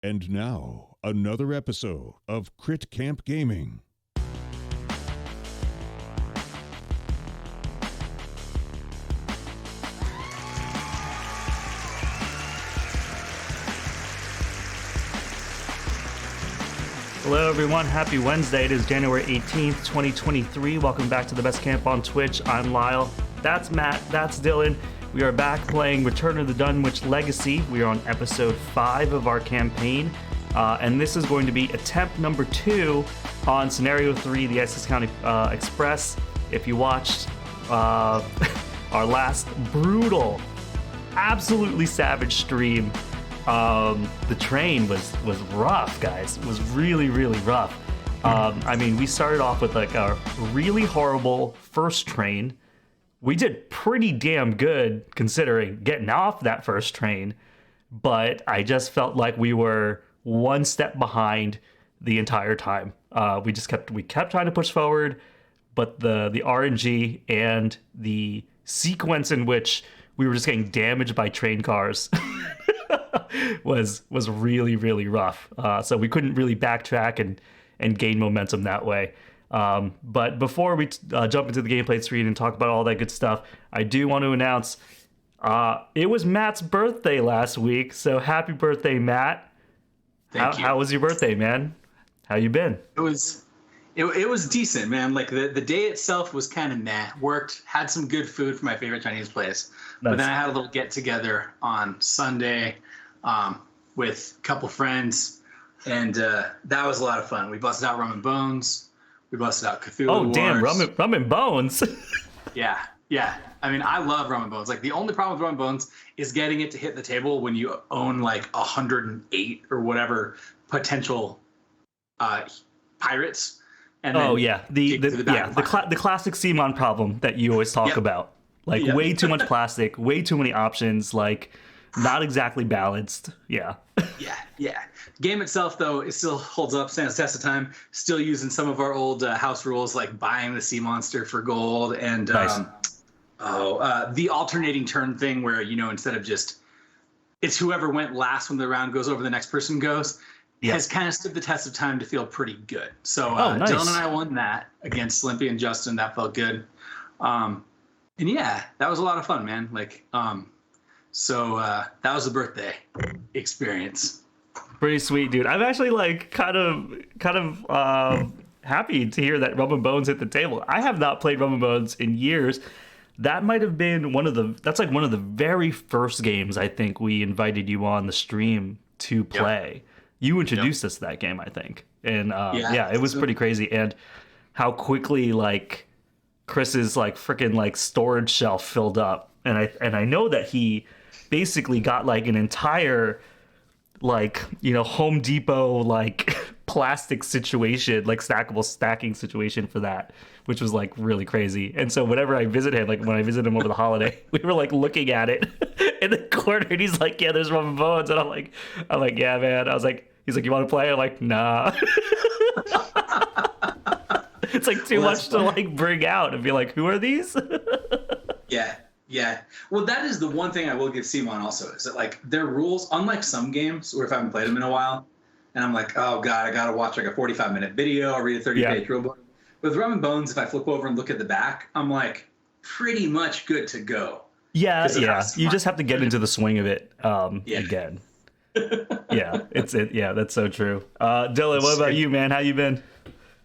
And now, another episode of Crit Camp Gaming. Hello everyone, happy Wednesday. It is January 18th, 2023. Welcome back to the best camp on Twitch. I'm Lyle. That's Matt. That's Dylan. We are back playing Return of the Dunwich Legacy. We are on episode 5 of our campaign. And this is going to be attempt number 2 on scenario 3, the Essex County Express. If you watched our last brutal, absolutely savage stream, the train was rough, guys. It was really, really rough. I mean, we started off with like a really horrible first train. We did pretty damn good considering getting off that first train, but I just felt like we were one step behind the entire time. We kept trying to push forward, but the RNG and the sequence in which we were just getting damaged by train cars was really, really rough. So we couldn't really backtrack and gain momentum that way. But before we jump into the gameplay screen and talk about all that good stuff, I do want to announce it was Matt's birthday last week. So happy birthday, Matt. Thank you. How was your birthday, man? How you been? It was decent, man. Like the day itself was kind of meh. Worked, had some good food from my favorite Chinese place. Nice. But then I had a little get together on Sunday with a couple friends, and that was a lot of fun. We busted out Rum and Bones. We busted out Cthulhu Oh, Wars. damn, rum and bones. Yeah. I mean, I love Rum and Bones. Like the only problem with Rum and Bones is getting it to hit the table when you own like 108 or whatever potential pirates. And oh yeah, the classic Simon problem that you always talk about. Like way too much plastic, way too many options, like not exactly balanced. Yeah. Yeah. Game itself, though, it still holds up, stands the test of time. Still using some of our old house rules, like buying the sea monster for gold and nice. The alternating turn thing, where instead of just it's whoever went last when the round goes over, the next person goes. Yeah. Has kind of stood the test of time to feel pretty good. So nice. Dylan and I won that against Slimpy and Justin. That felt good. And yeah, that was a lot of fun, man. Like, so that was the birthday experience. Pretty sweet, dude. I'm actually like kind of happy to hear that Rum and Bones hit the table. I have not played Rum and Bones in years. That might have been one of the very first games I think we invited you on the stream to play. Yep. You introduced us to that game, I think. And it was pretty crazy. And how quickly like Chris's like freaking like storage shelf filled up. And I know that he basically got like an entire like, Home Depot like plastic situation, like stacking situation for that, which was like really crazy. And so whenever I visit him, like when I visit him over the holiday, we were like looking at it in the corner and he's like, yeah, there's Rum and Bones. And I'm like, yeah, man. I was like, he's like, you want to play? I'm like, nah. It's like too much to like bring out and be like, who are these? Yeah. Well, that is the one thing I will give Simon also, is that like their rules, unlike some games where if I haven't played them in a while and I'm like, oh God, I got to watch like a 45-minute video or read a 30-page rule book. With Rum and Bones, if I flip over and look at the back, I'm like pretty much good to go. Yeah. You just have to get into the swing of it again. Yeah, that's so true. Dylan, what about you, man? How you been?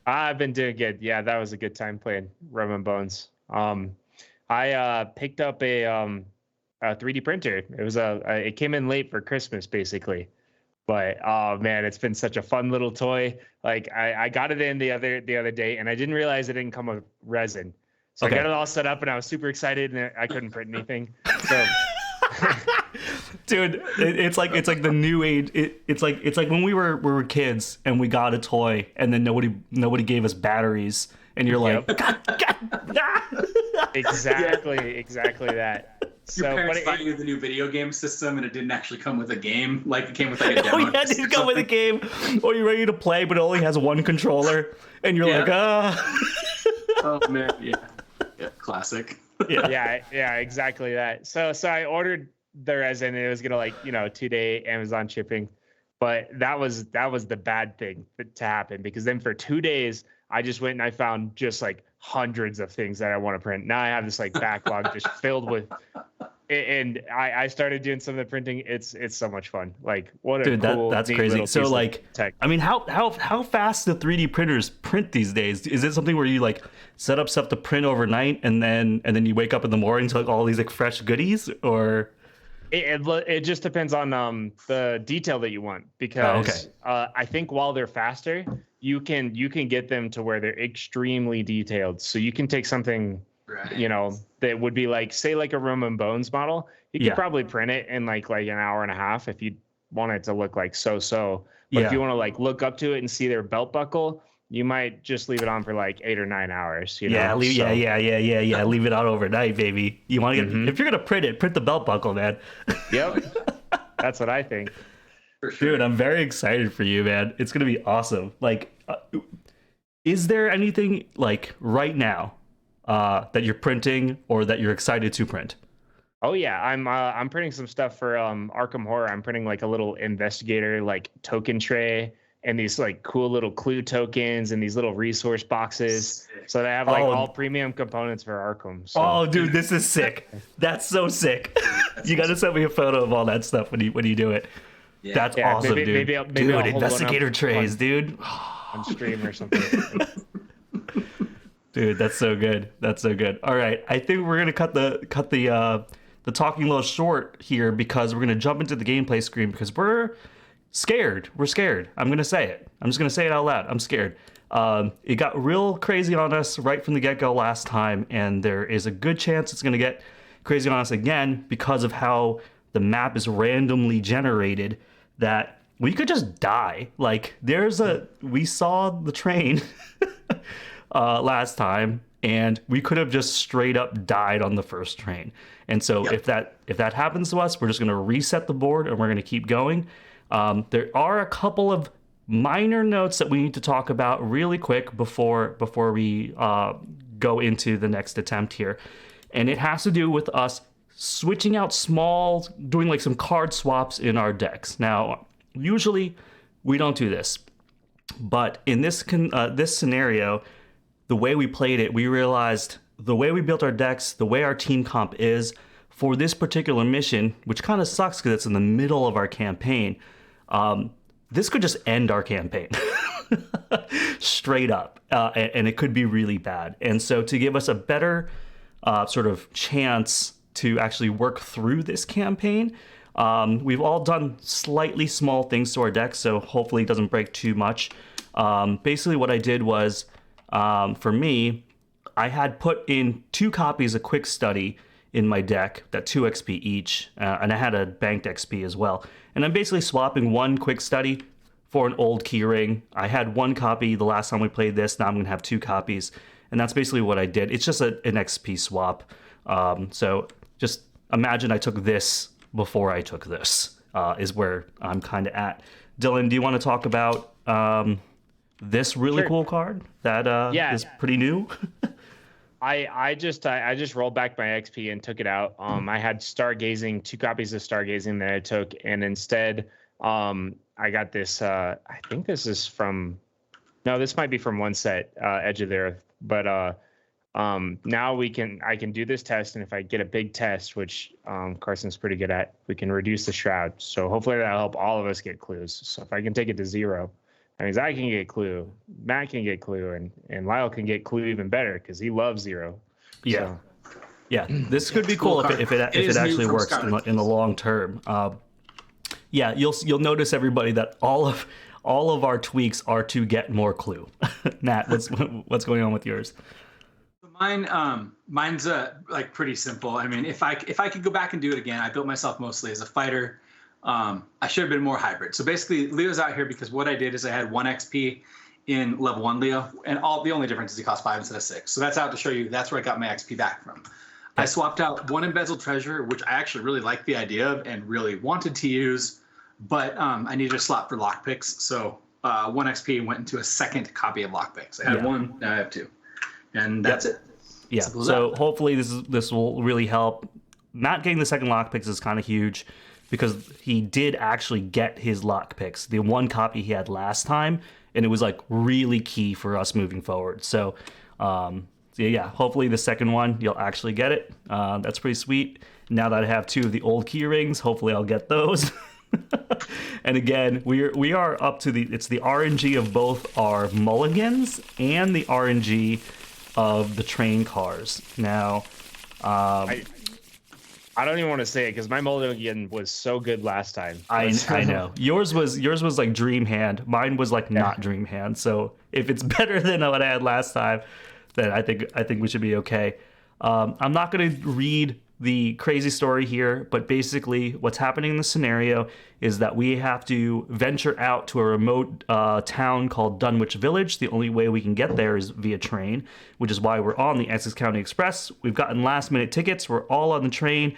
I've been doing good. Yeah, that was a good time playing Rum and Bones. I picked up a 3D printer. It was it came in late for Christmas, basically. But oh man, it's been such a fun little toy. Like I got it in the other day, and I didn't realize it didn't come with resin. So I got it all set up, and I was super excited, and I couldn't print anything. So. Dude, it's like the new age. It's like when we were kids and we got a toy and then nobody gave us batteries and you're like, God, exactly that. Your parents bought you the new video game system and it didn't actually come with a game. Like it came with like a demo. Oh yeah, it didn't come with a game. Or you're ready to play, but it only has one controller, and you're like, Oh man, yeah, classic. Yeah, exactly that. So I ordered the resin, and it was gonna 2-day Amazon shipping, But that was the bad thing to happen, because then for 2 days I just went and I found just like hundreds of things that I want to print. Now I have this like backlog just filled with, and I started doing some of the printing. It's so much fun. Like, what a cool, that's neat crazy. little So piece of like, tech. I mean, how fast do 3D printers print these days? Is it something where you like set up stuff to print overnight and then you wake up in the morning to like all these like fresh goodies, or? It just depends on the detail that you want, because I think while they're faster, you can get them to where they're extremely detailed. So you can take something, you know, that would be like, say, like a Roman Bones model. You could probably print it in like an hour and a half if you want it to look like so. But if you want to like look up to it and see their belt buckle, you might just leave it on for like 8 or 9 hours. You know? Leave it on overnight, baby. You want to get if you're gonna print the belt buckle, man. Yep, that's what I think. For sure. Dude, I'm very excited for you, man. It's gonna be awesome. Like, is there anything like right now that you're printing or that you're excited to print? Oh yeah, I'm printing some stuff for Arkham Horror. I'm printing like a little investigator like token tray, and these like cool little clue tokens and these little resource boxes. So they have like all premium components for Arkham. So. Oh, dude, this is sick. That's so sick. You got to send me a photo of all that stuff when you do it. Yeah. That's awesome, dude. Maybe I'll hold investigator trays, dude. On stream or something. Dude, that's so good. That's so good. All right, I think we're gonna cut the talking a little short here, because we're gonna jump into the gameplay screen, because we're scared. We're scared. I'm gonna say it. I'm just gonna say it out loud. I'm scared. It got real crazy on us right from the get-go last time, and there is a good chance it's gonna get crazy on us again because of how the map is randomly generated, that we could just die. Like, we saw the train last time, and we could have just straight up died on the first train. And so if that happens to us, we're just gonna reset the board and we're gonna keep going. There are a couple of minor notes that we need to talk about really quick before we go into the next attempt here. And it has to do with us switching out doing like some card swaps in our decks. Now, usually we don't do this, but in this scenario, the way we played it, we realized the way we built our decks, the way our team comp is for this particular mission, which kind of sucks because it's in the middle of our campaign. This could just end our campaign straight up, and it could be really bad. And so to give us a better sort of chance to actually work through this campaign, we've all done slightly small things to our deck, so hopefully it doesn't break too much. Basically what I did was, for me, I had put in 2 copies of Quick Study in my deck, that 2 XP each, and I had a banked XP as well. And I'm basically swapping 1 Quick Study for an old keyring. I had 1 copy the last time we played this, now I'm going to have 2 copies. And that's basically what I did. It's just an XP swap. So just imagine I took this before I took this, is where I'm kind of at. Dylan, do you want to talk about this really cool card that is pretty new? I just rolled back my XP and took it out. I had Stargazing, 2 copies of Stargazing that I took, and instead I got this. I think this is from. No, this might be from one set, Edge of the Earth. But now I can do this test, and if I get a big test, which Carson's pretty good at, we can reduce the shroud. So hopefully that'll help all of us get clues. So if I can take it to 0. That means I can get clue, Matt can get clue, and Lyle can get clue even better because he loves 0. Yeah, so. Yeah. This could be cool if it actually works in the long term. Yeah, you'll notice, everybody, that all of our tweaks are to get more clue. Matt, what's going on with yours? Mine's like pretty simple. I mean, if I could go back and do it again, I built myself mostly as a fighter. I should have been more hybrid. So basically, Leo's out here because what I did is I had 1 XP in level 1 Leo, and the only difference is he costs 5 instead of 6. So that's out to show you that's where I got my XP back from. I swapped out 1 embezzled treasure, which I actually really liked the idea of and really wanted to use, but I needed a slot for lockpicks. So 1 XP went into a 2nd copy of lockpicks. I had 1, now I have 2, and that's it. Yeah. So hopefully this will really help. Not getting the 2nd lockpicks is kind of huge, because he did actually get his lock picks, the one copy he had last time, and it was like really key for us moving forward. So, yeah, hopefully the second one you'll actually get it. That's pretty sweet. Now that I have 2 of the old key rings, hopefully I'll get those. And again, we are up to it's the RNG of both our mulligans and the RNG of the train cars. Now, I don't even want to say it because my mulligan was so good last time. I know yours was like dream hand. Mine was like not dream hand. So if it's better than what I had last time, then I think we should be okay. I'm not going to read the crazy story here, but basically what's happening in the scenario is that we have to venture out to a remote town called Dunwich Village. The only way we can get there is via train, which is why we're on the Essex County Express. We've gotten last minute tickets. We're all on the train.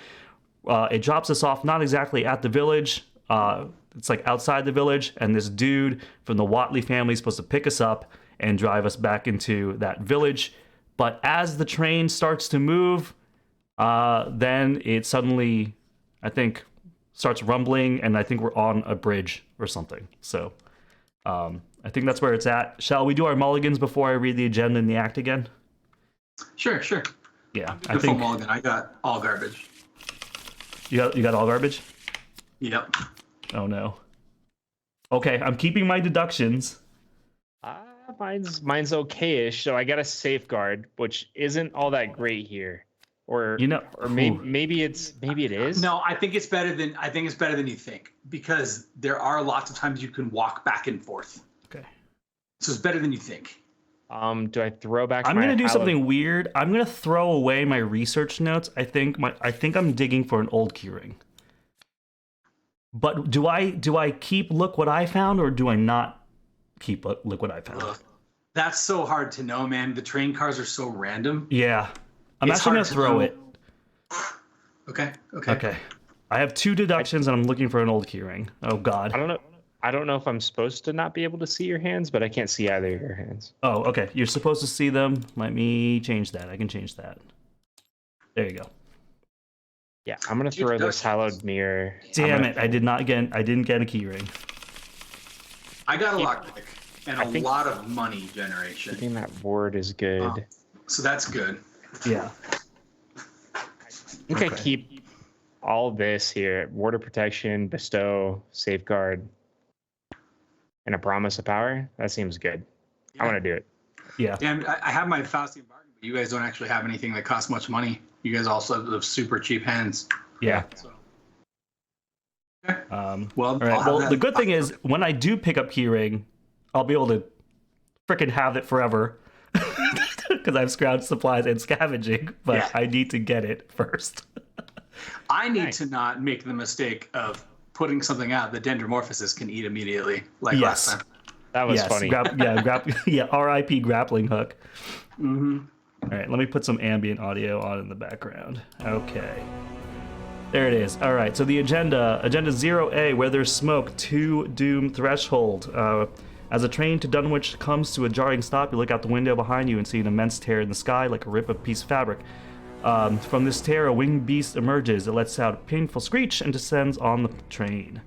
It drops us off not exactly at the village. It's like outside the village, and this dude from the Watley family is supposed to pick us up and drive us back into that village. But as the train starts to move, then it suddenly, I think, starts rumbling, and I think we're on a bridge or something. So I think that's where it's at. Shall we do our mulligans before I read the agenda and the act again? Sure. Yeah, I think full mulligan. I got all garbage. You got all garbage? Yep. Oh no. Okay, I'm keeping my deductions. Mine's okay-ish. So I got a safeguard, which isn't all that great here. Or maybe it is. No, I think it's better than you think, because there are lots of times you can walk back and forth. Okay. So it's better than you think. Do I throw back? I'm gonna do something weird. I'm gonna throw away my research notes. I think I'm digging for an old keyring. But do I keep look what I found, or do I not keep look what I found? That's so hard to know, man. The train cars are so random. Yeah. I'm actually going to throw it. Okay. I have 2 deductions, and I'm looking for an old keyring. Oh, God. I don't know if I'm supposed to not be able to see your hands, but I can't see either of your hands. Oh, okay. You're supposed to see them. Let me change that. I can change that. There you go. Yeah, I'm going to throw this hallowed mirror. Damn it. I didn't get a keyring. I got a lockpick and a lot of money generation. I think that word is good. So that's good. Yeah. I think I keep all this here: water protection, bestow, safeguard, and a promise of power. That seems good. Yeah. I want to do it. Yeah. And I have my Faustian bargain, but you guys don't actually have anything that costs much money. You guys also have super cheap hands. Yeah. So. Okay. Well, all right. Well, the good thing is when I do pick up keyring, I'll be able to freaking have it forever. Because I've scrounged supplies and scavenging, but I need to get it first. I need to not make the mistake of putting something out that Dendromorphosis can eat immediately, like last time. That was funny. RIP grappling hook. Mm-hmm. All right, let me put some ambient audio on in the background. Okay. There it is. All right, so the agenda 0A, where there's smoke, 2 doom threshold. As a train to Dunwich comes to a jarring stop, you look out the window behind you and see an immense tear in the sky like a rip of piece of fabric. From this tear, a winged beast emerges. It lets out a painful screech and descends on the train.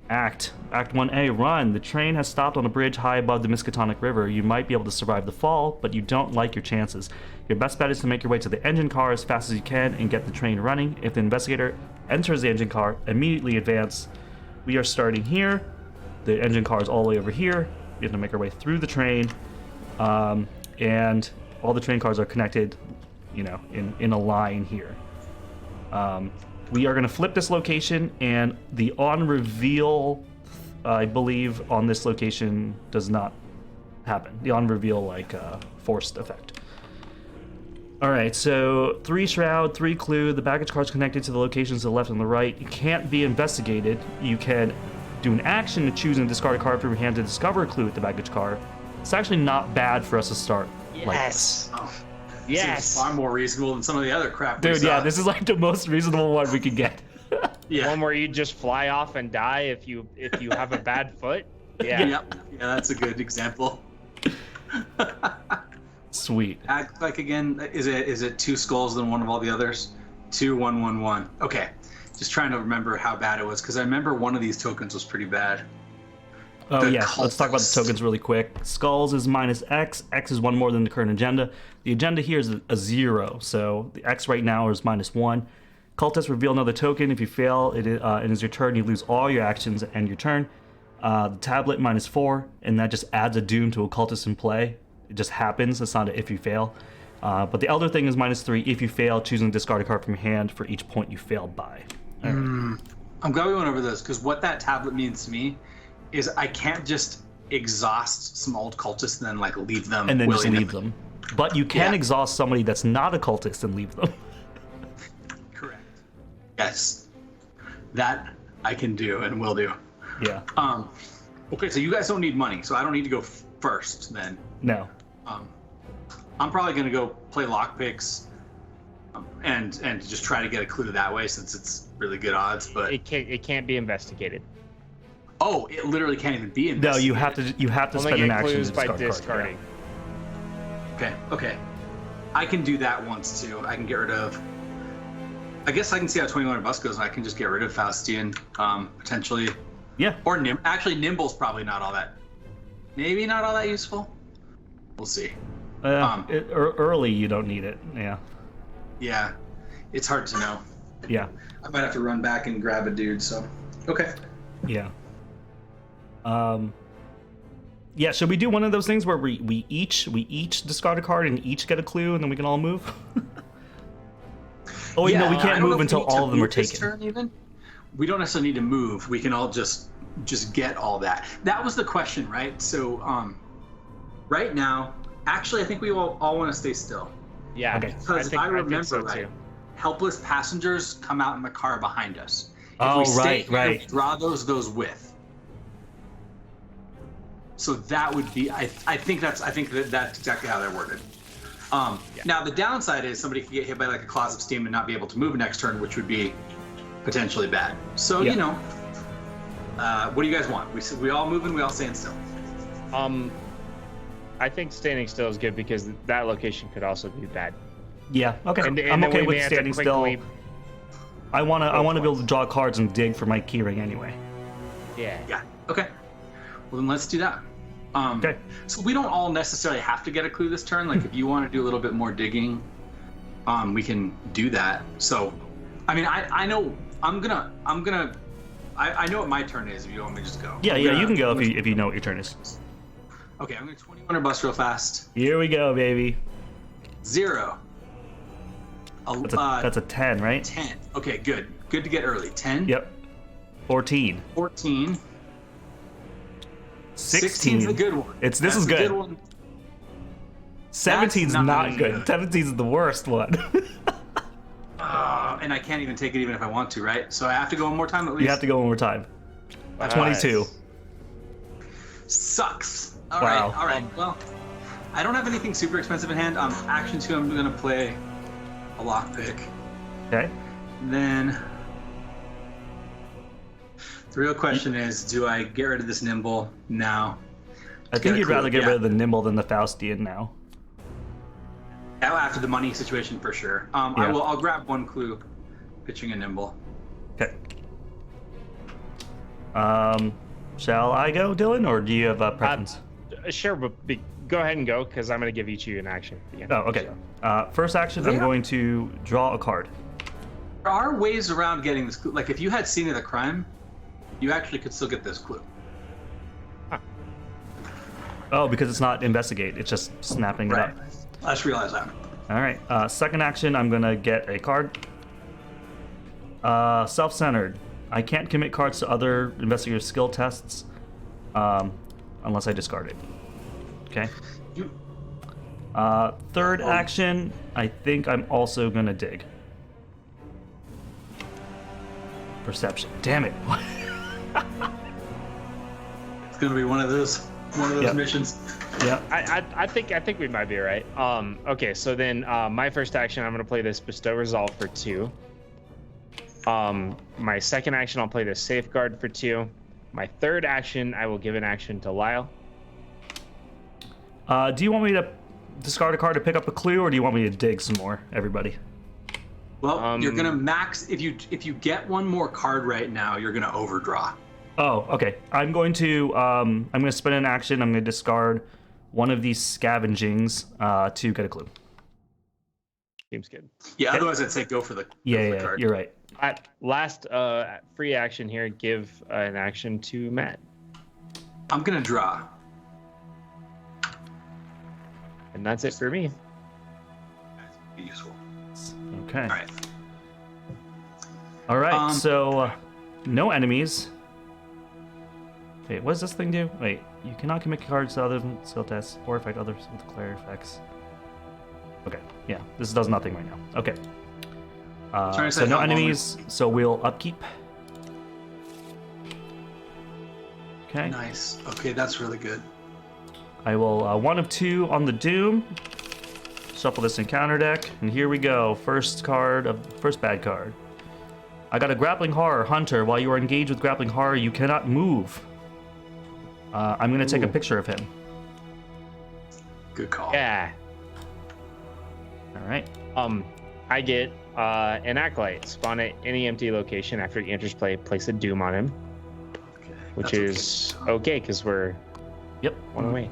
Act 1A, run. The train has stopped on a bridge high above the Miskatonic River. You might be able to survive the fall, but you don't like your chances. Your best bet is to make your way to the engine car as fast as you can and get the train running. If the investigator enters the engine car, immediately advance. We are starting here. The engine car is all the way over here. We have to make our way through the train. And all the train cars are connected, in a line here. We are going to flip this location, and the on reveal, I believe, on this location does not happen. The on reveal, forced effect. All right, so 3 shroud, 3 clue. The baggage car is connected to the locations to the left and the right. It can't be investigated. You can do an action to choose and discard a card from your hand to discover a clue at the baggage car. It's actually not bad for us to start like this. Yes. Seems far more reasonable than some of the other crap. Dude, yeah, this is like the most reasonable one we could get. Yeah. One where you just fly off and die if you have a bad foot. Yeah. Yep. Yeah, that's a good example. Sweet. Act like again. Is it 2 skulls than one of all the others? 2 1 1 1. Okay. Just trying to remember how bad it was, because I remember one of these tokens was pretty bad. Oh, The yeah. Let's talk about the cultist. tokens really quick. Skulls is -X. X is one more than the current agenda. The agenda here is a 0, so the X right now is -1. Cultist, reveal another token. If you fail, it is your turn. You lose all your actions and your turn. The tablet -4, and that just adds a doom to a cultist in play. It just happens. It's not a if you fail. But the elder thing is -3. If you fail, choosing to discard a card from your hand for each point you failed by. All right. I'm glad we went over this, because what that tablet means to me is I can't just exhaust some old cultists and then like leave them And then just willy-nilly. leave them. But you can Yeah. exhaust somebody that's not a cultist and leave them. Correct. Yes. That I can do and will do. Yeah. Okay, so you guys don't need money, so I don't need to go first then. No. I'm probably gonna go play lockpicks, and just try to get a clue that way, since it's really good odds. But It can't be investigated. oh, it literally can't even be in. No, you have to Only spend an get action to clues by discard a card. discarding. Okay. I can do that once too. I can get rid of. I guess I can see how 2100 bus goes, and I can just get rid of Faustian, potentially. Yeah. Or actually, Nimble's probably not all that. Maybe not all that useful. We'll see. Early, you don't need it. Yeah. Yeah, it's hard to know. Yeah. I might have to run back and grab a dude. So, okay. Yeah. Yeah. Should we do one of those things where we each discard a card and each get a clue, and then we can all move? Oh wait, no, we I can't don't know move if we until need to all of them are move this taken. turn even. We don't necessarily need to move. We can all just get all that. That was the question, right? So, right now, actually, I think we all want to stay still. Yeah. Okay. Because if I remember so right, too. helpless passengers come out in the car behind us. If Oh, we stay right, here, right. we draw those goes with. So that would be. I think that's exactly how they're worded. Now the downside is somebody could get hit by like a Claws of Steam and not be able to move next turn, which would be potentially bad. So Yeah. you know, what do you guys want? We all moving, we all staying still. I think standing still is good because that location could also be bad. Yeah. Okay. And I'm then okay we with may have to standing still. quickly- I wanna be able to draw cards and dig for my keyring anyway. Yeah. Yeah. Okay. Well then let's do that. Okay. So we don't all necessarily have to get a clue this turn. Like if you want to do a little bit more digging, we can do that. So, I mean, I know I know what my turn is. If you want me to just go. Yeah. You can go if you know what your turn is. Okay, I'm going to 2100 bus real fast. Here we go, baby. 0. That's a 10, right? 10. Okay, good. Good to get early. 10. Yep. 14. 14. 16 is a good one. This That's is a good. one. 17's That's not not good. good. 17's is the worst one. And I can't even take it even if I want to, right? So I have to go one more time at least. You have to go one more time. 22. Sucks. All Wow. right. All right. Well, I don't have anything super expensive in hand. Action 2, I'm going to play a lockpick. Okay. Then the real question is, do I get rid of this Nimble now? I think a you'd clue, rather get yeah. rid of the Nimble than the Faustian now. After the money situation, for sure. Yeah. I'll grab one clue, pitching a Nimble. Okay. Shall I go, Dylan, or do you have a preference? Sure, but go ahead and go because I'm going to give each of you an action. Again. Oh, okay. First action, I'm Yeah. going to draw a card. There are ways around getting this clue. Like if you had scene of the crime, you actually could still get this clue. Oh, because it's not investigate. It's just snapping it up. I just realized that. All right. Second action, I'm going to get a card. Self-centered. I can't commit cards to other investigator skill tests unless I discard it. Okay. Third action, I think I'm also going to dig. Perception. Damn it. It's gonna be one of those Yep. missions. Yeah. I think we might be right. Okay, so then my first action, I'm gonna play this Bestow Resolve for 2. My second action, I'll play this Safeguard for 2. My third action, I will give an action to Lyle. Do you want me to discard a card to pick up a clue, or do you want me to dig some more, everybody? Well, you're gonna max if you get one more card right now, you're gonna overdraw. Oh, okay. I'm going to spend an action. I'm gonna discard one of these scavengings to get a clue. Seems good. Yeah, Okay. otherwise I'd say go for the card. You're right. Last free action here. Give an action to Matt. I'm gonna draw. And that's it for me. Be useful. Okay. All right. All right. So, no enemies. Wait, what does this thing do? Wait, you cannot commit cards to other than skill tests or affect others with clear effects. Okay. Yeah, this does nothing right now. Okay. So no enemies. So we'll upkeep. Okay. Nice. Okay, that's really good. I will 1 of 2 on the Doom. Shuffle this encounter deck, and here we go. First bad card. I got a Grappling Horror Hunter. While you are engaged with Grappling Horror, you cannot move. I'm gonna take a picture of him. Good call. Yeah. All right. I get an Acolyte. Spawn at any empty location after he enters play. Place a Doom on him, Okay, which that's is okay because we're Yep. one away.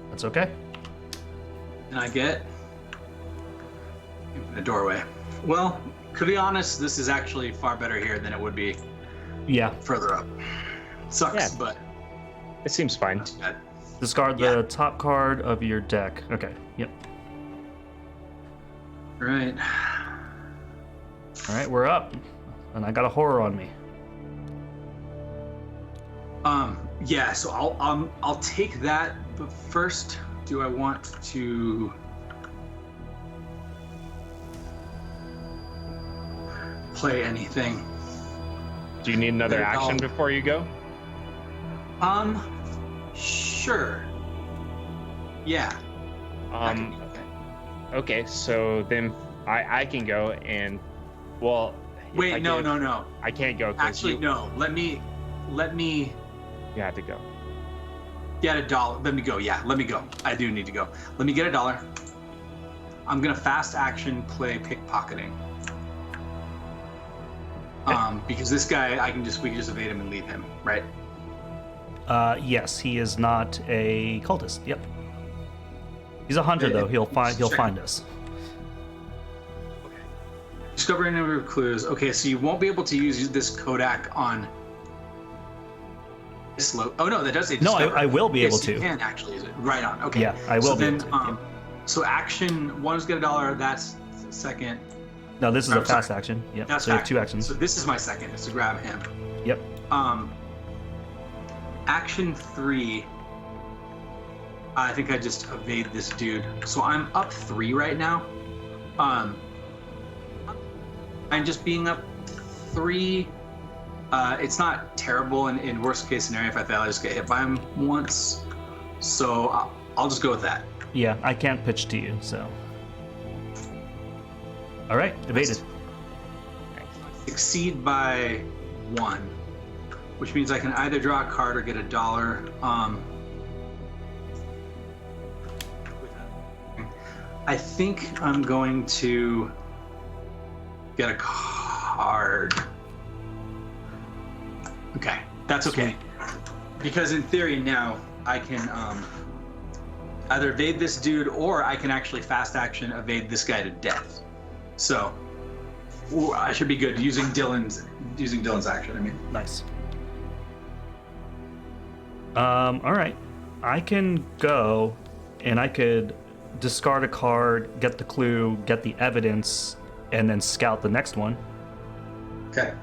That's okay. And I get a doorway. Well, to be honest, this is actually far better here than it would be Yeah. further up. Sucks, Yeah. but It seems fine. not too bad. Discard Yeah. the top card of your deck. Okay. Yep. Right. All right, we're up, and I got a horror on me. Yeah. So I'll take that, but first, do I want to? Play anything? Do you need another Very action well. before you go? Sure. Yeah. that could be okay. Okay, so then I can go and well. if I Wait, no. I can't go because Actually, no. Let me you have to go. get $1. Let me go. Yeah, let me go. I do need to go. Let me get $1. I'm gonna fast action play pickpocketing. Because this guy, we can just evade him and leave him, right? Yes, he is not a cultist. Yep. He's a hunter, Yeah, though. He'll find sure. us. Discover a number of clues. Okay, so you won't be able to use this Kodak on this Oh no, that does say No, discover. I will be able Yes, you to. can actually use it. Right on. Okay. Yeah, I will So be then, able to. so action one is get $1. That's second. No, this is Oh, a fast sorry. action. Yep. That's So you have fact. 2 actions. So this is my second, is to grab him. Yep. Action 3. I think I just evade this dude. So I'm up 3 right now. I'm just being up 3. It's not terrible in worst case scenario. If I fail, I just get hit by him once. So I'll just go with that. Yeah, I can't pitch to you, so. All right, evaded. Succeed by 1, which means I can either draw a card or get $1. I think I'm going to get a card. Okay, that's okay. Because in theory now I can either evade this dude or I can actually fast action evade this guy to death. So I should be good using Dylan's action. I mean, Nice. All right. I can go, and I could discard a card, get the clue, get the evidence, and then scout the next one. okay.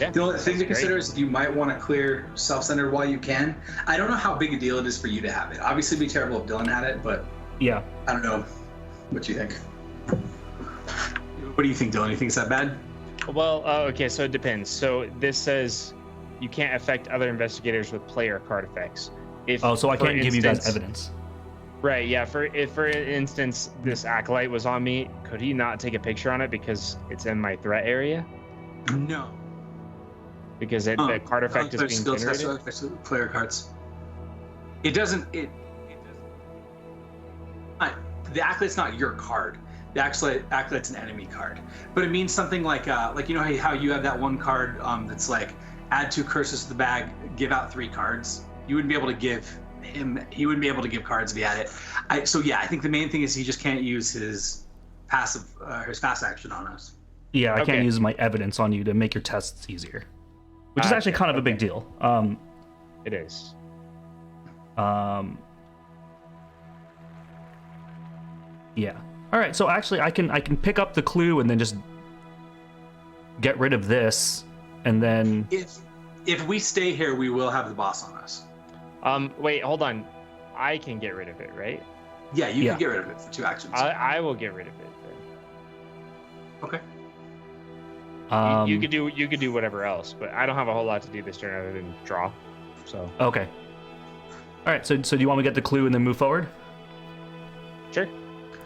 Yeah, The only thing to that's consider great. is you might want to clear self-centered while you can. I don't know how big a deal it is for you to have it. Obviously, it'd be terrible if Dylan had it, but Yeah. I don't know what you think. What do you think, Dylan? You think it's that bad? Well, okay, so it depends. So this says you can't affect other investigators with player card effects. If, Oh, so I for can't give you guys instance- evidence. Right, yeah. If, for instance, this acolyte was on me, could he not take a picture on it because it's in my threat area? No. Because the card effect is Other being skill tests, generated? other effects with player cards. It doesn't. The acolyte's not your card. The Acolyte's an enemy card, but it means something like you know how you have that one card that's like add 2 curses to the bag, give out 3 cards. You wouldn't be able to give him. He wouldn't be able to give cards if he had it. I think the main thing is he just can't use his passive, his fast action on us. Yeah, I Okay. can't use my evidence on you to make your tests easier, which is actually kind of a big deal. It is. Yeah. All right. So actually, I can pick up the clue and then just get rid of this, and then If we stay here, we will have the boss on us. Wait, hold on. I can get rid of it, right? Yeah, you Yeah. can get rid of it for 2 actions. I will get rid of it Okay. then. You could do whatever else, but I don't have a whole lot to do this turn other than draw. So Okay. All right. So do you want me to get the clue and then move forward? sure.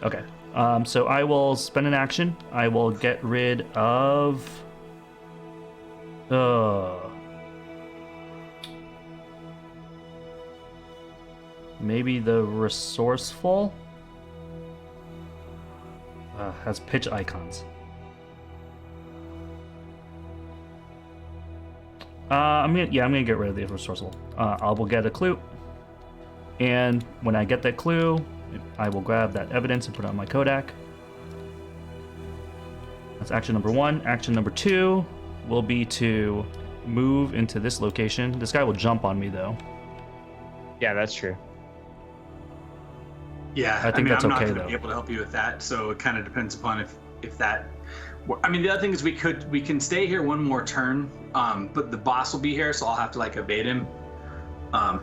Okay. So I will spend an action. I will get rid of. Maybe the resourceful. Has pitch icons. I'm gonna get rid of the resourceful. I will get a clue, and when I get that clue, I will grab that evidence and put it on my Kodak. That's action number 1. Action number 2 will be to move into this location. This guy will jump on me though. Yeah, that's true. Yeah, I think that's I'm okay, not going to though. be able to help you with that, so it kind of depends upon if that. I mean, the other thing is we can stay here one more turn, but the boss will be here, so I'll have to like evade him. I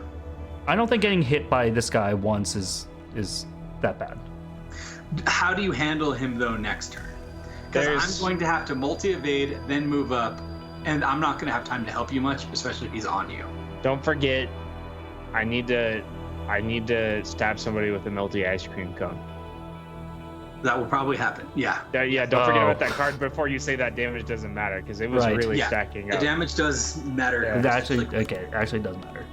don't think getting hit by this guy once is that bad. How do you handle him though next turn? Because I'm going to have to multi-evade, then move up, and I'm not going to have time to help you much, especially if he's on you. Don't forget, I need to stab somebody with a melty ice cream cone. That will probably happen. Yeah. Yeah, don't forget Oh. about that card before you say that damage doesn't matter, because it was Right. really Yeah. stacking The up. damage does matter. Yeah. It actually does matter.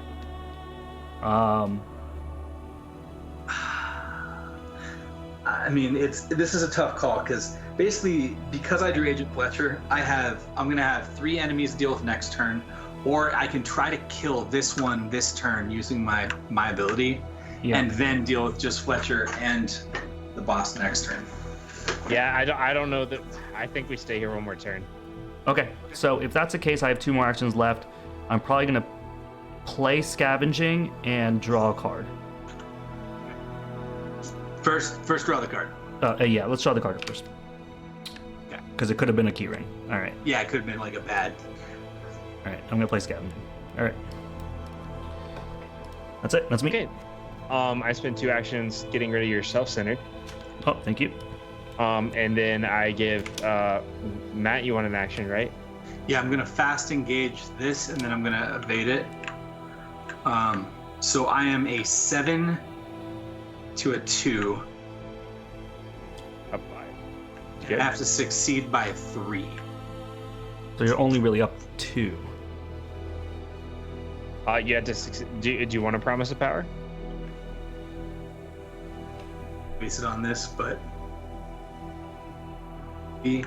I mean, this is a tough call because basically because I drew Agent Fletcher, I'm gonna have 3 enemies to deal with next turn, or I can try to kill this one this turn using my ability, Yeah. and then deal with just Fletcher and the boss next turn. Yeah, I don't know that. I think we stay here one more turn. Okay, so if that's the case, I have 2 more actions left. I'm probably gonna play scavenging and draw a card. First draw the card. Yeah, let's draw the card first. Okay. Because it could have been a key ring. All right. Yeah, it could have been like a bad. All right, I'm gonna play scavenging. All right. That's it. That's me. Okay. I spend 2 actions getting rid of your self-centered. Oh, thank you. And then I give Matt. You want an action, right? Yeah, I'm gonna fast engage this, and then I'm gonna evade it. So I am a 7 to a 2. Up 5. I have to succeed by 3. So you're only really up 2. You had to succeed. Do you want to promise a power? Base it on this, but E.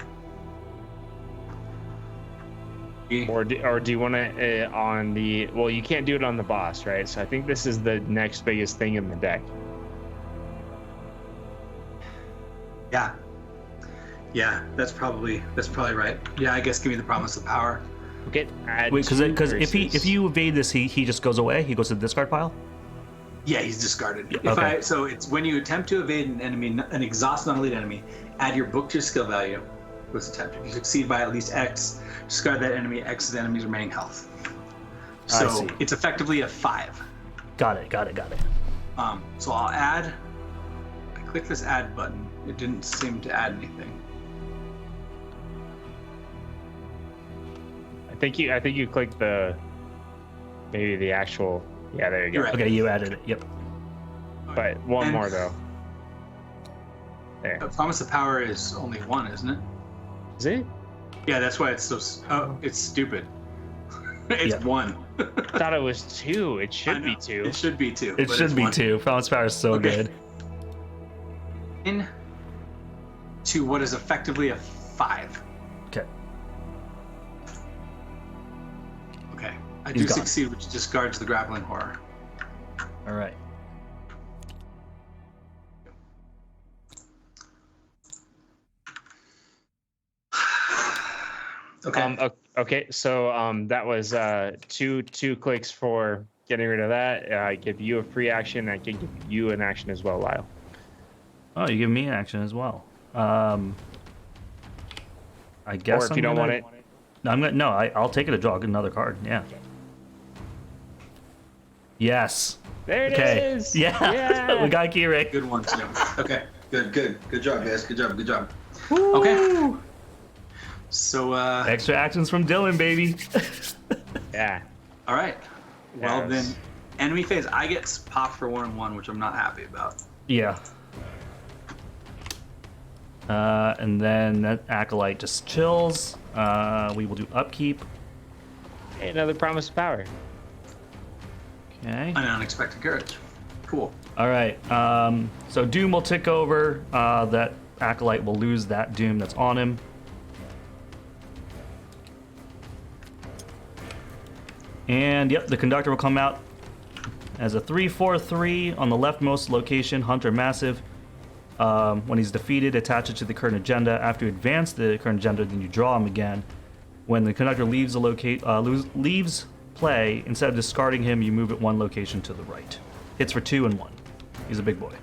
Or do you want to on the? Well, you can't do it on the boss, right? So I think this is the next biggest thing in the deck. Yeah, that's probably right. Yeah, I guess give me the promise of power. Okay. Wait, because if you evade this, he just goes away. He goes to the discard pile. Yeah, he's discarded. Yeah, okay. So it's when you attempt to evade an enemy, an exhaust non-elite enemy, add your book to your skill value. Was attempted. If you succeed by at least X, discard that enemy. X is the enemy's remaining health. I So see. it's effectively a 5. Got it. So I'll add. I click this add button. It didn't seem to add anything. I think you clicked maybe the actual. Yeah, there you go. You're right. Okay, you added it. Yep. But one And- more though. There. Promise of power is only 1, isn't it? Is it? Yeah, that's why it's so. It's stupid. It's Yeah. 1. I thought it was 2. It I should be know. 2. It should be 2. It but should it's be 1. 2. Promise power is so Okay. good. In to what is effectively a 5. Okay. Okay. I He's do gone. succeed, which discards the grappling horror. All right. Okay. Okay. So that was two clicks for getting rid of that. I give you a free action. I can give you an action as well, Lyle. Oh, you give me an action as well. I guess. Or if you don't want it. No, I'll take it to draw another card. Yeah. Yes. There it Okay. is. Yeah. We got Keyring. Good one, too. Okay. Good job, guys. Good job. Okay. So, Extra actions from Dylan, baby. Yeah. all right. Well, Yes. then, enemy phase. I get popped for 1/1, which I'm not happy about. Yeah. And then that acolyte just chills. We will do upkeep. Hey, another promise of power. Okay. An unexpected courage. Cool. All right. So Doom will tick over. That acolyte will lose that Doom that's on him. And yep, the conductor will come out as a 3/4/3 on the leftmost location, Hunter Massive. When he's defeated, attach it to the current agenda. After you advance the current agenda, then you draw him again. When the conductor leaves the leaves play, instead of discarding him, you move it one location to the right. Hits for 2 and 1. He's a big boy.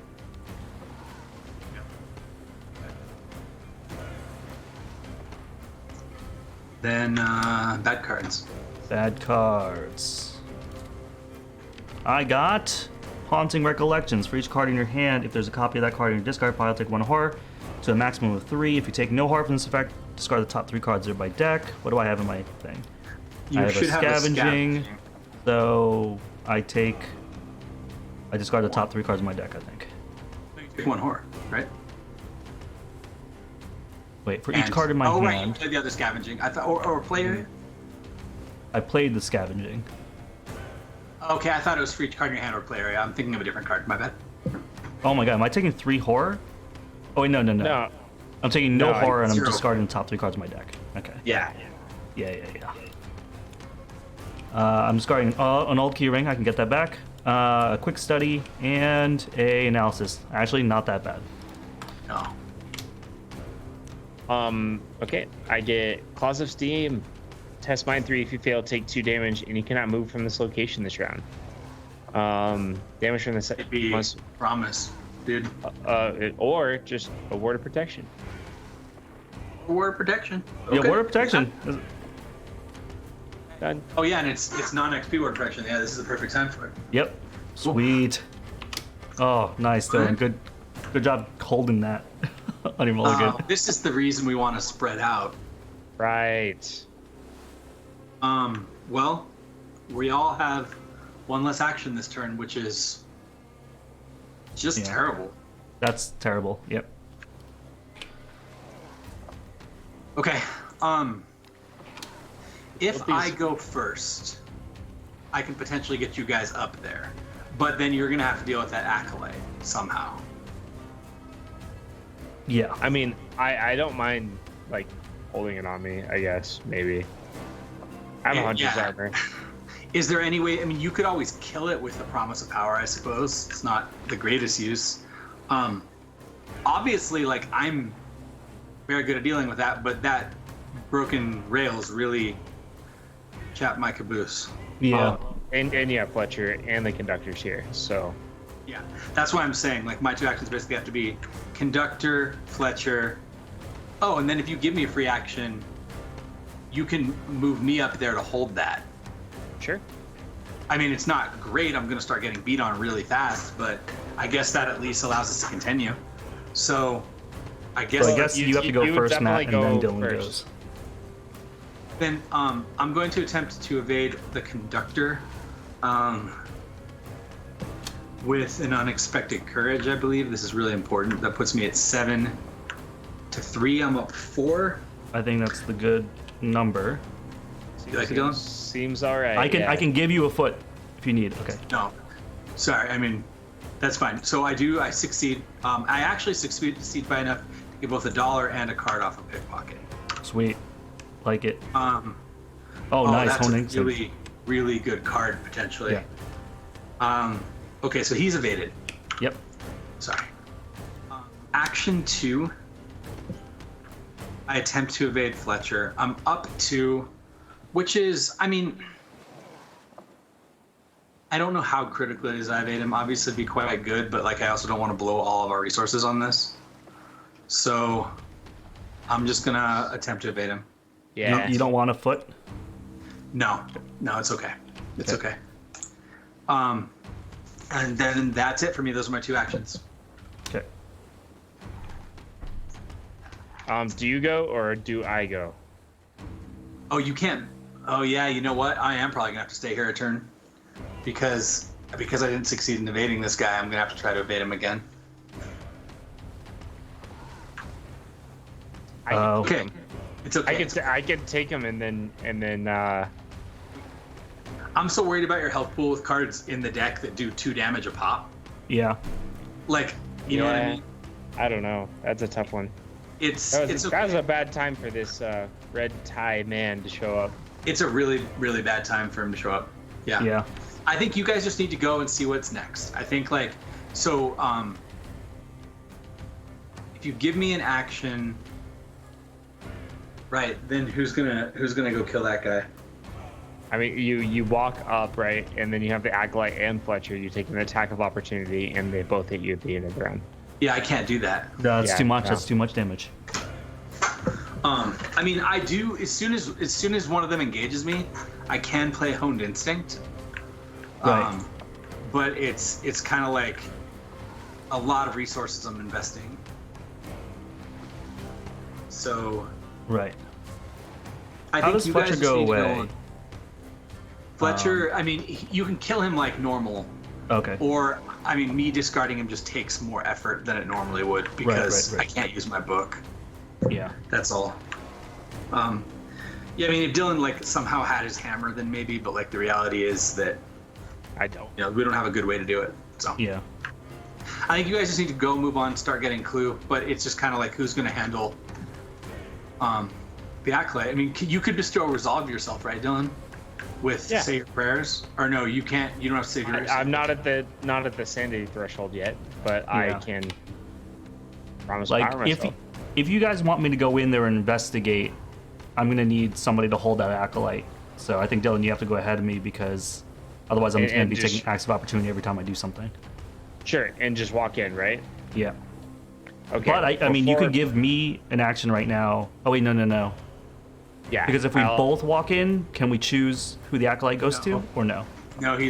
Then, bad cards. Bad cards. I got Haunting Recollections. For each card in your hand, if there's a copy of that card in your discard pile, take 1 horror to a maximum of 3. If you take no horror from this effect, discard the top 3 cards there by deck. What do I have in my thing? I have a scavenging. So I discard the top 3 cards in my deck, I think. Take 1 horror, right? Wait, for each card in my hand. Right, you played the other scavenging. I thought, or play. I played the scavenging. Okay, I thought it was for each card in your hand or play area. I'm thinking of a different card. My bad. Oh my god, am I taking 3 horror? Oh wait, no. No. I'm taking no horror and I'm 0. discarding the top 3 cards in my deck. Okay. Yeah. Yeah. I'm discarding an old key ring. I can get that back. A quick study and a analysis. Actually, not that bad. No. Okay. I get Claws of Steam. Test mine 3. If you fail, take 2 damage, and you cannot move from this location this round. Damage from the Maybe must promise, dude. or just a word of protection. Word of protection. Yeah, Okay. word of protection. Done. Oh yeah, and it's non-XP word of protection. Yeah, this is the perfect time for it. Yep. Sweet. Oh, nice, Dylan. Good job holding that on your mulligan. This is the reason we want to spread out. Right. Well, we all have 1 less action this turn, which is just terrible. That's terrible. Yep. Okay. If I go first, I can potentially get you guys up there, but then you're gonna have to deal with that acolyte somehow. Yeah. I mean, I don't mind like holding it on me. I guess maybe. I have a hunter's armor. Is there any way? I mean, you could always kill it with the promise of power, I suppose. It's not the greatest use. Obviously, like I'm very good at dealing with that, but that broken rails really chapped my caboose. Yeah. And yeah, Fletcher and the conductor's here, so. Yeah, that's why I'm saying like my 2 actions basically have to be conductor, Fletcher. Oh, and then if you give me a free action, you can move me up there to hold that. Sure. I mean, it's not great. I'm going to start getting beat on really fast, but I guess that at least allows us to continue. So I guess, So I guess you have to go would first, Matt, and definitely then go Dylan first. goes. then I'm going to attempt to evade the conductor with an unexpected courage, I believe. This is really important. That puts me at 7 to 3. I'm up 4. I think that's the good number. You like it, Dylan? Seems all right. I can give you a foot if you need. Okay. No, sorry. I mean, that's fine. So I succeed. I actually succeed by enough to get both $1 and a card off a pickpocket. Sweet. Like it. Oh, Nice. that's Honing. a really, really good card, potentially. Yeah. Okay, so he's evaded. Yep. Sorry. Action 2. I attempt to evade Fletcher. I'm up 2, which is, I mean, I don't know how critical it is I evade him. Obviously, it'd be quite good, but like I also don't want to blow all of our resources on this. So I'm just gonna attempt to evade him. Yeah. You don't want a foot? No, it's okay. It's okay. And then that's it for me. Those are my 2 actions. Okay. Do you go or do I go? Oh, you can't. Oh, yeah. You know what? I am probably gonna have to stay here a turn because I didn't succeed in evading this guy. I'm gonna have to try to evade him again. Okay. It's okay. I can take him and then. I'm so worried about your health pool with cards in the deck that do 2 damage a pop. Yeah. Like, you know what I mean? I don't know. That's a tough one. It's That okay. was a bad time for this red tie man to show up. It's a really, really bad time for him to show up. Yeah. Yeah. I think you guys just need to go and see what's next. I think if you give me an action, right, then who's gonna go kill that guy? I mean, you walk up, right, and then you have the Acolyte and Fletcher. You take an attack of opportunity, and they both hit you at the end of the round. Yeah, I can't do that. No, that's Yeah, too much. no. That's too much damage. I mean, I do as soon as one of them engages me, I can play Honed Instinct. Right. But it's kind of like a lot of resources I'm investing. So Right. I How think does you Fletcher guys just go need to away? Fletcher, I mean, you can kill him like normal, Okay. or I mean, me discarding him just takes more effort than it normally would because right. I can't use my book. Yeah. That's all. Yeah, I mean, if Dylan like somehow had his hammer, then maybe, but like the reality is that I don't. we don't have a good way to do it. So Yeah. I think you guys just need to go, move on, start getting clue. But it's just kind of like who's going to handle the Acolyte. I mean, you could just still resolve yourself, right, Dylan? With say your prayers, or no, you can't. You don't have to say yours. I'm not at the sanity threshold yet, but I can promise Like power if myself. if you guys want me to go in there and investigate, I'm gonna need somebody to hold that Acolyte. So I think Dylan, you have to go ahead of me because otherwise I'm just gonna be taking acts of opportunity every time I do something. Sure, and just walk in, right? Yeah. Okay. But I mean, you before- could give me an action right now. Oh wait, no. Yeah. Because if we both walk in, can we choose who the Acolyte goes No. to, or no? No, he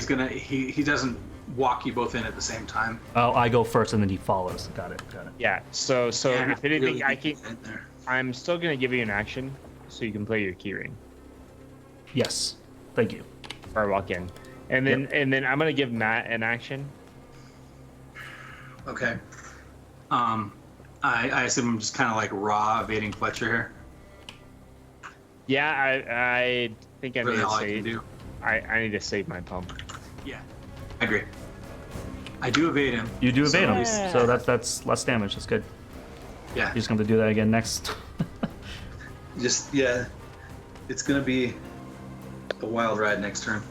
doesn't walk you both in at the same time. Oh, I go first and then he follows. Got it. Yeah. So Yeah, if anything, really I get can. in there. I'm still gonna give you an action, so you can play your keyring Yes. Thank you. or walk in, and then I'm gonna give Matt an action. Okay. I assume I'm just kind of like raw evading Fletcher here. Yeah, I think I Really need to all I can save. do. I need to save my pump. Yeah, I agree. I do evade him. You do evade him, Yeah. so that's less damage. That's good. Yeah. You're just going to do that again next. It's gonna be a wild ride next turn.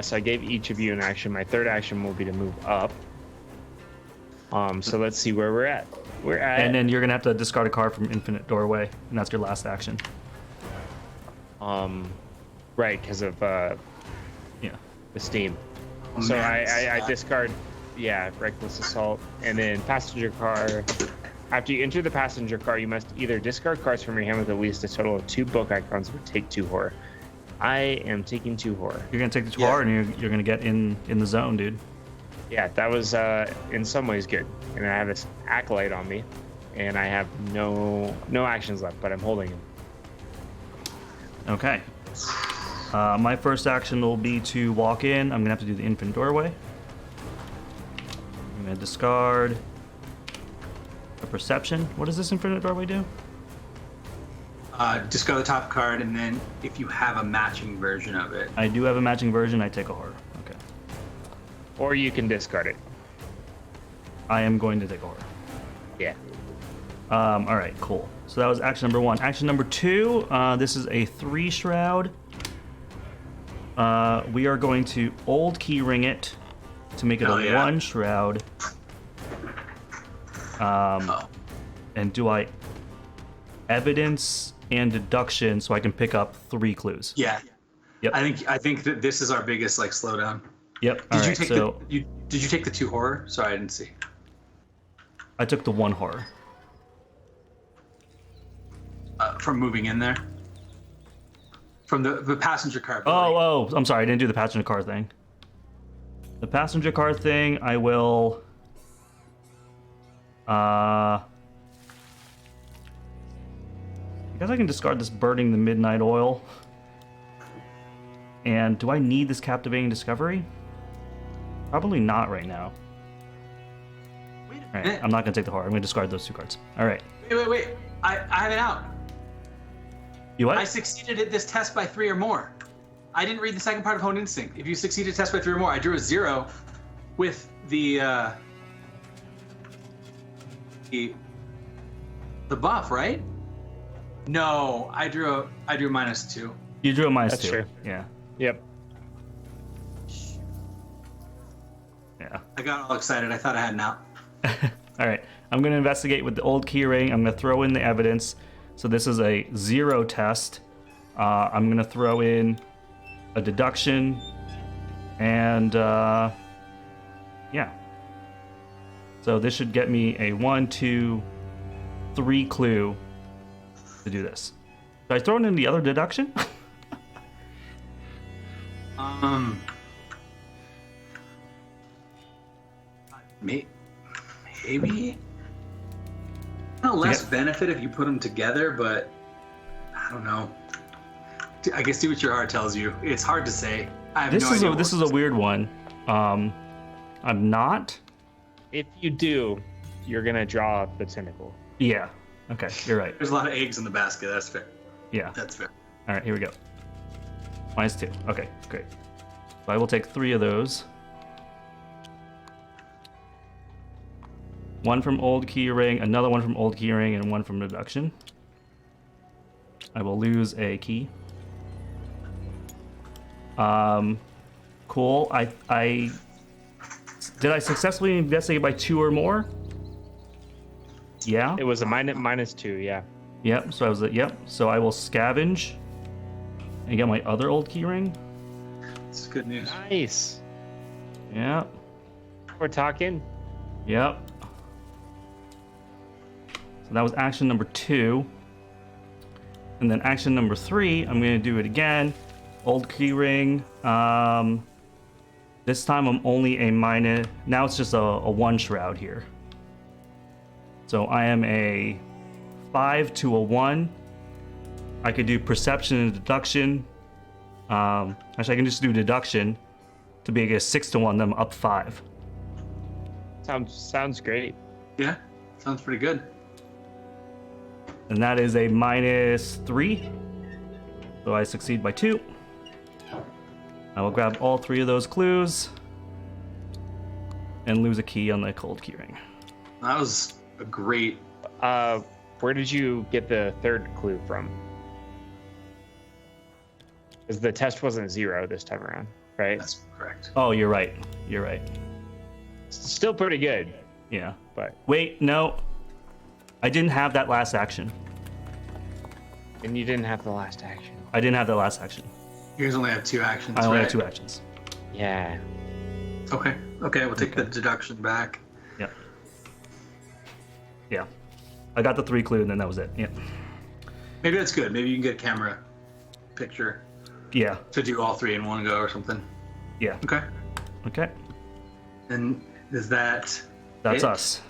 So I gave each of you an action. My third action will be to move up. So let's see where we're at. We're at. And then you're going to have to discard a card from Infinite Doorway, and that's your last action. Right, because of Yeah. the steam. Oh, So man, I discard, reckless assault, and then passenger car. After you enter the passenger car, you must either discard cards from your hand with at least a total of 2 book icons or take 2 horror. I am taking 2 horror. You're going to take the Yeah. bar, and you're going to get in the zone, dude. Yeah, that was in some ways good. And I have this Acolyte on me, and I have no actions left, but I'm holding him. Okay. My first action will be to walk in. I'm going to have to do the Infinite Doorway. I'm going to discard a Perception. What does this Infinite Doorway do? Discard the top card, and then if you have a matching version of it, I do have a matching version. I take a horror. Okay. Or you can discard it. I am going to take a horror. Yeah. All right, cool. So that was action number 1. Action number 2, this is a 3 shroud. We are going to old key ring it to make it a 1 shroud. And do I evidence and deduction so I can pick up 3 clues? Yeah. Yep. I think that this is our biggest like slowdown. Yep. Did you take the 2 horror? Sorry, I didn't see. I took the 1 horror. From moving in there. From the passenger car. Oh, I'm sorry, I didn't do the passenger car thing. The passenger car thing, I will. I guess I can discard this burning the midnight oil. And do I need this captivating discovery? Probably not right now. Wait a All right, minute. I'm not gonna take the horror. I'm gonna discard those 2 cards. All right. Wait. I have it out. You what? I succeeded at this test by 3 or more. I didn't read the second part of Honed Instinct. If you succeeded a test by 3 or more, I drew a 0 with the buff, right? No, I drew -2. You drew a -2. That's true. Yeah. Yep. Yeah. I got all excited. I thought I had an out. All right. I'm going to investigate with the old keyring. I'm going to throw in the evidence. So this is a 0 test. I'm going to throw in a deduction. And yeah. So this should get me a 1, 2, 3 clue to do this. Did I throw in the other deduction? Maybe. Less benefit if you put them together, but I don't know. I guess do what your heart tells you. It's hard to say. I have no idea. This is a weird one. I'm not. If you do, you're gonna draw the tentacle. Yeah. Okay, you're right. There's a lot of eggs in the basket. That's fair. Yeah. That's fair. All right, here we go. -2. Okay, great. So I will take 3 of those. 1 from old keyring, another 1 from old keyring, and 1 from deduction. I will lose a key. Cool. Did I successfully investigate by 2 or more? Yeah. It was a -2, yeah. Yep. So I was So I will scavenge and get my other old keyring. This is good news. Nice. Yep. We're talking. Yep. So that was action number 2. And then action number 3, I'm going to do it again. Old keyring. This time I'm only a minus. Now it's just a 1 shroud here. So I am a 5 to a 1. I could do perception and deduction. Actually, I can just do deduction to be a 6 to 1. Then I'm up 5. Sounds great. Yeah, sounds pretty good. And that is a -3. So I succeed by 2. I will grab all 3 of those clues and lose a key on the cold keyring. That was a great. Where did you get the 3rd clue from? Because the test wasn't 0 this time around, right? That's correct. Oh, you're right. You're right. Still pretty good, Yeah. but Wait, no. I didn't have that last action. and you didn't have the last action. I didn't have that last action. You guys only have 2 actions. I only right? have 2 actions. Yeah. Okay. We'll take the deduction back. Yep. Yeah. I got the 3 clue and then that was it. Yeah. Maybe that's good. Maybe you can get a camera picture Yeah. to do all 3 in one go or something. Yeah. Okay. Okay. And is that? That's it? us.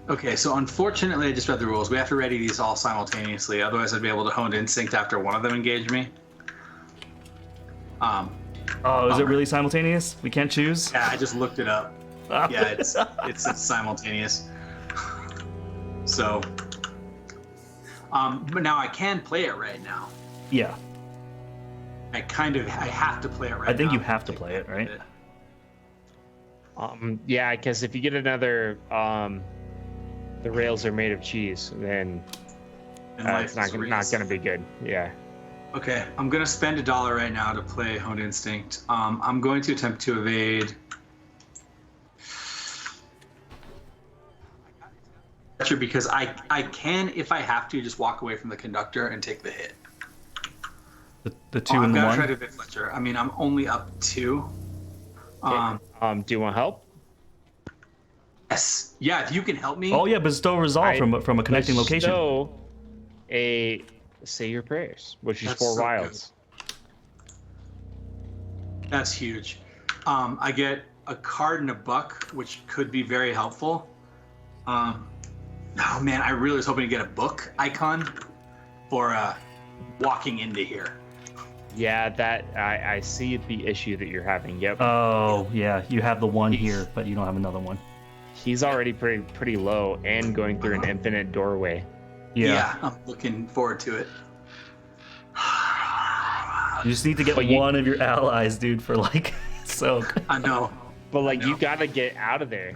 Okay, so unfortunately, I just read the rules. We have to ready these all simultaneously. Otherwise, I'd be able to hone instinct after one of them engaged me. Oh, is it really simultaneous? We can't choose? Yeah, I just looked it up. Yeah, it's simultaneous. So, but now I can play it right now. Yeah. I have to play it right now. I think you have to play it, right? Yeah, because if you get another the rails are made of cheese, then it's not gonna be good. Yeah. Okay, I'm gonna spend $1 right now to play Honed Instinct. I'm going to attempt to evade. Because I can, if I have to, just walk away from the conductor and take the hit. The two and I'm the gonna one. try to evade Fletcher. I mean, I'm only up 2. Do you want help? Yes. Yeah, if you can help me. Oh yeah, bestow resolve from a connecting location. Bestow a say your prayers, which is That's 4 so wilds. That's huge. I get a card and a buck, which could be very helpful. Oh man, I really was hoping to get a book icon for walking into here. Yeah, that I see the issue that you're having. Yep. Oh yeah, you have the one here, but you don't have another one. He's already pretty low and going through an infinite doorway. Yeah, I'm looking forward to it. You just need to get one of your allies, dude, for like soak. I know. But like, you gotta get out of there.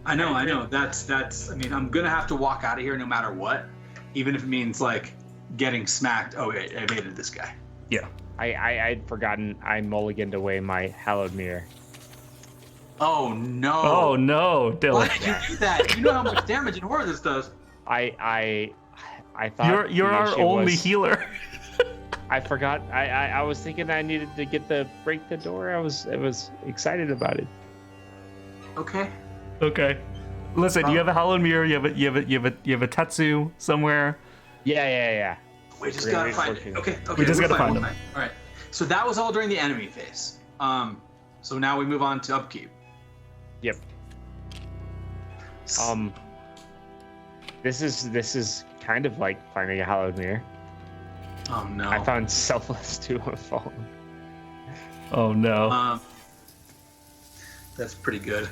I know. That's. I mean, I'm gonna have to walk out of here no matter what, even if it means like getting smacked. Oh wait, I evaded this guy. Yeah. I'd forgotten I mulliganed away my hallowed mirror. Oh no. Oh no, Dylan. Why did you do that? You know how much damage and horror this does. I thought You're the our issue only was- healer. I forgot. I was thinking I needed to break the door. I was excited about it. Okay. Okay. Listen, you have a hallowed mirror. You have a Tetsu somewhere. Yeah. We just gotta find it. Okay. We just gotta find him. All right. So that was all during the enemy phase. So now we move on to upkeep. Yep. This is kind of like finding a hallowed mirror. Oh no. I found Selfless 2 on Fallen. Oh no. That's pretty good.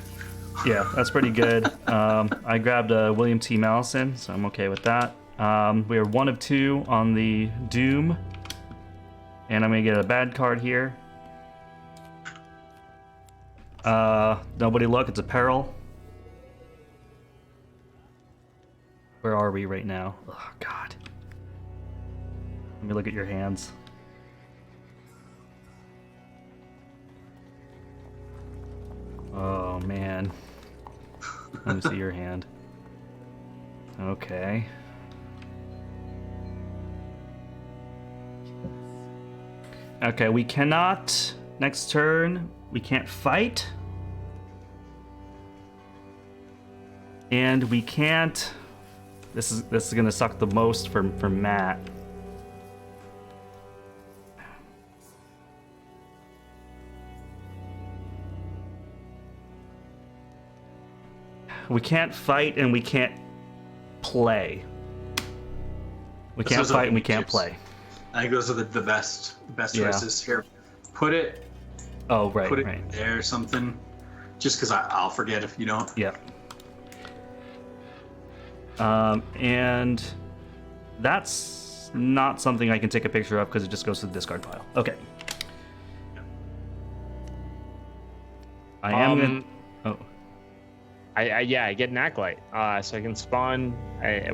Yeah, that's pretty good. I grabbed a William T. Mallison, so I'm okay with that. We are 1 of 2 on the Doom. And I'm going to get a bad card here. Nobody look, it's a peril. Where are we right now? Oh, God. Let me look at your hands. Oh, man. Let me see your hand. Okay. Okay, we cannot. Next turn, we can't fight. And we can't. This is gonna suck the most for Matt. We can't fight and we can't play. We can't fight and we can't play. I think those are the best choices here. Put it. Oh right, Put it right. there or something. Just because I'll forget if you don't. Yeah. And that's not something I can take a picture of because it just goes to the discard pile. Okay. I am gonna. Oh. I get an acolyte, so I can spawn.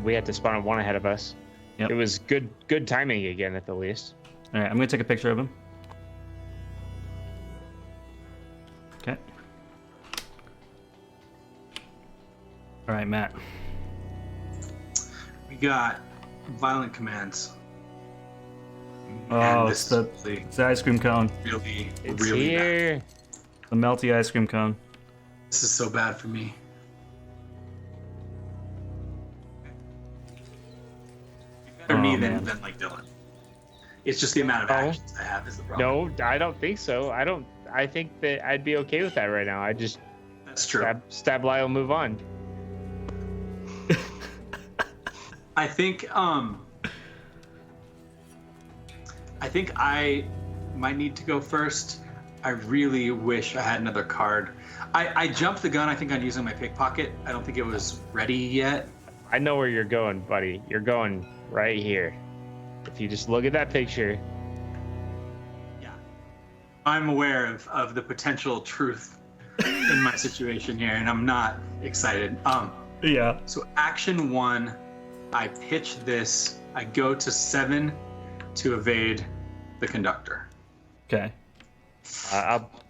We had to spawn at 1 ahead of us. Yep. It was good timing again, at the least. All right, I'm gonna take a picture of him. Okay. All right, Matt. We got violent commands. Oh, this it's the ice cream cone. really, It's really bad. here. The melty ice cream cone. This is so bad for me. Better me than like Dylan. It's just the amount of actions I have is the problem. No, I don't think so. I think that I'd be okay with that right now. I just That's true. stab Lyle, move on. I think I might need to go first. I really wish I had another card. I jumped the gun, I think, on using my pickpocket. I don't think it was ready yet. I know where you're going, buddy. You're going right here. If you just look at that picture. Yeah. I'm aware of the potential truth in my situation here, and I'm not excited. Yeah. So action 1, I pitch this. I go to 7 to evade the conductor. Okay. Up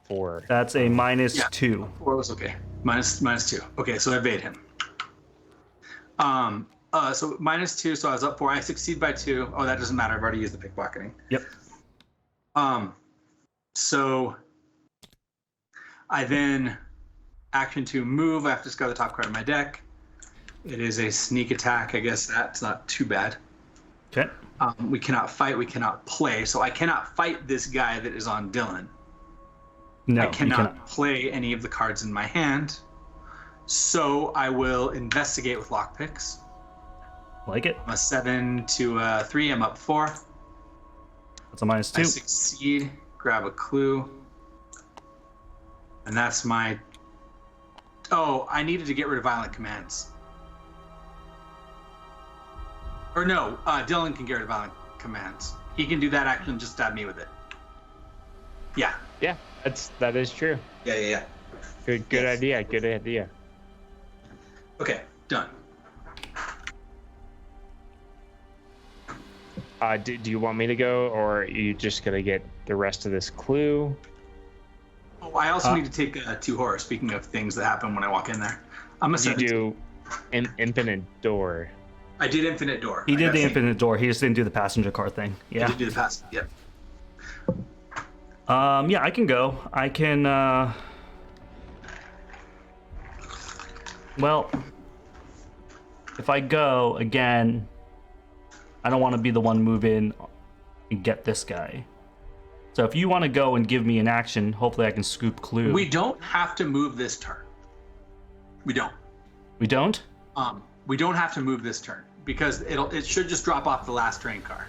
4. That's a -2. 4 was okay. Minus 2. Okay, so I evade him. So -2, so I was up 4. I succeed by 2. Oh, that doesn't matter. I've already used the pickpocketing. Yep. So I then action 2 move. I have to discard the top card of my deck. It is a sneak attack. I guess that's not too bad. Okay. We cannot fight. We cannot play. So I cannot fight this guy that is on Dylan. No, I you cannot play any of the cards in my hand. So I will investigate with lockpicks. Like it. I'm a 7 to 3. I'm up 4. That's a -2. I succeed. Grab a clue. And that's my... Oh, I needed to get rid of violent commands. Or no, Dylan can get rid of violent commands. He can do that action and just stab me with it. Yeah. Yeah, that is true. Yeah. Good Yes. idea. Good idea. Okay, done. Do you want me to go, or are you just gonna get the rest of this clue? Oh, I also need to take 2 horror, speaking of things that happen when I walk in there. I'm a You 17. do infinite door. I did infinite door. He I did got the seen. infinite door. He just didn't do the passenger car thing. I Yeah. did do the pass. Yep. Yeah, I can go. I can. Well, if I go again, I don't want to be the one move in and get this guy. So if you want to go and give me an action, hopefully I can scoop clue. We don't have to move this turn. We don't. We don't? We don't have to move this turn because it should just drop off the last train car.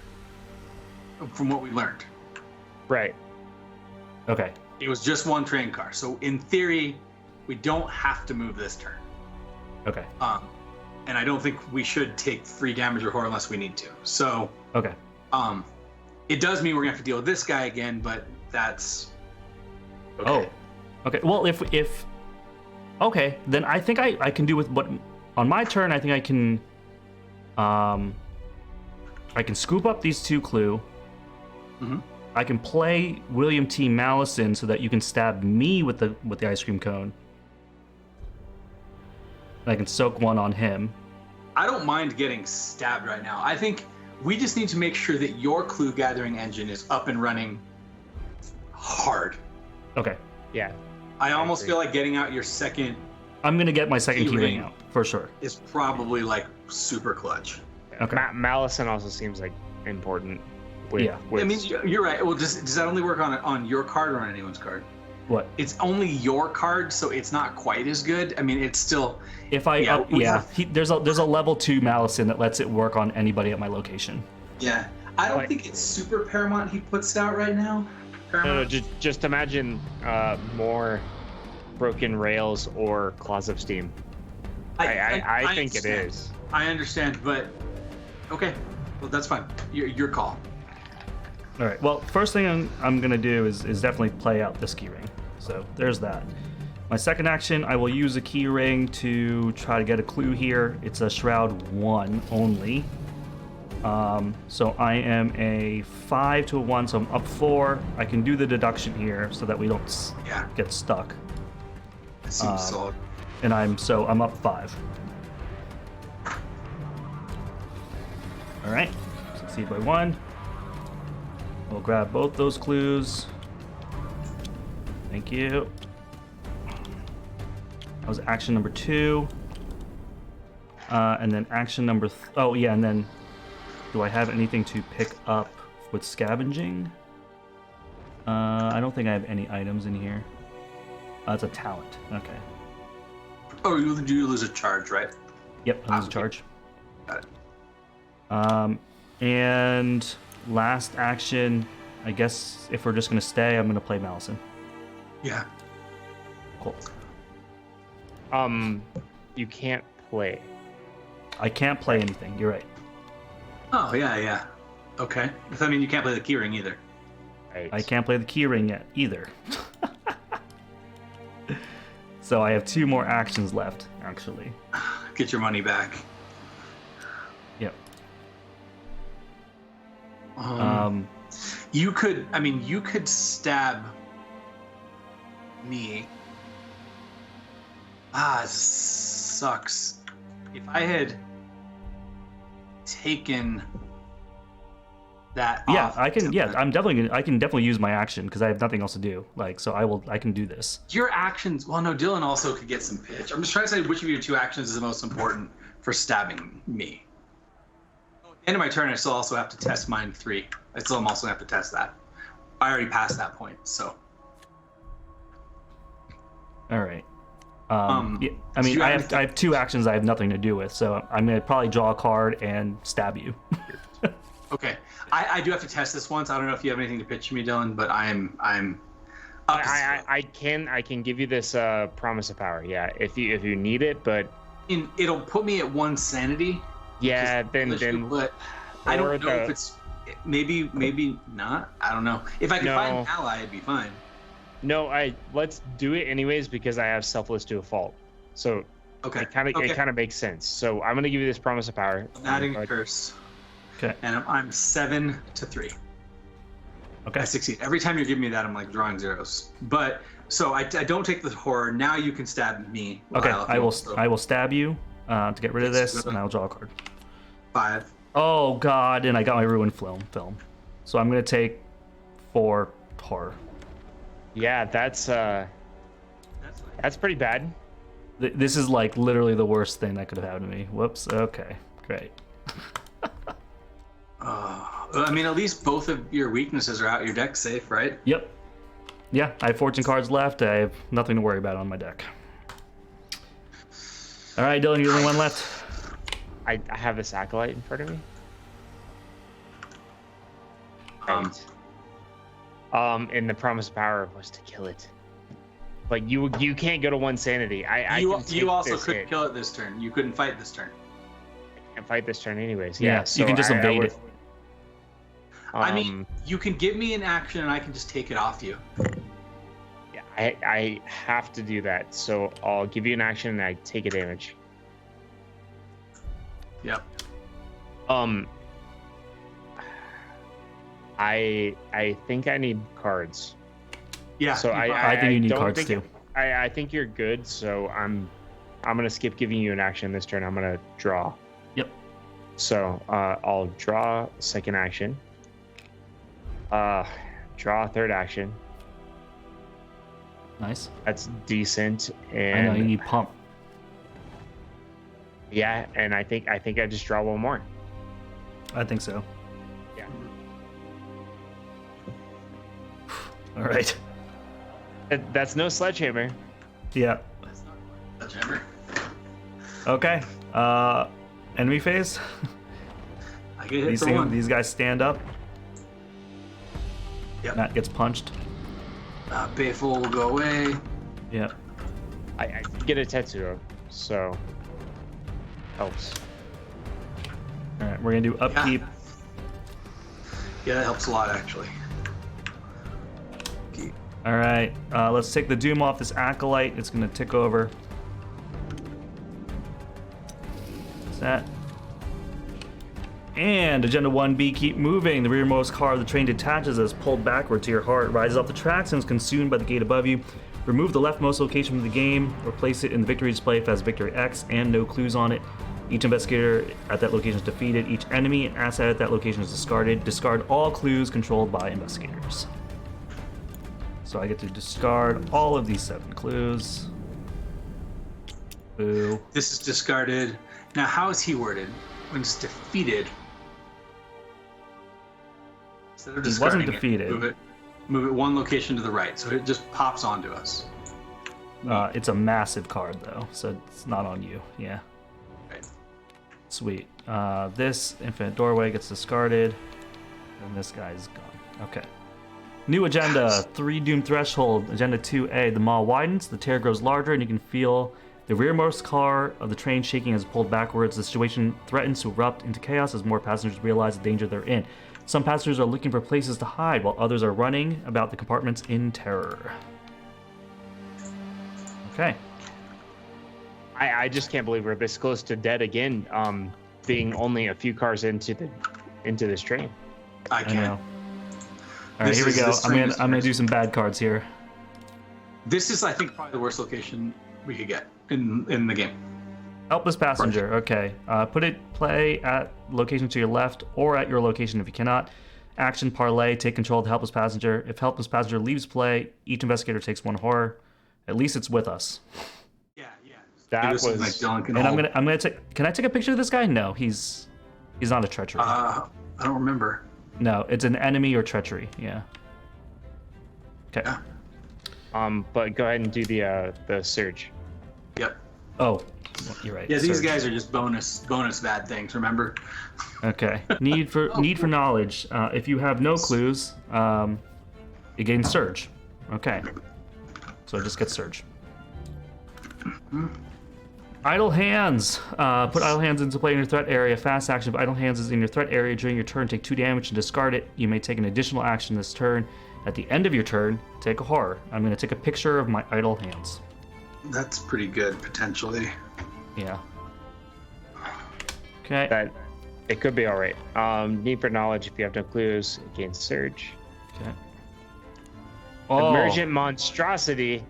From what we learned, Right. Okay. it was just 1 train car. So in theory, we don't have to move this turn. Okay. And I don't think we should take 3 damage or horror unless we need to. So Okay. it does mean we're gonna have to deal with this guy again, but that's okay. Oh. Okay. Well, if okay, then I think I can do with what on my turn. I think I can scoop up these 2 clue. Mm-hmm. I can play William T. Mallison so that you can stab me with the ice cream cone. And I can soak 1 on him. I don't mind getting stabbed right now. I think we just need to make sure that your clue gathering engine is up and running hard. Okay. Yeah. I almost agree. feel like getting out your second I'm gonna get my second key ring Key-ring. out for sure. is probably like super clutch. Okay. Mallison also seems like important. Yeah. I mean, you're right. Well, does that only work on your card or on anyone's card? What? It's only your card, so it's not quite as good. I mean, it's still. If I Yeah, we there's a level 2 Mallison that lets it work on anybody at my location. Yeah, I don't Like- think it's super paramount. He puts it out right now. No, Paramount. just imagine more broken rails or claws of steam. I think it understand. is. I understand, but okay, well that's fine. Your call. All right. Well, first thing I'm gonna do is definitely play out this key ring. So there's that. My second action, I will use a key ring to try to get a clue here. It's a shroud 1 only. So I am a 5 to a 1, so I'm up 4. I can do the deduction here so that we don't Yeah, get stuck. it seems solid. And I'm up 5. All right. Succeed by 1. We'll grab both those clues. Thank you. That was action number 2. And then action number... oh, yeah, and then... do I have anything to pick up with scavenging? I don't think I have any items in here. It's a talent. Okay. Oh, you lose a charge, right? Yep, I lose a charge. Got it. And last action, I guess if we're just going to stay, I'm going to play Mallison. Yeah. Cool. You can't play. I can't play anything. You're right. Oh yeah. Okay. I mean, you can't play the keyring either. Right. I can't play the key ring yet either. So I have 2 more actions left, actually. Get your money back. Yep. You could stab me. It sucks. If I had taken that off, I can I can definitely use my action because I have nothing else to do. Like, so I can do this. Your actions, well, no, Dylan also could get some pitch. I'm just trying to say which of your 2 actions is the most important for stabbing me. At the end of my turn, I still also have to test mine 3. I still am also have to test that. I already passed that point, so. All right. Yeah, I mean, I have 2 actions I have nothing to do with, so I'm gonna probably draw a card and stab you. Okay, I do have to test this once. I don't know if you have anything to pitch me, Dylan, but I'm up. I can give you this promise of power. Yeah, if you need it, but it'll put me at 1 sanity. Yeah, then but I don't know if it's maybe not. I don't know. If I could find an ally, it'd be fine. No, let's do it anyways because I have selfless to a fault. So okay, it kind of makes sense. So I'm gonna give you this promise of power. Adding a curse. Okay. And I'm 7 to 3. Okay. I succeed. Every time you're giving me that, I'm like drawing zeros. But so I don't take the horror. Now you can stab me. Okay. I will stab you to get rid of this, and I'll draw a card. 5. Oh God! And I got my ruined film. So I'm gonna take 4 horror. Yeah, that's pretty bad. This is like literally the worst thing that could have happened to me. Whoops. Okay. Great. I mean, at least both of your weaknesses are out. Your deck's safe, right? Yep. Yeah, I have 14 cards left. I have nothing to worry about on my deck. All right, Dylan, you're the only one left. I have this acolyte in front of me. And the promise of power was to kill it. But you can't go to 1 sanity. You also couldn't kill it this turn. You couldn't fight this turn. I can't fight this turn anyways. Yeah, so you can just evade it. I mean, you can give me an action and I can just take it off you. Yeah, I have to do that. So I'll give you an action and I take a damage. Yep. I think I need cards. Yeah. So I think you need cards too. I think you're good. So I'm gonna skip giving you an action this turn. I'm gonna draw. Yep. So I'll draw 2nd action. Draw 3rd action. Nice. That's decent. And I know you need pump. Yeah, and I think I just draw 1 more. I think so. Yeah. All right. That's no sledgehammer. Yeah. Sledgehammer. Okay. Enemy phase. I get hit for 1. These guys stand up. Yep. Matt gets punched. Bayful will go away. Yep. I get a Tetsuo, so helps. All right, we're gonna do upkeep. Yeah, that helps a lot actually. Keep. All right, let's take the doom off this acolyte. It's gonna tick over. What's that? And Agenda 1B, keep moving. The rearmost car of the train detaches as pulled backward to your heart, rises off the tracks, and is consumed by the gate above you. Remove the leftmost location from the game, or place it in the victory display if it has victory X and no clues on it. Each investigator at that location is defeated. Each enemy and asset at that location is discarded. Discard all clues controlled by investigators. So I get to discard all of these 7 clues. Boo. This is discarded. Now, how is he worded? When it's defeated. Instead of He wasn't discarding defeated. Move it 1 location to the right, so it just pops onto us. It's a massive card though, so it's not on you. Yeah. Right. Sweet. This infinite doorway gets discarded, and this guy's gone. Okay. New agenda: 3 Doom Threshold. Agenda 2A. The maw widens, the tear grows larger, and you can feel the rearmost car of the train shaking as pulled backwards. The situation threatens to erupt into chaos as more passengers realize the danger they're in. Some passengers are looking for places to hide, while others are running about the compartments in terror. Okay. I just can't believe we're this close to dead again. Being only a few cars into this train. I can't. know. All right, here we go. I'm gonna do some bad cards here. This is, I think, probably the worst location we could get in the game. Helpless passenger. Okay. Play at location to your left or at your location if you cannot. Action parlay. Take control of the helpless passenger. If helpless passenger leaves play, each investigator takes 1 horror. At least it's with us. Yeah. That was like Dylan can And hold. I'm gonna take. Can I take a picture of this guy? No, he's not a treachery. I don't remember. No, it's an enemy or treachery. Yeah. Okay. Yeah. But go ahead and do the search. Yep. Oh, you're right. Yeah, these Search. guys are just bonus bad things. Remember? Okay. Need for knowledge. If you have no clues, you gain surge. Okay. So just get surge. Idle hands. Put idle hands into play in your threat area. Fast action. If idle hands is in your threat area during your turn, take 2 damage and discard it. You may take an additional action this turn. At the end of your turn, take a horror. I'm going to take a picture of my idle hands. That's pretty good, potentially. Yeah. Okay. That it could be all right. Need for knowledge. If you have no clues, gain surge. Okay. Oh. Emergent monstrosity.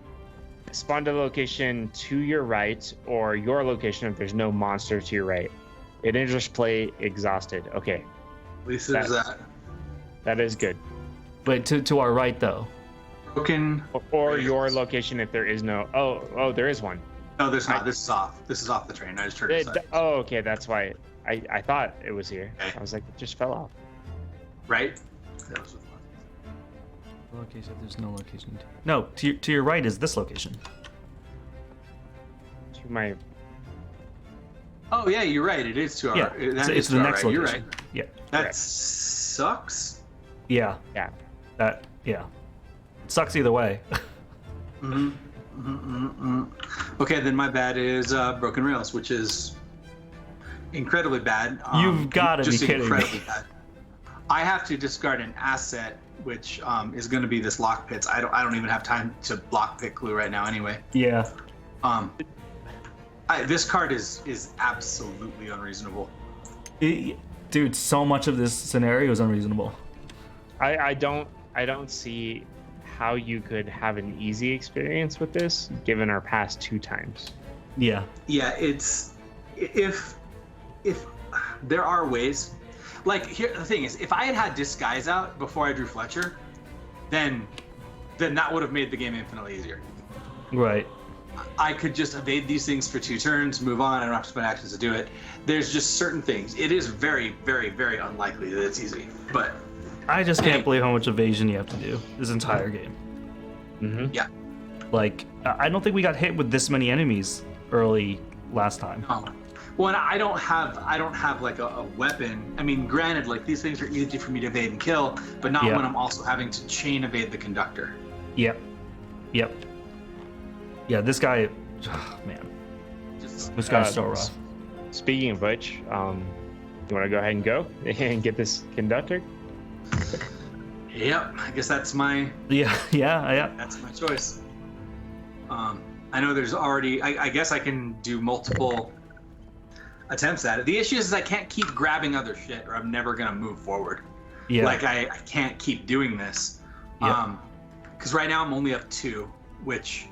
Spawn to the location to your right or your location if there's no monster to your right. It enters play exhausted. Okay. At least there's that. That is good. Wait, to our right though. Broken. Or your location if there is no. Oh, there is one. No, there's not. This is off. This is off the train. I just turned it aside. Oh, okay. That's why I thought it was here. Okay. I was like, it just fell off. Right? That was Location. There's no location. No, to your right is this location. To my. Oh yeah, you're right. It is 2 hours. Yeah, it's the next location. You're right. Yeah. That Correct. sucks. Yeah. Yeah. Yeah. It sucks either way. Okay, then my bad is broken rails, which is incredibly bad. You've got to be just kidding incredibly me. bad. I have to discard an asset, which is going to be this lock pits. I don't even have time to block pick glue right now. Anyway. Yeah. This card is absolutely unreasonable. Dude, so much of this scenario is unreasonable. I don't see how you could have an easy experience with this given our past 2 times. Yeah. Yeah, it's if there are ways. Like here, the thing is, if I had Disguise out before I drew Fletcher, then that would have made the game infinitely easier. Right. I could just evade these things for 2 turns, move on. I don't have to spend actions to do it. There's just certain things. It is very, very, very unlikely that it's easy. But I just can't believe how much evasion you have to do this entire game. Mm-hmm. yeah, Like, I don't think we got hit with this many enemies early last time. no. Well, and I don't have like a weapon. I mean, granted, like these things are easy for me to evade and kill, but not Yeah. when I'm also having to chain evade the conductor. Yep. Yeah, this guy, oh, man, Just this guy's so rough. Speaking of which, you want to go ahead and go and get this conductor? Yep, I guess that's my Yeah. that's my choice. I know there's already. I guess I can do multiple attempts at it. The issue is I can't keep grabbing other shit, or I'm never gonna move forward. Yeah. Like I can't keep doing this. Yeah. Because right now I'm only up 2, which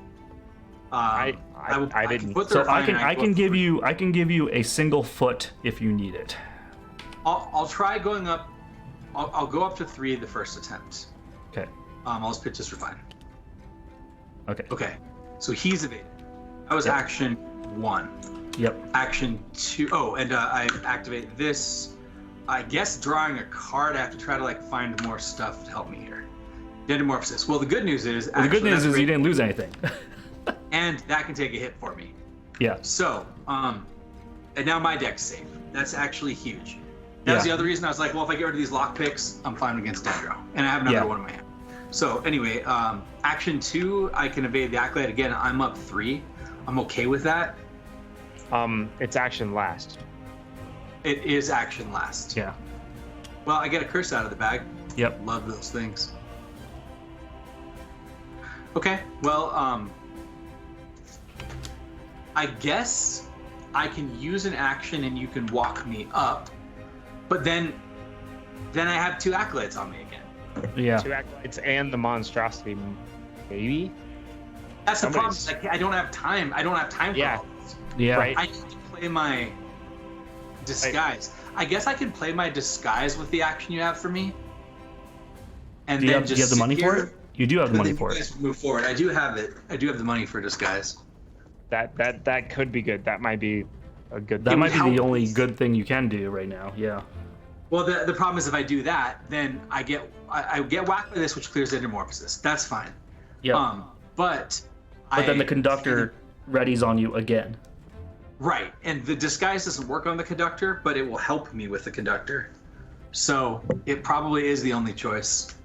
I didn't. can put the So refinery, I go can up give 3. you a single foot if you need it. I'll try going up. I'll go up to 3 the first attempt. Okay. I'll just pitch this refine. Okay. Okay. So he's evaded. That was Yep. action 1. Yep. Action 2. Oh, and I activate this. I guess drawing a card, I have to try to like find more stuff to help me here. Dendomorphosis. Well, the good news is. Well, the good news is you didn't lose anything. And that can take a hit for me. Yeah. So, and now my deck's safe. That's actually huge. That was Yeah. the other reason I was like, well, if I get rid of these lock picks, I'm fine against Dendro. And I have another Yeah. one in my hand. So anyway, action 2, I can evade the Acolyte. Again, I'm up 3. I'm okay with that. It's action last. It is action last. Yeah. Well, I get a curse out of the bag. Yep. Love those things. I guess I can use an action and you can walk me up, but then I have 2 acolytes on me again. Yeah. 2 acolytes and the monstrosity, maybe. That's the problem. Like, I don't have time. I don't have time for all this. Yeah. Right. I need to play my disguise. I guess I can play my disguise with the action you have for me. And do you have the money for it? You do have the money for it. Move forward. I do have it. I do have the money for disguise. That could be good. That might be a good. That might be the only good thing you can do right now. Yeah. Well, the problem is if I do that, then I get whacked by this, which clears endomorphosis. That's fine. Yeah. But then the conductor readies on you again. Right, and the disguise doesn't work on the conductor, but it will help me with the conductor. So it probably is the only choice.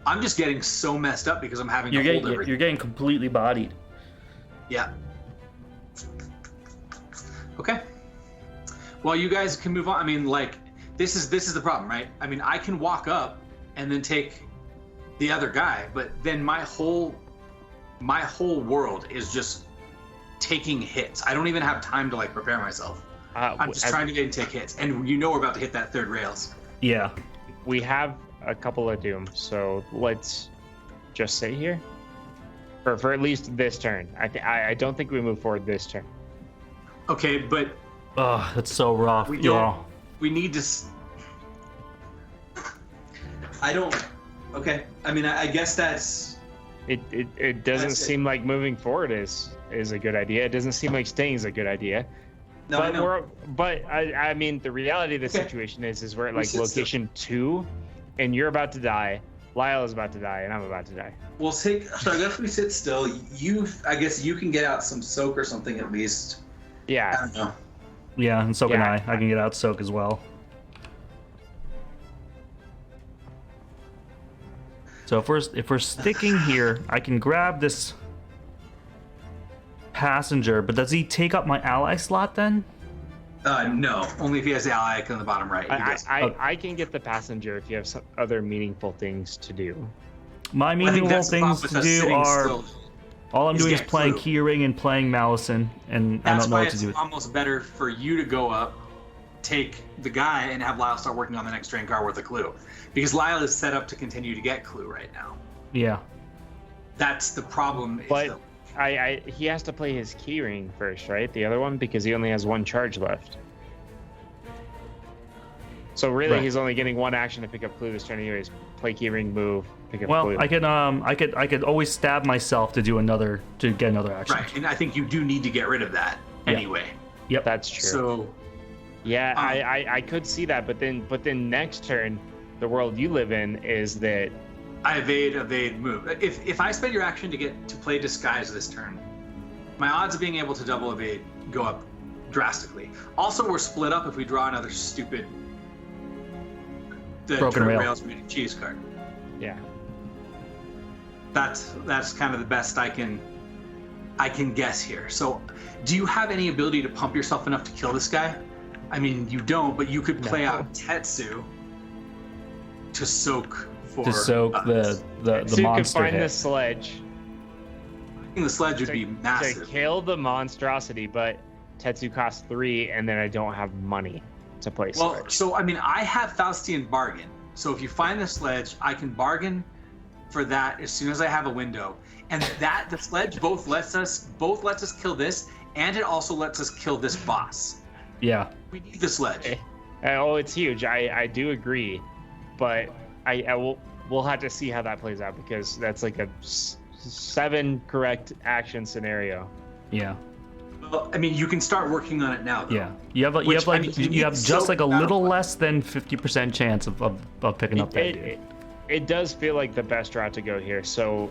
I'm just getting so messed up because I'm having to hold everything. You're getting completely bodied. Yeah. Okay. Well, you guys can move on. I mean, like, this is the problem, right? I mean, I can walk up and then take the other guy, but then my whole world is just taking hits. I don't even have time to like prepare myself. I'm just trying to get and take hits, and we're about to hit that 3rd rails. Yeah. We have a couple of dooms, so let's just sit here for at least this turn. I don't think we move forward this turn. Okay, but that's so rough. We don't. We need to. I don't. Okay. I mean, I guess that's. It doesn't seem like moving forward is a good idea. It doesn't seem like staying is a good idea. No, I know. But I mean, the reality of the situation is we're at like location 2, and you're about to die. Lyle is about to die, and I'm about to die. So I guess we sit still. I guess you can get out some soak or something at least. Yeah. I don't know. Yeah, and so can I. I can get out soak as well. So if we're sticking here, I can grab this passenger, but does he take up my ally slot then? No, only if he has the ally icon on the bottom right. I can get the passenger if you have some other meaningful things to do. My meaningful things to do are all I'm doing is playing Keyring and playing Malison, and I don't know what to do. That's why it's almost better for you to go up, take the guy, and have Lyle start working on the next train car with a clue. Because Lyle is set up to continue to get clue right now. Yeah. That's the problem. But he has to play his keyring first, right? The other one, because he only has 1 charge left. So really, he's only getting 1 action to pick up clue this turn, anyways. Play keyring, move, pick up clue. Well, I could always stab myself to get another action. Right, and I think you do need to get rid of that anyway. Yep, that's true. So. Yeah, I could see that, but then next turn, the world you live in is that I evade, move. If I spend your action to play disguise this turn, my odds of being able to double evade go up drastically. Also, we're split up if we draw another stupid broken rails made cheese card. Yeah. That's kind of the best I can guess here. So, do you have any ability to pump yourself enough to kill this guy? I mean, you don't, but you could play out Tetsu to soak the so monster. You could find the sledge. I think the sledge would be massive. To kill the monstrosity, but Tetsu costs 3, and then I don't have money to play sledge. Well, so I mean, I have Faustian bargain. So if you find the sledge, I can bargain for that as soon as I have a window. And the sledge both lets us kill this, and it also lets us kill this boss. Yeah. We need the sledge. Oh, it's huge. I do agree, but we'll have to see how that plays out, because that's like a 7 correct action scenario. Yeah. Well, I mean, you can start working on it now, though. Yeah. You have just like a little less than 50% chance of picking up that dude. It does feel like the best route to go here. So,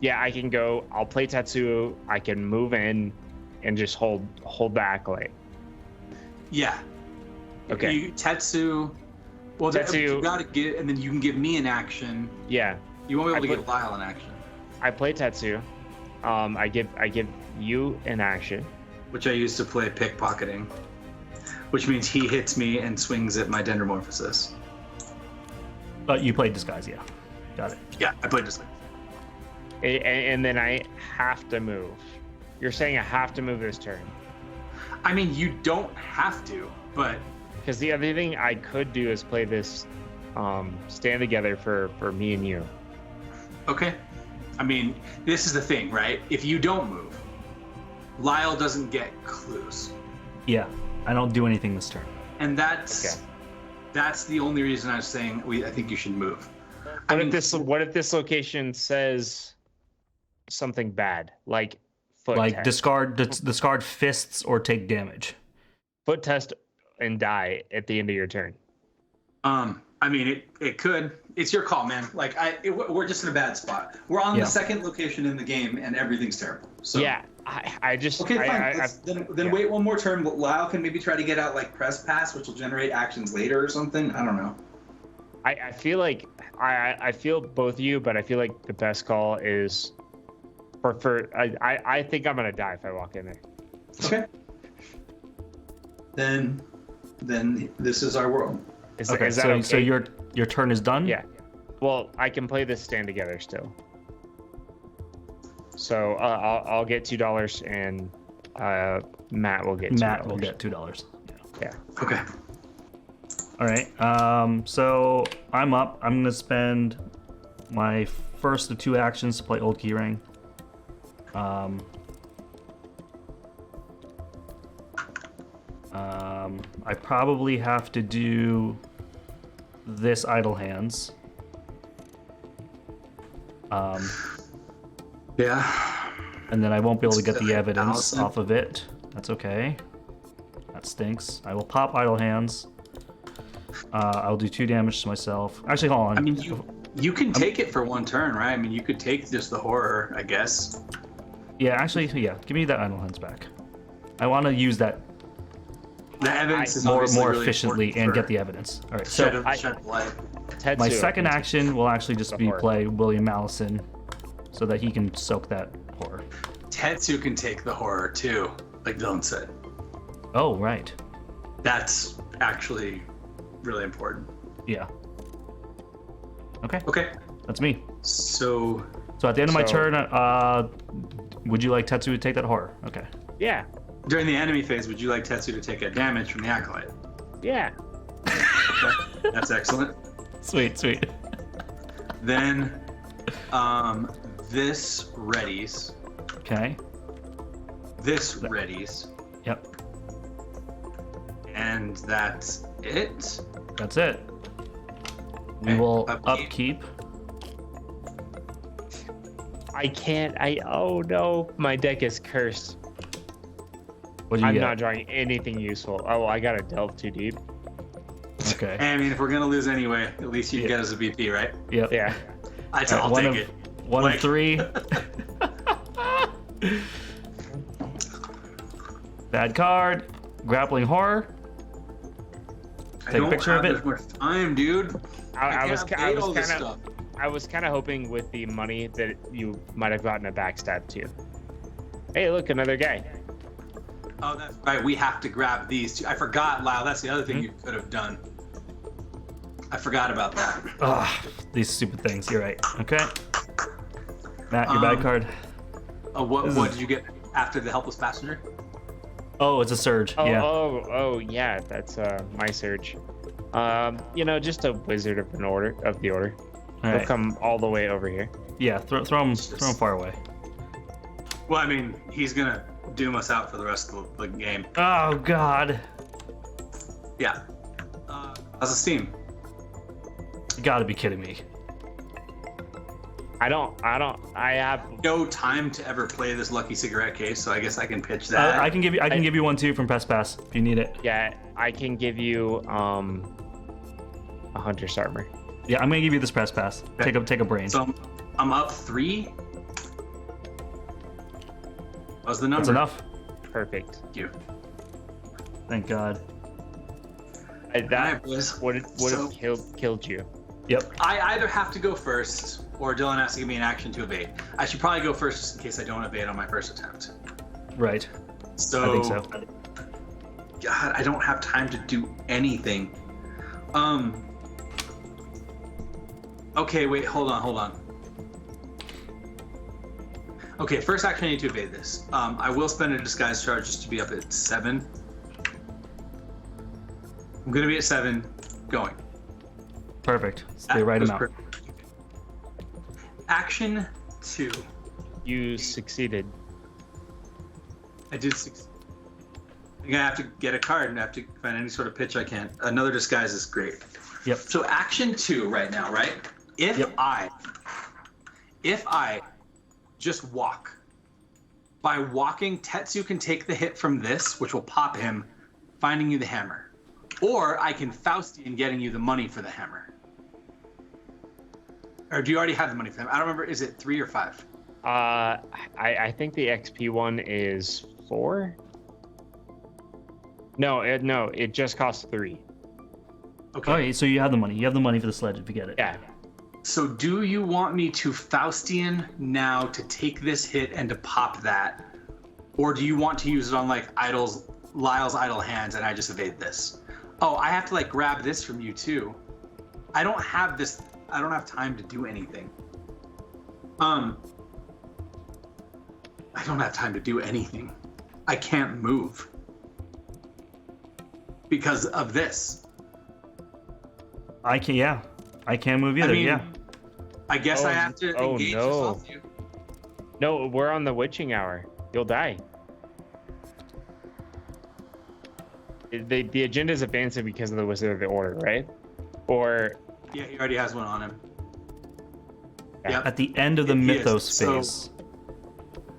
yeah, I can go. I'll play Tetsuo. I can move in and just hold back, like. Yeah. Okay. Tetsu. Well, Tetsu. You gotta get, and then you can give me an action. Yeah. You won't be able to give Lyle an action. I play Tetsu. I give you an action, which I use to play pickpocketing, which means he hits me and swings at my dendromorphosis. You played disguise, yeah. Got it. Yeah, I played disguise. And then I have to move. You're saying I have to move this turn. I mean, you don't have to, but Because the other thing I could do is play this stand together for me and you. okay. I mean, this is the thing, right? If you don't move, Lyle doesn't get clues. Yeah, I don't do anything this turn. And that's the only reason I was saying I think you should move. What if this location says something bad, like foot Like test. discard fists or take damage. Foot test and die at the end of your turn. I mean, it could. It's your call, man. Like we're just in a bad spot. We're on the second location in the game, and everything's terrible. So yeah, I just okay, fine. Then wait one more turn. Lyle can maybe try to get out like press pass, which will generate actions later or something. I don't know. I feel like I feel both of you, but I feel like the best call is I think I'm gonna die if I walk in there. Okay. Then this is our world. Is Okay, that okay? So your turn is done? Yeah. Well, I can play this stand together still. So I'll get $2 and Matt will get $2. Matt will get $2. Yeah. Okay. All right. So I'm up. I'm gonna spend my first of 2 actions to play Old Key Ring. I probably have to do this Idle Hands. Yeah. And then I won't be able to get the evidence Allison. off of it. That's okay. That stinks. I will pop Idle Hands. I'll do 2 damage to myself. Actually, hold on. I mean, you can take it for one turn, right? I mean, you could take just the horror, I guess. Yeah, actually, yeah. Give me that Idle Hands back. I want to use that The evidence is more obviously really eventually important and for get the evidence. All right. shed So of light. Tetsuo my second can- action will actually just be horror. play William Allison, so that he can soak that horror. Tetsu can take the horror too, like Dylan said. Oh, right. That's actually really important. Yeah. Okay. Okay. That's me. So So at the end of my So- turn, would you like Tetsu to take that horror? Okay. Yeah. during the enemy phase, would you like Tetsu to take a damage from the acolyte? Yeah. That's excellent. Sweet. Then, this readies. Okay. This readies. Yep. And that's it. That's it. We Okay, will upkeep. upkeep. I can't. Oh no, my deck is cursed. What do you I'm get? not drawing anything useful. Oh, I gotta delve too deep. Okay. I mean, if we're gonna lose anyway, at least you can Yeah. get us a BP, right? Yep. Yeah. I'll one take of it. one Like- of 3. Bad card. Grappling horror. Take a picture of it. There's more time, dude. I was can't update all this kind of stuff. I was kind of hoping with the money that you might have gotten a backstab too. Hey, look, another guy. Oh, that's right. We have to grab these two. I forgot, Lyle. That's the other thing you could have done. I forgot about that. Ugh, these stupid things. You're right. Okay. Matt, your bad card. What did you get after the helpless passenger? Oh, it's a surge. Oh, Yeah. oh, yeah. That's my search. Just a wizard of the order. All They'll right. come all the way over here. Yeah. Throw him far away. Well, I mean, he's gonna doom us out for the rest of the game. Oh God. Yeah. How's the steam? You gotta be kidding me. I have. No time to ever play this lucky cigarette case, so I guess I can pitch that. I can give you one too from Press Pass if you need it. Yeah, I can give you a hunter's armor. Yeah, I'm gonna give you this Press Pass. Okay. Take a brain. So I'm up 3. What's the number? That's enough. Perfect. Thank you. Thank God. That Alright, boys. would So- have killed you. Yep. I either have to go first, or Dylan has to give me an action to evade. I should probably go first just in case I don't evade on my first attempt. Right. So, I think so. God, I don't have time to do anything. Okay, wait, hold on. Okay, first action I need to evade this. I will spend a disguise charge just to be up at 7. I'm gonna be at 7, going. Perfect. Stay right him out. Perfect. Action 2. You succeeded. I did succeed. I'm gonna have to get a card and have to find any sort of pitch I can. Another disguise is great. Yep. So action 2 right now, right? If I just walk. By walking, Tetsu can take the hit from this, which will pop him, finding you the hammer. Or I can Faustian getting you the money for the hammer. Or do you already have the money for them? I don't remember. Is it 3 or 5? I think the XP one is 4. No, it just costs 3. Okay. Okay, so you have the money. You have the money for the sledge if you get it. Yeah. So do you want me to Faustian now to take this hit and to pop that? Or do you want to use it on like Lyle's idle hands and I just evade this? Oh, I have to like grab this from you too. I don't have time to do anything. I don't have time to do anything. I can't move. Because of this. I can't move either. I mean, yeah. I guess I have to engage this off you. No, we're on the witching hour. You'll die. The agenda is advancing because of the Wizard of the Order, right? Or Yeah, he already has one on him. Yeah. Yep. At the end of the He is. mythos So- phase.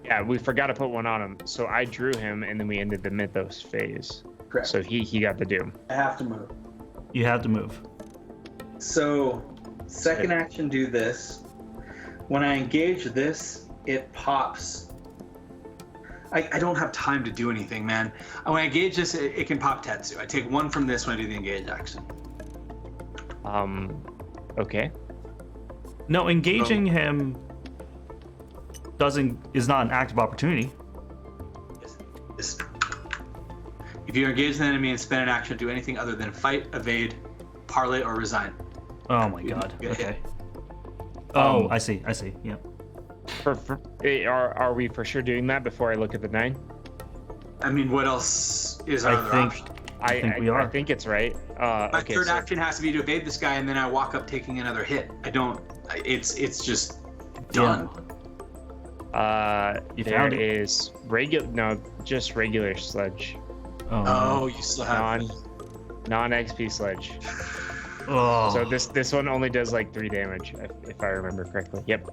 yeah, we forgot to put one on him. So I drew him, and then we ended the mythos phase. Correct. So he got the doom. I have to move. You have to move. So, second action, do this. When I engage this, it pops. I don't have time to do anything, man. When I engage this, it can pop Tetsu. I take 1 from this when I do the engage action. Okay. No, engaging him is not an active opportunity. Yes. If you engage the enemy and spend an action to do anything other than fight, evade, parlay, or resign. Oh my god. Get Okay. hit. Oh, I see. Yep. Are we for sure doing that before I look at the 9? I mean, what else is our other option? I think we are. I think it's right. My Okay, third so action has to be to evade this guy, and then I walk up taking another hit. It's just done. You there found it. is just regular sledge. Oh, you still have. Non-XP sledge. Oh. So this one only does like 3 damage, if I remember correctly. Yep.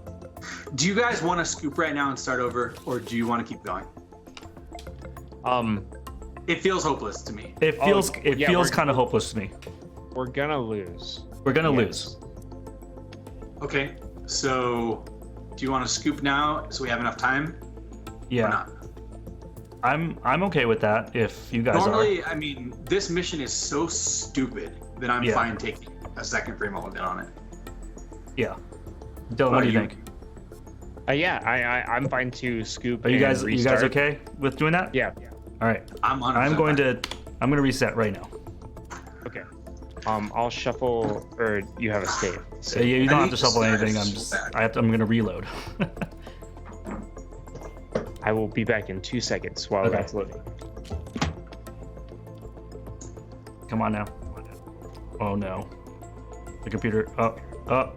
Do you guys want to scoop right now and start over, or do you want to keep going? It feels hopeless to me. It feels we're- kind of hopeless to me. We're gonna lose. We're gonna Yes. lose. Okay, so do you want to scoop now so we have enough time? Or Yeah. not? I'm okay with that if you guys Normally, I mean, this mission is so stupid that I'm Yeah. fine taking a second free mulligan on it. are. Yeah. Dylan, what do you think? Yeah, I'm fine to scoop. Are you and guys restart. okay with doing that? Yeah. All right. I'm on. I'm going to reset right now. Okay. I'll shuffle, or you have a save. So yeah, you don't have to shuffle anything. disguise I'm gonna reload. I will be back in 2 seconds while Okay. that's loading. Come on now. Oh no. The computer. Oh.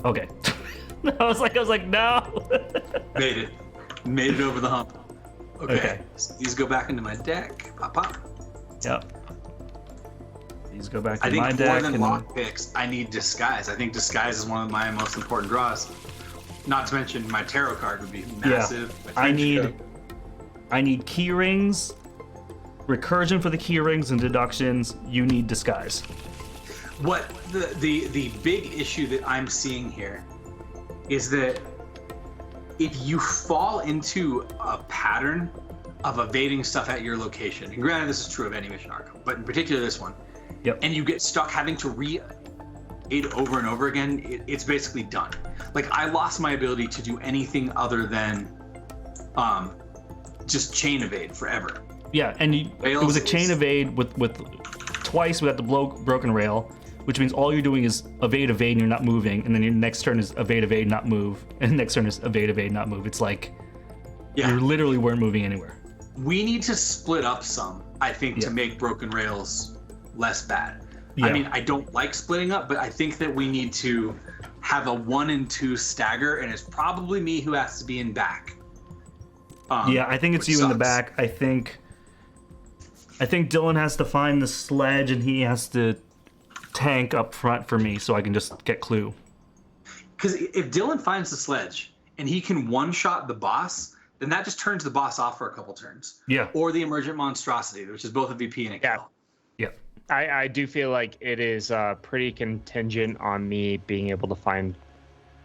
Okay. I was like no. Made it over the hump. Okay. Okay. So these go back into my deck. Pop, pop. Yep. These go back I to think my more deck. than And lock picks, I need disguise. I think disguise is one of my most important draws. Not to mention my tarot card would be massive. My trench coat. I need key rings, recursion for the key rings, and deductions. You need disguise. What the big issue that I'm seeing here is that if you fall into a pattern of evading stuff at your location, and granted this is true of any mission arc, but in particular this one, Yep. and you get stuck having to re-evade over and over again, it's basically done. Like I lost my ability to do anything other than just chain evade forever. Yeah, and it was a chain evade with twice without the broken rail, which means all you're doing is evade, and you're not moving, and then your next turn is evade, not move, and the next turn is evade, not move. It's like Yeah. You literally weren't moving anywhere. We need to split up some, I think, to make broken rails less bad. I mean, I don't like splitting up, but I think that we need to have a 1 and 2 stagger, and it's probably me who has to be in back. I think it's you in the back. I think Dylan has to find the sledge, and he has to tank up front for me so I can just get clue. Because if Dylan finds the sledge and he can one-shot the boss, then that just turns the boss off for a couple turns. Yeah. Or the emergent monstrosity, which is both a VP and a kill. Yeah. I do feel like it is pretty contingent on me being able to find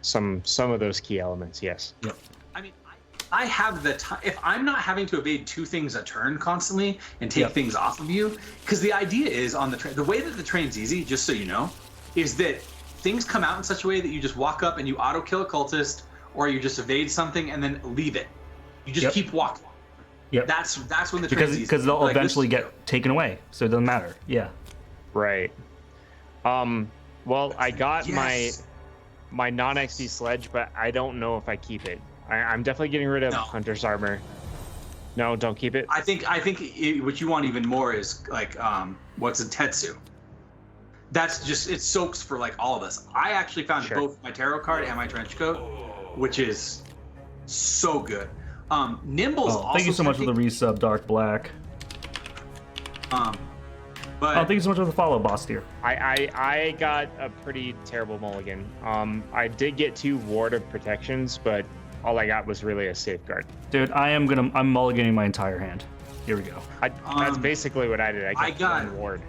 some of those key elements. Yes. Yep. I mean, I have the time. If I'm not having to evade 2 things a turn constantly and take things off of you, because the idea is on the train, the way that the train's easy, just so you know, is that things come out in such a way that you just walk up and you auto kill a cultist, or you just evade something and then leave it. You just keep walking. Yep. That's when the train's easy. Because they'll eventually get taken away, so it doesn't matter. Yeah. Right. Well, I got my non-XP sledge, but I don't know if I keep it. I'm definitely getting rid of Hunter's armor. No, don't keep it. I think what you want even more is like what's a Tetsu. That's just, it soaks for like all of us. I actually found both my tarot card and my trench coat, which is so good. Nimble's also. Thank you so much for the resub, Dark Black. But thank you so much for the follow, Boss Deer. I got a pretty terrible mulligan. I did get 2 Ward of Protections, but all I got was really a safeguard. Dude, I'm mulliganing my entire hand. Here we go. That's basically what I did. I got 1 Ward.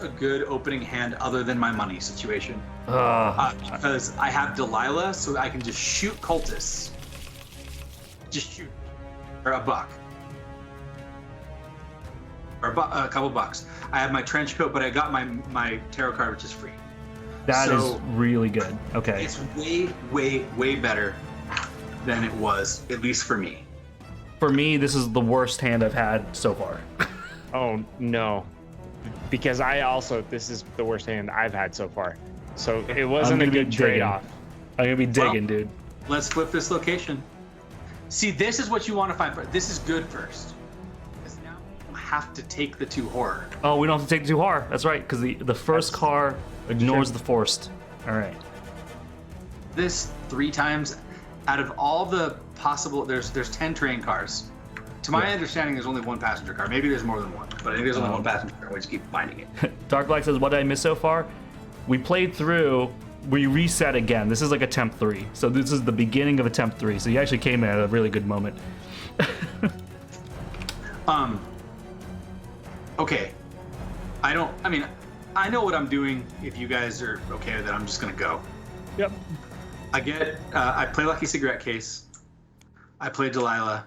A good opening hand other than my money situation. Because I have Delilah, so I can just shoot cultists. Just shoot. For a buck. Or a couple bucks. I have my trench coat, but I got my tarot card, which is free. That is really good. Okay. It's way, way, way better than it was, at least for me. For me, this is the worst hand I've had so far. Oh, no. Because this is the worst hand I've had so far. So it wasn't a good trade-off. I'm going to be digging, dude. Let's flip this location. See, this is what you want to find first. This is good first. Because now you have to take the 2 horror. Oh, we don't have to take the 2 horror. That's right, because the first car ignores the forced. All right. This 3 times out of all the possible, there's 10 train cars. To my understanding, there's only 1 passenger car. Maybe there's more than 1, but I think there's only 1 passenger car. We just keep finding it. Dark Black says, what did I miss so far? We played through, we reset again. This is like attempt 3. So this is the beginning of attempt 3. So you actually came in at a really good moment. Okay. I know what I'm doing. If you guys are okay with it, I'm just gonna go. Yep. I play Lucky Cigarette Case. I play Delilah.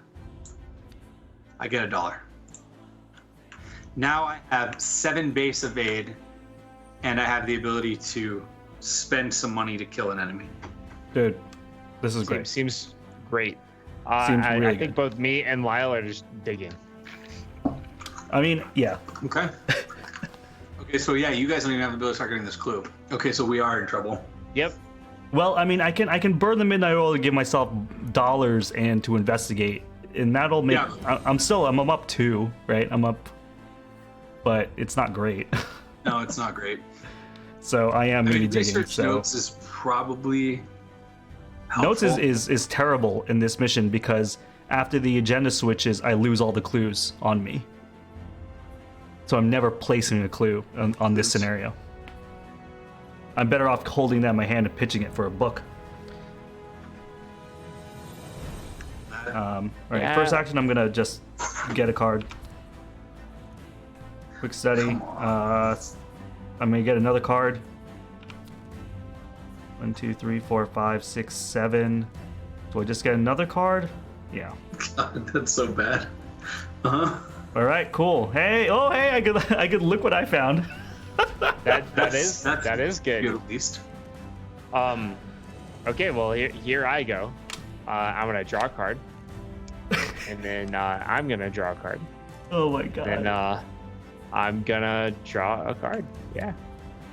I get $1. Now I have 7 base evade, and I have the ability to spend some money to kill an enemy. Dude, this is great. Seems great. Really I think both me and Lyle are just digging. I mean, yeah. Okay. Okay, so yeah, you guys don't even have the ability to start getting this clue. Okay, so we are in trouble. Yep. Well, I mean, I can burn the midnight oil to give myself dollars and to investigate, and that'll make. Yeah. I'm up 2, right? I'm up, but it's not great. No, it's not great. So I am really digging. Research notes is probably helpful. Notes is terrible in this mission because after the agenda switches, I lose all the clues on me. So I'm never placing a clue on this scenario. I'm better off holding that in my hand and pitching it for a book. All right, first action, I'm gonna just get a card. Quick study. I'm gonna get another card. 1, 2, 3, 4, 5, 6, 7. Do I just get another card? Yeah. God, that's so bad. Uh-huh. All right, cool. Hey, I could look what I found. that is good. At least. Okay, well here I go. I'm gonna draw a card, and then I'm gonna draw a card. Oh my god. Then I'm gonna draw a card. Yeah.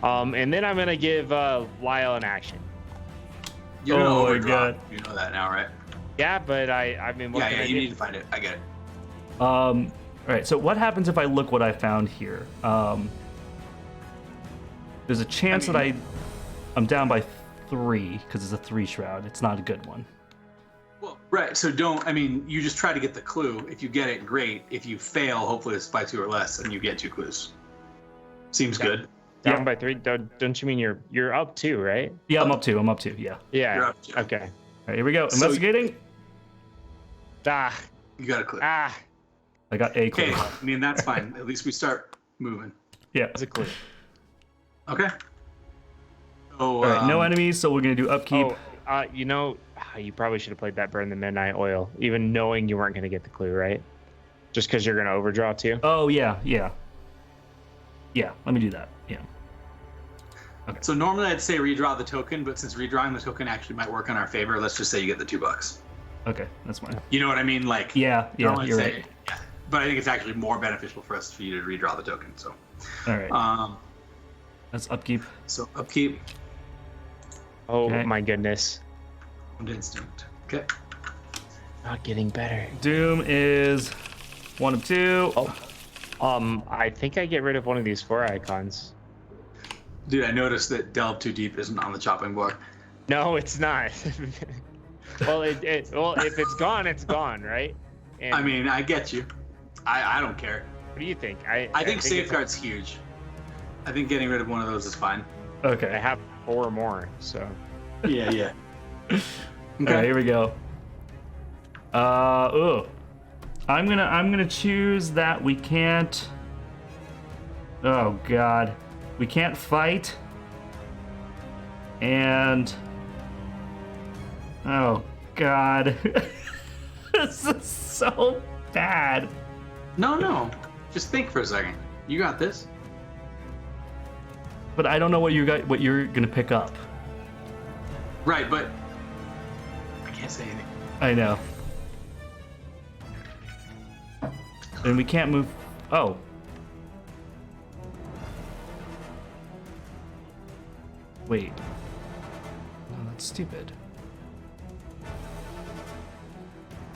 And then I'm gonna give Lyle an action. You know my god. You know that now, right? Yeah, but I mean, what can I you do? need to find it. I get it. All right. So what happens if I look what I found here? There's a chance that I'm down by 3 because it's a 3 shroud. It's not a good one. Well, right. So you just try to get the clue. If you get it, great. If you fail, hopefully it's by 2 or less, and you get 2 clues. Seems good. Down by 3. Don't you mean you're up 2, right? Yeah, I'm up 2. Yeah. Yeah. You're up 2. Okay. All right, here we go. So- Investigating. You got a clue. I got a clue. Okay. I mean, that's fine. At least we start moving. Yeah. That's a clue. Okay. So, All right, no enemies, so we're gonna do upkeep. You probably should have played that Burn the Midnight Oil, even knowing you weren't going to get the clue, right? Just because you're going to overdraw too. Oh yeah. Let me do that. Yeah. So normally I'd say redraw the token, but since redrawing the token actually might work in our favor, let's just say you get the $2. Okay, that's fine. You know what I mean? Like, Yeah, normally I'd you're say- right. Yeah. But I think it's actually more beneficial for you to redraw the token. So, All right. That's upkeep. So upkeep Oh Okay. my goodness. and instinct. Okay. Not getting better. Doom is 1 of 2. I think I get rid of one of these 4 icons. Dude, I noticed that Delve Too Deep isn't on the chopping block. No, it's not. well, if it's gone, it's gone, right? And I mean, I get you. I don't care. what do you think? I think Safeguard's huge. I think getting rid of one of those is fine. I Okay. have 4 more, so. Yeah. All right, here we go. I'm gonna choose that we can't. Oh God, we can't fight. And oh God, this is so bad. No. Just think for a second. You got this. But I don't know what you're gonna pick up. Right, but I can't say anything. I know. And we can't move. Oh. Wait. Oh, that's stupid.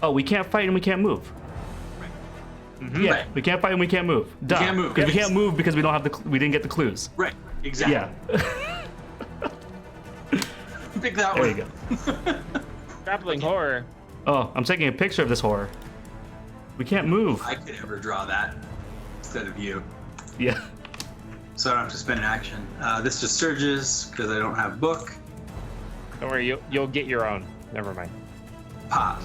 Oh, we can't fight and we can't move. Yeah, Right. we can't fight and we can't move. Duh. can't move. Because we can't move because we don't have we didn't get the clues. Right. Exactly. Yeah. Pick that There one. you go. Grappling horror. Oh, I'm taking a picture of this horror. We can't move. I could ever draw that instead of you. Yeah. So I don't have to spend an action. This just surges because I don't have book. Don't worry, you'll get your own. Never mind. Pop.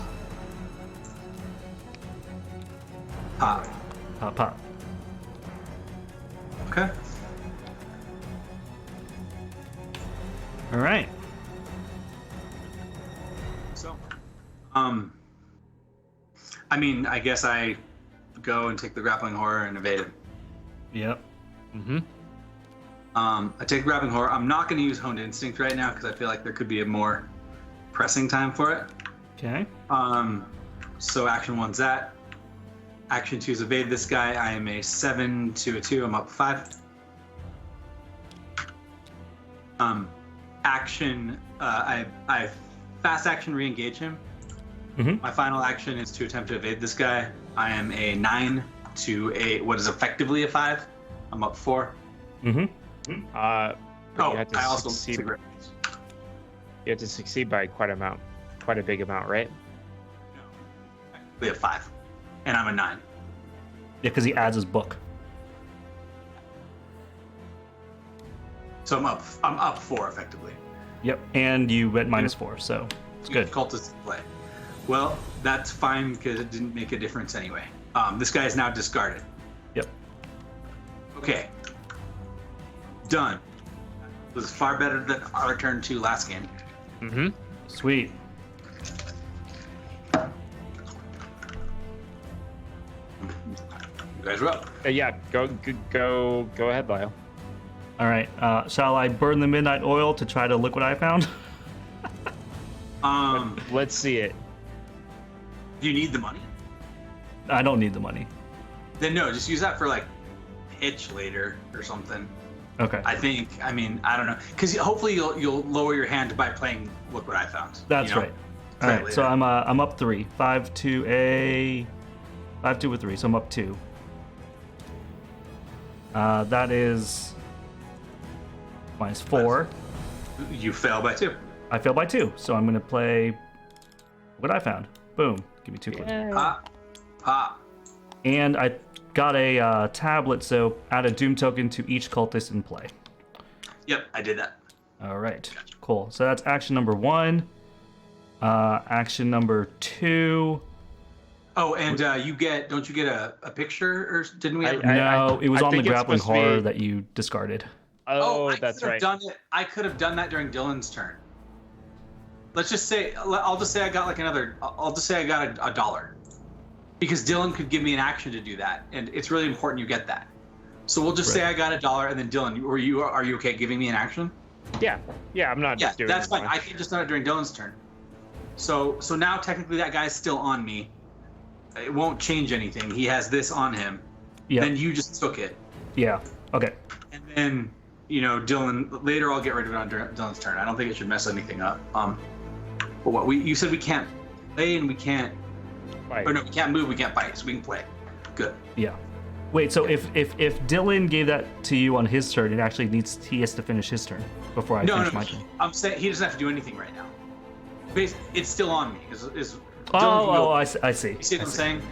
Pop. Pop, pop. Okay. All right. So, I mean, I guess I go and take the grappling horror and evade him. Yep. Mm-hmm. I take the grappling horror. I'm not going to use honed instinct right now because I feel like there could be a more pressing time for it. Okay. So action 1's that. Action 2 is evade this guy. I am a 7 to a 2. I'm up 5. Action. I fast action re-engage him. Mm-hmm. My final action is to attempt to evade this guy. I am a 9 to a what is effectively a 5. I'm up 4. Mm-hmm. Oh, you have to I also succeed. took it. You have to succeed by quite a big amount, right? We have 5, and I'm a 9. Yeah, because he adds his book. So I'm up 4 effectively. Yep. And you went -4, so it's good. Cultist play. Well, that's fine because it didn't make a difference anyway. This guy is now discarded. Yep. Okay. Done. It was far better than our turn 2 last game. Mm-hmm. Sweet. You guys are up. Yeah, go ahead, Lyle. All right. Shall I burn the midnight oil to try to look what I found? Let's see it. Do you need the money? I don't need the money. Then no, just use that for like pitch later or something. Okay. I mean, I don't know, because hopefully you'll lower your hand by playing. Look what I found. That's you know? right. All right, so I'm up 3. 5, 2, 5, 2 with 3, so I'm up 2. That is -4. You fail by 2. I fail by 2, so I'm gonna play what I found. Boom, give me 2 points. Pop. And I got a tablet, so add a Doom token to each cultist in play. Yep, I did that. All right, cool. So that's action number 1. Action number 2. Oh, and don't you get a picture, or didn't we have No, it was I on the think it's grappling supposed to be- horror that you discarded. Oh, I that's could have right. done it. I could have done that during Dylan's turn. Let's just say, I'll just say I got a dollar, because Dylan could give me an action to do that, and it's really important you get that. So we'll just say I got a dollar, and then Dylan, are you okay giving me an action? Yeah, I'm not Yeah, doing that's fine. much. I can just done it during Dylan's turn. So now technically that guy's still on me. It won't change anything. He has this on him. Yeah. Then you just took it. Yeah. Okay. And then, Dylan, later I'll get rid of it on Dylan's turn. I don't think it should mess anything up. But what you said we can't play and we can't, Right. or no, we can't move, we can't fight, so we can play. Good. Yeah. Wait. So if Dylan gave that to you on his turn, he has to finish his turn before I finish my turn. I'm saying he doesn't have to do anything right now. It's still on me. I see. You see what I'm saying?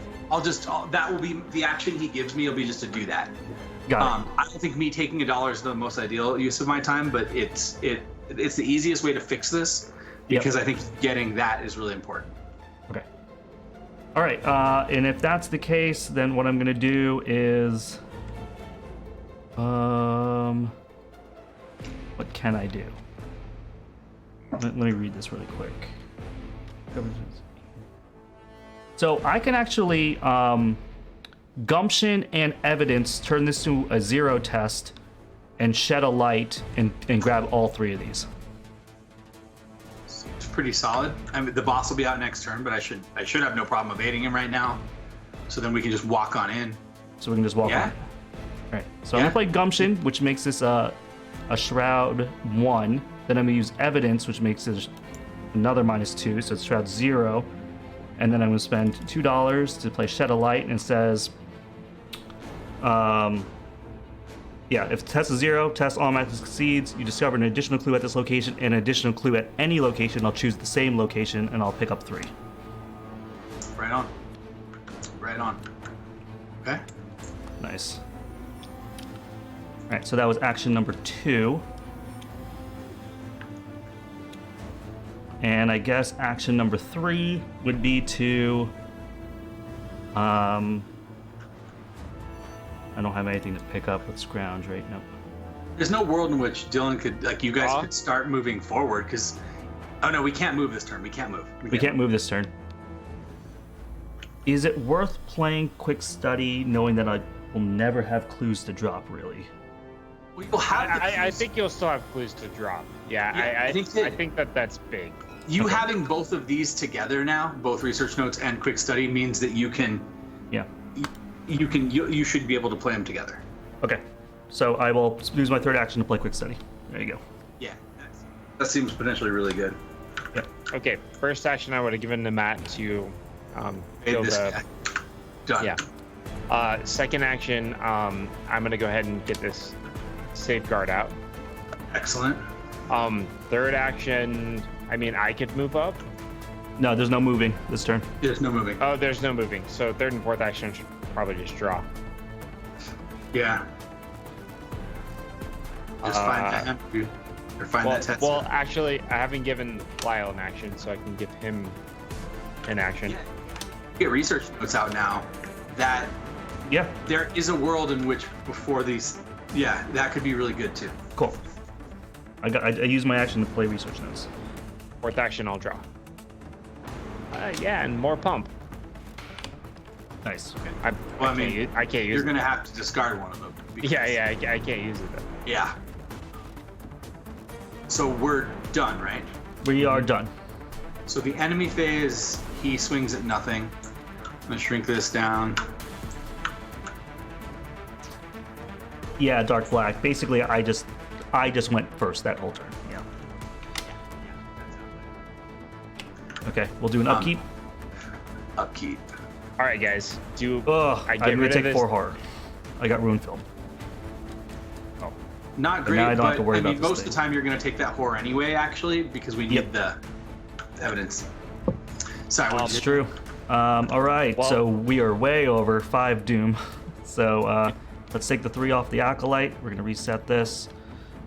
That will be the action he gives me. Will be just to do that. Got it. I don't think me taking a dollar is the most ideal use of my time, but it's the easiest way to fix this, because I think getting that is really important. Okay. All right. And if that's the case, then what I'm gonna do is, what can I do? Let me read this really quick. So I can actually gumption and evidence turn this to a 0 test and shed a light and grab all 3 of these. It's pretty solid. I mean, the boss will be out next turn, but I should have no problem evading him right now. So then we can just walk on in. So we can just walk on. All right. So I'm gonna play gumption, which makes this a shroud 1. Then I'm gonna use evidence, which makes it another -2, so it's shroud 0. And then I'm gonna spend $2 to play shed a light, and it says, if test is 0, test automatically succeeds. You discover an additional clue at this location and an additional clue at any location. I'll choose the same location and I'll pick up 3. Right on. Okay. Nice. All right, so that was action number 2. And I guess action number 3 would be to, I don't have anything to pick up with scrounge right now. There's no world in which Dylan could, you guys could start moving forward, because, oh no, we can't move this turn. We can't move. We can't move this turn. Is it worth playing Quick Study knowing that I will never have clues to drop, really? We will have I think you'll still have clues to drop. Yeah, I think that's big. You having both of these together now, both research notes and quick study, means that you should be able to play them together. Okay, so I will use my 3rd action to play Quick Study. There you go. Yeah, that seems potentially really good. Yeah. Okay, first action I would have given to Matt to kill This the. guy. Done. Yeah. Second action, I'm gonna go ahead and get this safeguard out. Excellent. Third action, I could move up. No, there's no moving this turn. There's no moving. Oh, there's no moving. So third and fourth action should probably just draw. Yeah. Just find that dude. Or find that test. Well, actually, I haven't given Lyle an action, so I can give him an action. Get research notes out now. That there is a world in which before these, that could be really good too. Cool. I use my action to play research notes. Fourth action, I'll draw. And more pump. Nice. I can't use You're it. gonna have to discard one of them. I can't use it though. Yeah. So we're done, right? We are done. So the enemy phase, he swings at nothing. I'm gonna shrink this down. Yeah, dark black. Basically, I just went first that whole turn. Yeah. Okay. Okay, we'll do an upkeep. Upkeep. All right, guys. Ugh, I I'm get gonna rid of take this? 4 horror. I got Rune Film. Not But great, now I don't have but to worry I mean, about this most of the thing. time you're going to take that horror anyway, actually, because we need Yep. the evidence. Sorry, what It's did true. All right, Well- so we are way over 5 Doom. So let's take the 3 off the Acolyte. We're gonna reset this,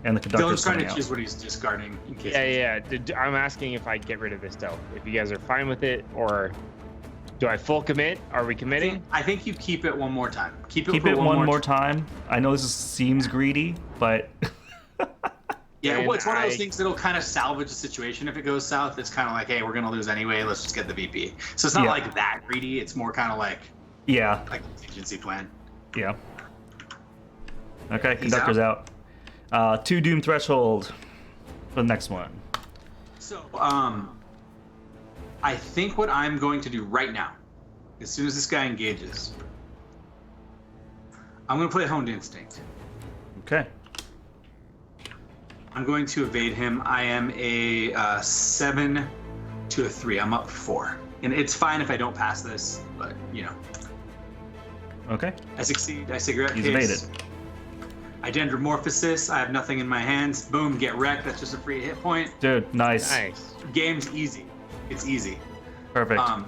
and the Dylan's Conductor's trying coming to out. choose what he's discarding in case. Yeah. I'm asking if I get rid of this though. If you guys are fine with it, or do I full commit? Are we committing? I think you keep it one more time. Keep Keep for it one more time. time. I know seems greedy, but Yeah, And well, it's one of those I- things that'll kind of salvage the situation if it goes south. It's kind of like, hey, we're going to lose anyway. Let's just get the VP. So it's not Yeah. like that greedy. It's more kind of like yeah, a contingency plan. yeah. Okay, He's Conductor's out. 2 Doom threshold for the next one. So, I think what I'm going to do right now, as soon as this guy engages, I'm going to play Honed Instinct. Okay. I'm going to evade him. I am a 7 to a 3. I'm up 4. And it's fine if I don't pass this, but, you know. Okay. I succeed. I cigarette He's case. evaded. I Dendromorphosis. I have nothing in my hands. Boom, get wrecked. That's just a free hit point. Dude, nice. Nice. Game's easy. It's easy. Perfect. All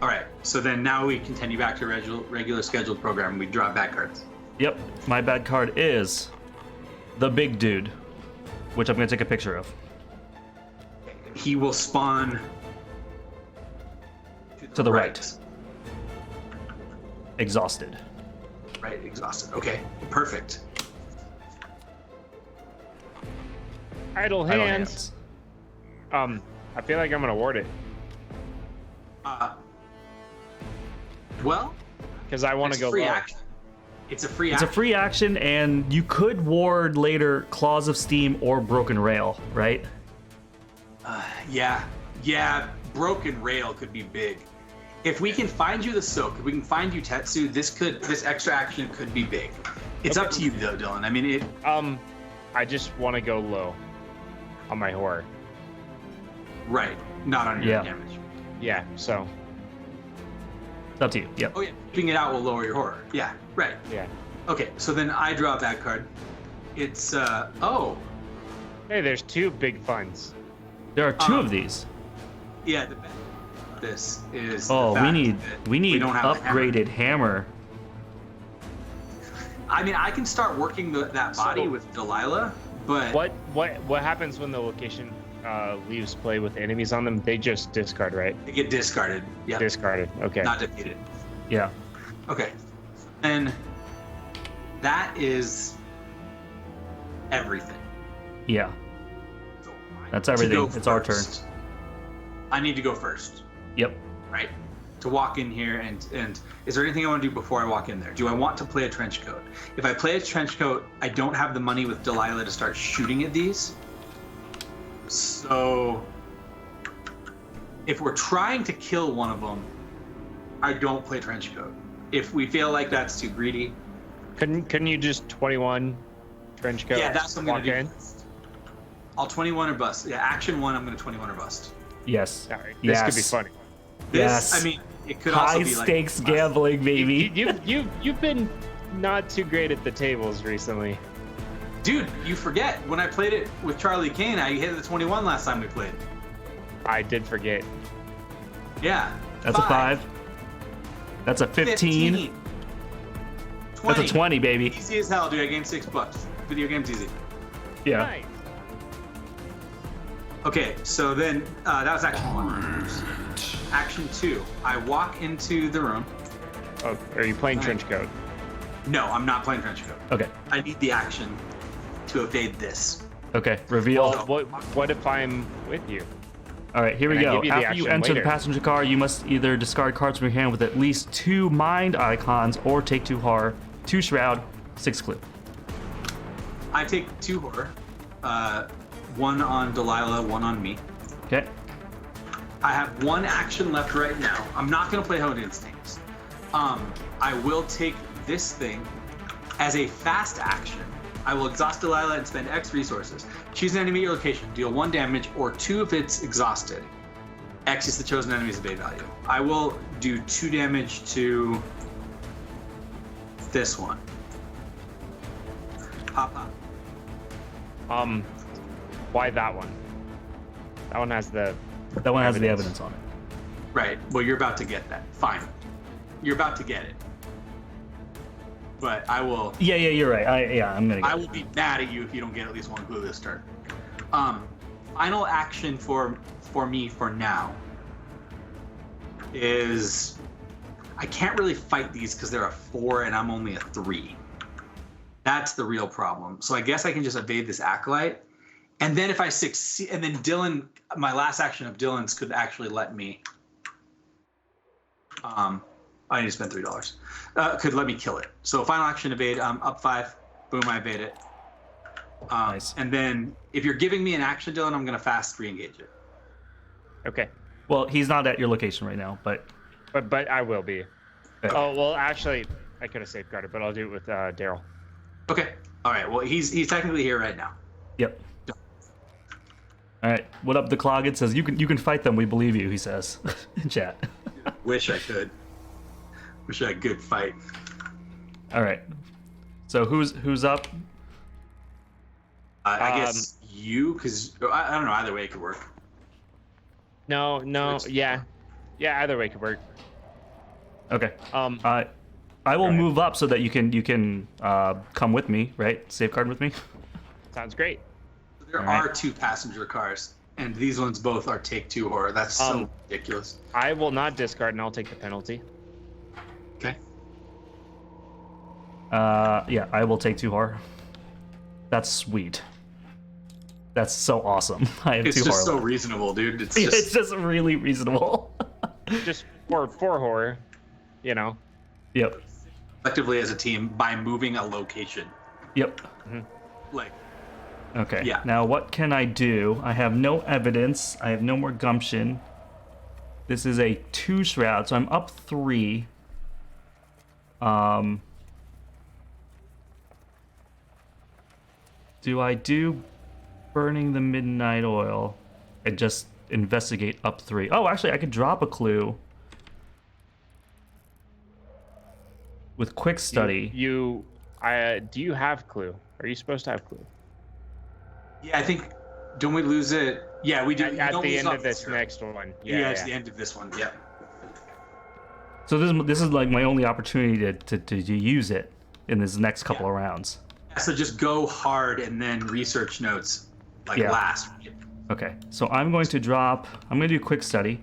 right. So then now we continue back to regular scheduled program. We draw back cards. Yep. My bad card is the big dude, which I'm gonna take a picture of. He will spawn To the right. Exhausted. Right, exhausted. Okay, perfect. Idle Idle hands. I feel like I'm gonna ward it Well, because I want to it's go free low. action. It's a free It's a action. free action, and you could ward later Claws of Steam or Broken Rail, right? Yeah. Broken rail could be big. If we can find you the soak, if we can find you Tetsu, this extra action could be big. It's up to you though, Dylan. I mean, it. I just want to go low on my horror. Right, not on your Yeah. damage. Yeah. So. It's up to you. Yep. Oh yeah, keeping it out will lower your horror. Yeah, right. Yeah. Okay, so then I draw that card. It's oh. Hey, there's 2 big funds. There are 2 of these. Yeah, the this is. Oh, the we fact that need don't have a hammer. upgraded hammer. I mean, I can start working that body So- with Delilah, but What happens when the location leaves play with enemies on them? They just discard, right? they get discarded. Yeah, Discarded. Okay. not defeated. Yeah. Okay, and that is everything. Yeah. So That's to everything. go It's our turn. first. I need to go first, Yep. right? To walk in here and is there anything I want to do before I walk in there? Do I want to play a trench coat? If I play a trench coat, I don't have the money with Delilah to start shooting at these. So if we're trying to kill one of them, I don't play trench coat. If we feel like that's too greedy, Couldn't you just 21 trench coat? yeah, that's what I'm gonna walk do. in? First. I'll 21 or bust. Yeah, action 1, I'm gonna 21 or bust. Yes. All right, this could be Yes. funny. This, Yes. I mean, it could also High be like stakes gambling, baby. You've been not too great at the tables recently. Dude, you forget when I played it with Charlie Kane, I hit the 21 last time we played. I did forget. Yeah. That's a 5. That's a 15. 20. That's a 20, baby. Easy as hell, dude. I gained $6. Video game's easy. Yeah. Nice. Okay, so then that was action 1. Action 2, I walk into the room. Oh, are you playing trench coat? No, I'm not playing trench coat. Okay. I need the action to evade this. Okay. Reveal. Well, what if I'm with you? All right, here we Can I go. give you the After you action enter the later? passenger car, you must either discard cards from your hand with at least 2 mind icons or take 2 horror, 2 shroud, 6 clue. I take 2 horror, 1 on Delilah, 1 on me. Okay. I have 1 action left right now. I'm not gonna play Honed Instincts. I will take this thing as a fast action. I will exhaust Delilah and spend X resources. Choose an enemy at your location. Deal 1 damage or 2 if it's exhausted. X is the chosen enemy's evade value. I will do 2 damage to this one. Pop. Why that one? That one has the evidence on it. Right. Well, you're about to get that. Fine. You're about to get it. But I will. Yeah, you're right. I'm gonna. I will be mad at you if you don't get at least 1 clue this turn. Final action for me for now is I can't really fight these because they're a 4 and I'm only a 3. That's the real problem. So I guess I can just evade this acolyte, and then if I succeed, and then Dylan, my last action of Dylan's could actually let me. I need to spend $3. Could let me kill it. So final action evade. Up 5. Boom, I evade it. Nice. And then if you're giving me an action, Dylan, I'm gonna fast re-engage it. Okay. Well, he's not at your location right now, but I will be. Okay. Oh well, actually, I could have safeguarded, but I'll do it with Daryl. Okay. All right. Well, he's technically here right now. Yep. All right. What up, the clog? It says you can fight them. We believe you. He says in chat. Wish I could. Wish I could fight. All right. So who's up? I guess you, because I don't know. Either way, it could work. No, yeah, either way could work. Okay. I will Right. move up so that you can come with me, right? Safeguard with me. Sounds great. There All right. are 2 passenger cars, and these ones both are take 2 horror. That's so ridiculous. I will not discard, and I'll take the penalty. Okay. Yeah, I will take 2 horror. That's sweet. That's so awesome. I have It's 2 just horror. so reasonable, dude. It's It's just just really reasonable. Just for horror, you know. Yep. collectively as a team by moving a location. Yep. Like, Okay. Yeah. Now what can I do? I have no evidence. I have no more gumption. This is a 2 shroud, so I'm up 3. Do I do burning the midnight oil and just investigate up 3? Oh, actually, I could drop a clue with quick study. Do you have clue? Are you supposed to have clue? yeah, I think, don't we lose it? Yeah, we do. At the end of this next one. Yeah, it's the end of this one. Yeah. So this is like my only opportunity to use it in this next couple of rounds. So just go hard and then research notes like Yeah. last. Okay, so I'm going to do a quick study.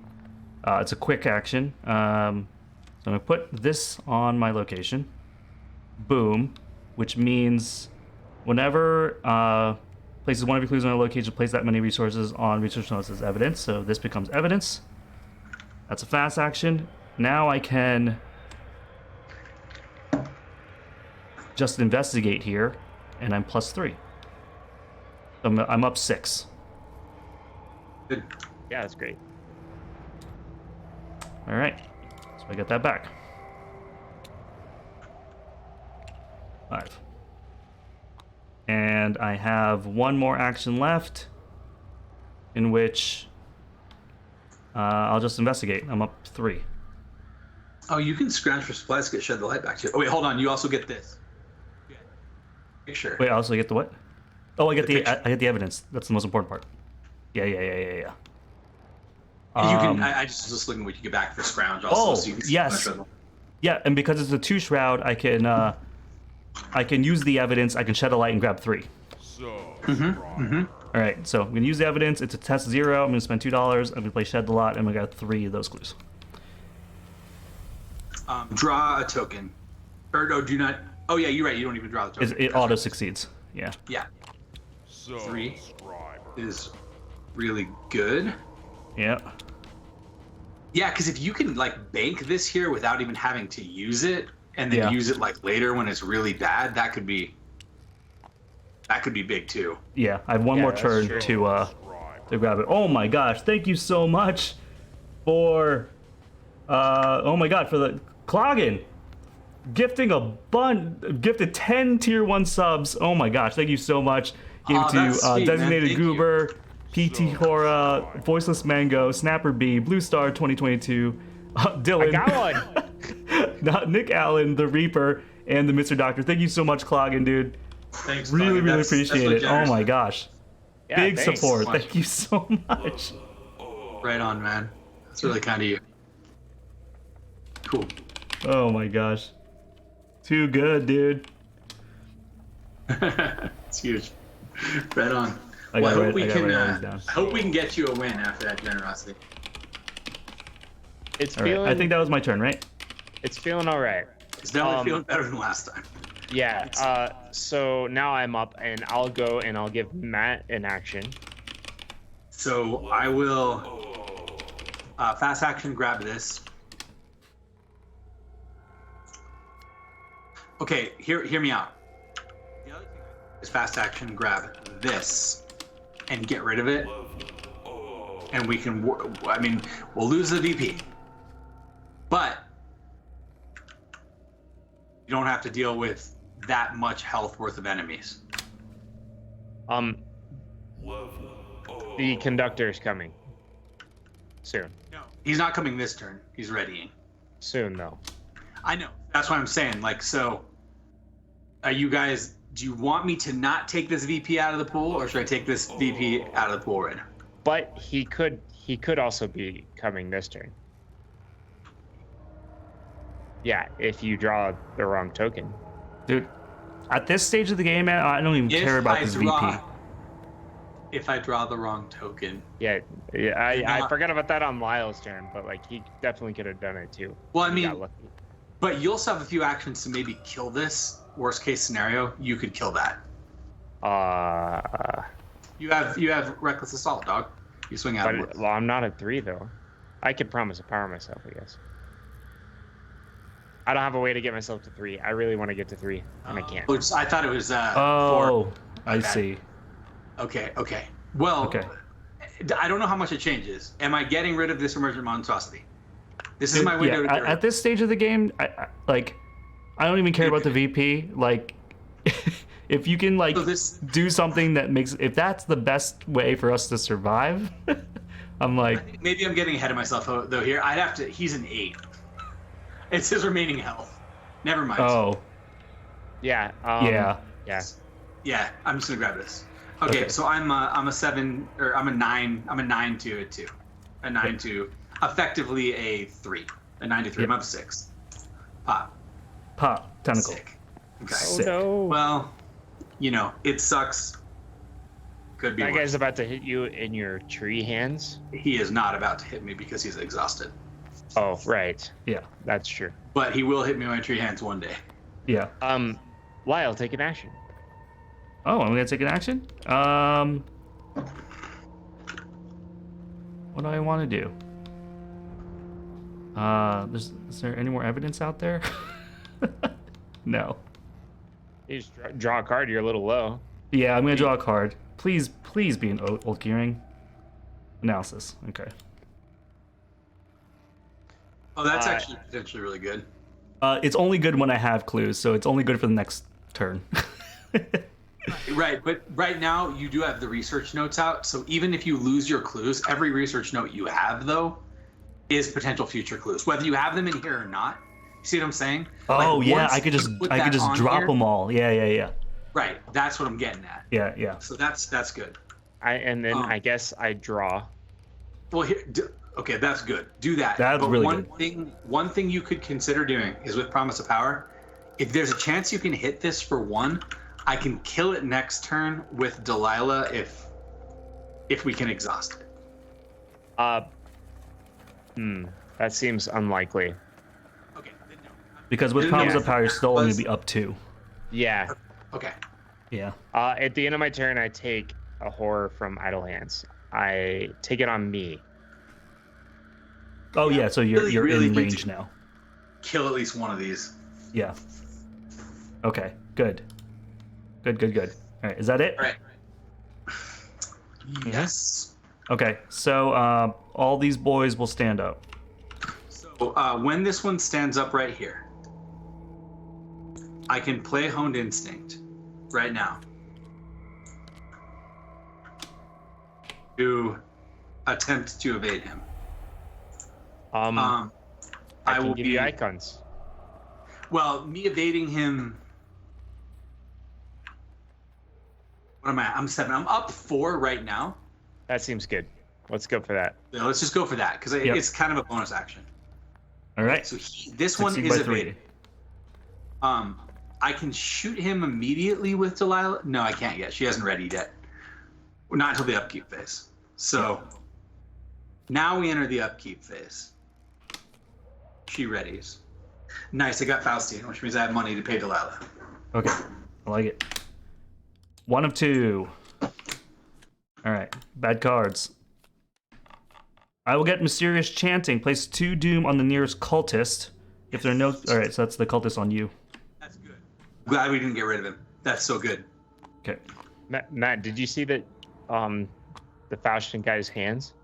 It's a quick action. So I'm going to put this on my location. Boom, which means whenever places one of your clues on a location, place that many resources on research notes as evidence. So this becomes evidence. That's a fast action. Now I can just investigate here, and I'm +3. I'm up 6. Good. Yeah, that's great. All right, so I get that back. 5. And I have one more action left, in which I'll just investigate. I'm up 3. Oh, you can scrounge for supplies to get shed the light back to you. Oh, wait, hold on. You also get this. Picture. Wait, I also get the what? Oh, I get The I get the evidence. That's the most important part. Yeah. You can. I just was looking what you get back for scrounge also. Oh, so you can yes. scrounge. Yeah, and because it's a 2 shroud, I can use the evidence. I can shed a light and grab 3. All right, so I'm gonna use the evidence. It's a test 0. I'm gonna spend $2. I'm gonna play shed the lot. I'm gonna get 3 of those clues. Draw a token. Or no, do not. Oh yeah, you're right. You don't even draw the token. It auto succeeds. Yeah. Yeah. 3 is really good. Yeah. Yeah, because if you can like bank this here without even having to use it, and then Yeah. use it like later when it's really bad, that could be big too. Yeah. I have one Yeah, more that's turn true. to grab it. Oh my gosh! Thank you so much for for the clogging. Gifted 10 tier 1 subs. Oh my gosh, thank you so much. Gave Aw, it to that's sweet, man. Designated Thank you. Goober, PT Hora, Voiceless Mango, Snapper B, Blue Star 2022, Dylan. I got one. Nick Allen, The Reaper, and the Mr. Doctor. Thank you so much, Cloggin, dude. Thanks. Really, Cloggin. really That's appreciate it. Oh generous, my man. gosh. Yeah, Big thanks. support. Thank you so much. Right on, man. That's really kind of you. Cool. Oh my gosh. Too good, dude. It's huge. Right on. I Well, I gotta hope we write can. all these down. I hope we can get you a win after that generosity. It's All right. feeling. I think that was my turn, right? It's feeling all right. It's definitely feeling better than last time. Yeah. So now I'm up, and I'll go and I'll give Matt an action. So I will fast action grab this. Okay, hear me out. The other thing is fast action grab this and get rid of it, and we can. I mean, we'll lose the VP, but you don't have to deal with that much health worth of enemies. The conductor's coming. Soon. No, he's not coming this turn. He's readying. Soon, though. I know. That's what I'm saying. Like, so, are you guys? Do you want me to not take this VP out of the pool, or should I take this VP out of the pool right now? But he could also be coming this turn. Yeah, if you draw the wrong token. Dude, at this stage of the game, man, I don't even care about this VP. If I draw the wrong token. Yeah, I forgot about that on Lyle's turn, but like he definitely could have done it too. Well, I He mean, got lucky. but you also have a few actions to maybe kill this. Worst case scenario, you could kill that. You have reckless assault, dog. You swing out. But well, I'm not at 3 though. I could promise a power myself, I guess. I don't have a way to get myself to 3. I really want to get to 3, and I can't. I thought it was 4. I Okay. see. Okay. Well, Okay. I don't know how much it changes. Am I getting rid of this emergent monstrosity? This is my Yeah, window to get rid at this stage of the game, I don't even care about the VP. Like, if you can So this- do something that makes, if that's the best way for us to survive, I'm like, Maybe I'm getting ahead of myself though here. I'd have to. He's an 8. It's his remaining health. Never mind. oh, Yeah. yeah. Yeah. Yeah, I'm just gonna grab this. Okay, Okay. so I'm a 7 or I'm a 9. I'm a 9 to a 2. A 9 to effectively a 3. A 9 to 3. I'm up 6. Pop. Pop tentacle. Sick. Okay. Sick. No. Well, it sucks. Could be That worse. guy's about to hit you in your tree hands. He is not about to hit me because he's exhausted. Oh, right. Yeah, That's true. But he will hit me with my tree hands one day. yeah. Lyle, take an action. Oh, I'm gonna take an action. What do I want to do? Is there any more evidence out there? No. You just draw a card. You're a little low. Yeah, I'm gonna draw a card. Please be an old gearing. Analysis. Okay. Oh, that's actually potentially really good. It's only good when I have clues, so it's only good for the next turn. Right, but right now you do have the research notes out, so even if you lose your clues, every research note you have, though, is potential future clues, whether you have them in here or not. You see what I'm saying? Oh Like, yeah, once I could you just put that on drop here- them all. Yeah. Right, that's what I'm getting at. Yeah. So that's good. I guess I draw. Well, okay, that's good. Do that. That's but really one thing you could consider doing is with Promise of Power, if there's a chance you can hit this for 1, I can kill it next turn with Delilah if we can exhaust it. That seems unlikely. Okay. Then no. Because with Yeah. Promise of Power, you're still only be up 2. Yeah. Okay. Yeah. At the end of my turn, I take a horror from Idle Hands. I take it on me. Oh yeah, so you're really in need range to- now. Kill at least one of these. Yeah. Okay. Good. All right. Is that it? All right. Yes. Okay. So all these boys will stand up. So when this one stands up right here, I can play Honed Instinct right now. to attempt to evade him. I can will give be you icons. Well, me evading him. What am I? I'm 7. I'm up 4 right now. That seems good. Let's go for that. Yeah, let's just go for that because it's kind of a bonus action. All right. So this one Succeed is by 3. evaded. I can shoot him immediately with Delilah. No, I can't yet. She hasn't readied yet. Not until the upkeep phase. So now we enter the upkeep phase. She readies. Nice. I got Faustine, which means I have money to pay Delilah. Okay, I like it. 1 of 2. All right, bad cards. I will get Mysterious Chanting. Place 2 Doom on the nearest cultist. If there are no... All right, so that's the cultist on you. That's good. Glad we didn't get rid of him. That's so good. Okay. Matt, did you see that the Faustin guy's hands?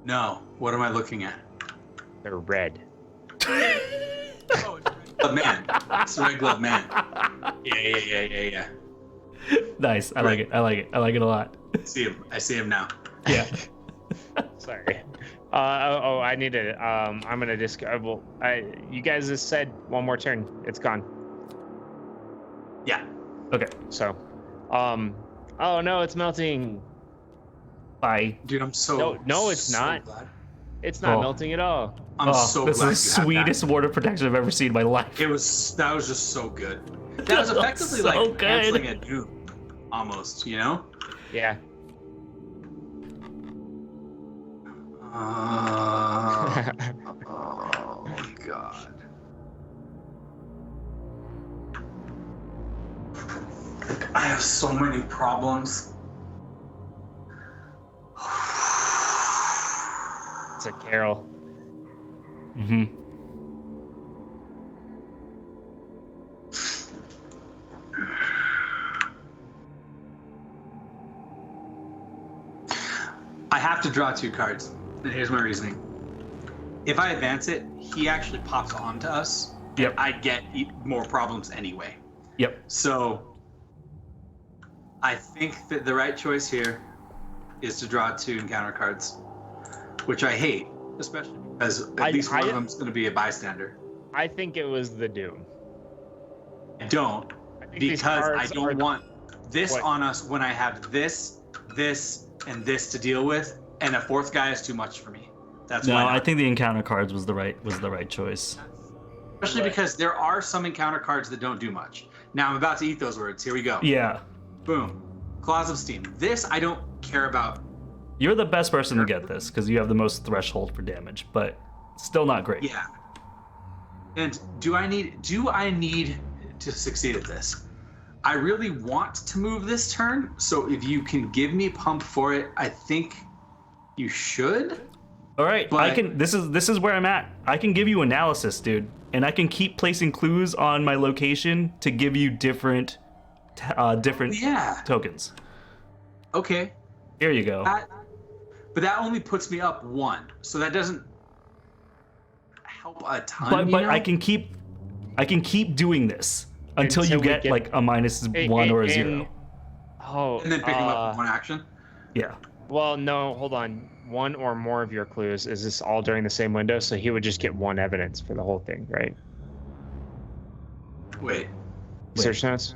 No. What am I looking at? They're red. Oh, it's Red Glove Man. It's the Red Glove Man. Yeah. Nice. I like it. I like it a lot. I see him now. Yeah. Sorry. I need to. I'm gonna you guys just said one more turn. It's gone. Yeah. Okay. So, oh no, it's melting. Bye. Dude, I'm so... No, it's so not. glad. It's not Oh. melting at all. I'm so this glad is you the had sweetest water protection I've ever seen in my life. that. That was just so good. That was effectively so like good. canceling a Doom. Almost, you know? Yeah. Oh, God. I have so many problems. It's a Carol. Mm-hmm. I have to draw 2 cards, and here's my reasoning. If I advance it, he actually pops onto us. Yep. I get more problems anyway. Yep. So I think that the right choice here is to draw 2 encounter cards, which I hate, especially because at least one of them is going to be a bystander. I think it was the Doom. I don't, I think these because I cards don't are- want this What? on us when I have this, and this to deal with, and a 4th guy is too much for me. That's No, why. I think the encounter cards was the right choice. Especially because there are some encounter cards that don't do much. Now I'm about to eat those words. Here we go. Yeah. Boom. Claws of Steam. This I don't care about. You're the best person to get this because you have the most threshold for damage, but still not great. Yeah. And do I need to succeed at this? I really want to move this turn, so if you can give me pump for it, I think you should. All right, But- I can. This is where I'm at. I can give you analysis, dude, and I can keep placing clues on my location to give you different Yeah. tokens. Okay. Here you go. But that only puts me up 1, so that doesn't help a ton. But I can keep doing this until you get like a -1 or a 0. And then pick them up with 1 action. Yeah. Well, no, hold on. 1 or more of your clues. Is this all during the same window? So he would just get 1 evidence for the whole thing, right? Wait. Search notes?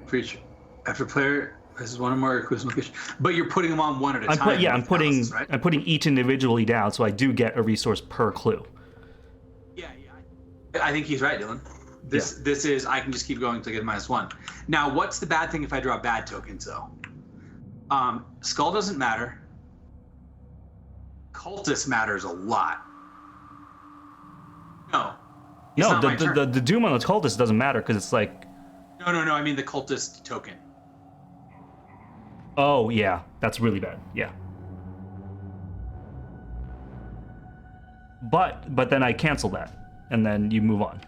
Preach. After player, this is 1 or more clues location. But you're putting them on 1 at a time. I'm with analysis, right? putting each individually down, so I do get a resource per clue. Yeah. I think he's right, Dylan. This is, I can just keep going to get -1. Now, what's the bad thing if I draw bad tokens, though? Skull doesn't matter. Cultist matters a lot. No. It's No, not my turn. the doom on the cultist doesn't matter because it's like, No. I mean the cultist token. oh yeah, that's really bad. Yeah. But then I cancel that, and then you move on.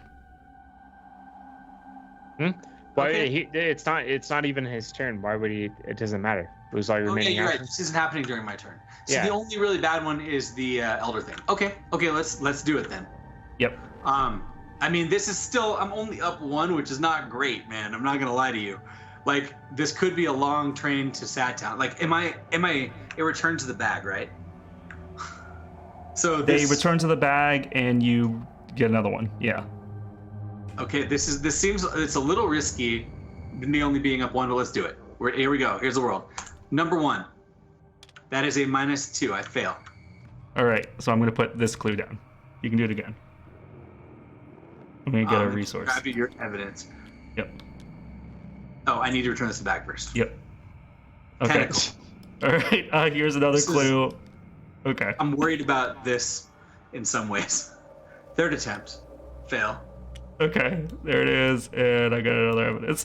Why Okay. it's not even his turn. Why would he? It doesn't matter. Lose all your Oh, yeah, remaining you're right. actions. This isn't happening during my turn. So Yeah. the only really bad one is the elder thing. Okay, let's do it then. Yep. I mean, this is still, I'm only up 1, which is not great, man. I'm not gonna lie to you. Like, this could be a long train to Sad Town. Like, it returns to the bag, right? So They return to the bag and you get another one. Yeah. Okay, this seems, it's a little risky, me only being up 1, but let's do it. Here we go. Here's the world. Number 1. That is a -2. I fail. All right, so I'm gonna put this clue down. You can do it again. I'm gonna get a resource. Grab your evidence. Yep. Oh, I need to return this to bag first. Yep. Okay. Tentacle. All right. Here's another clue. Okay. I'm worried about this in some ways. 3rd attempt. Fail. Okay. There it is, and I got another evidence.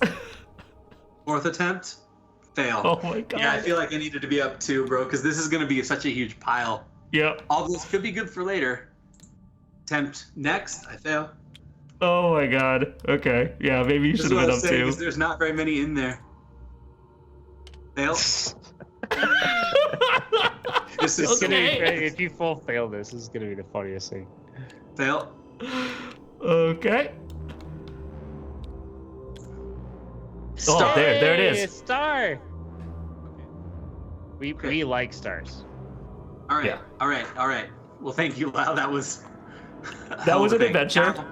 4th attempt. Fail. Oh my god. Yeah, I feel like I needed to be up 2, bro, because this is gonna be such a huge pile. Yep. All this could be good for later. Attempt next. I fail. Oh my god. Okay. Yeah, maybe you should have been up 2. There's not very many in there. Fail. This is If you full fail this is gonna be the funniest thing. fail. Okay. Star. Oh, there it Hey, is. Star. We Okay. like stars. All right. Yeah. All right. Well, thank you, Lyle. That was. That was an thing. adventure. Now,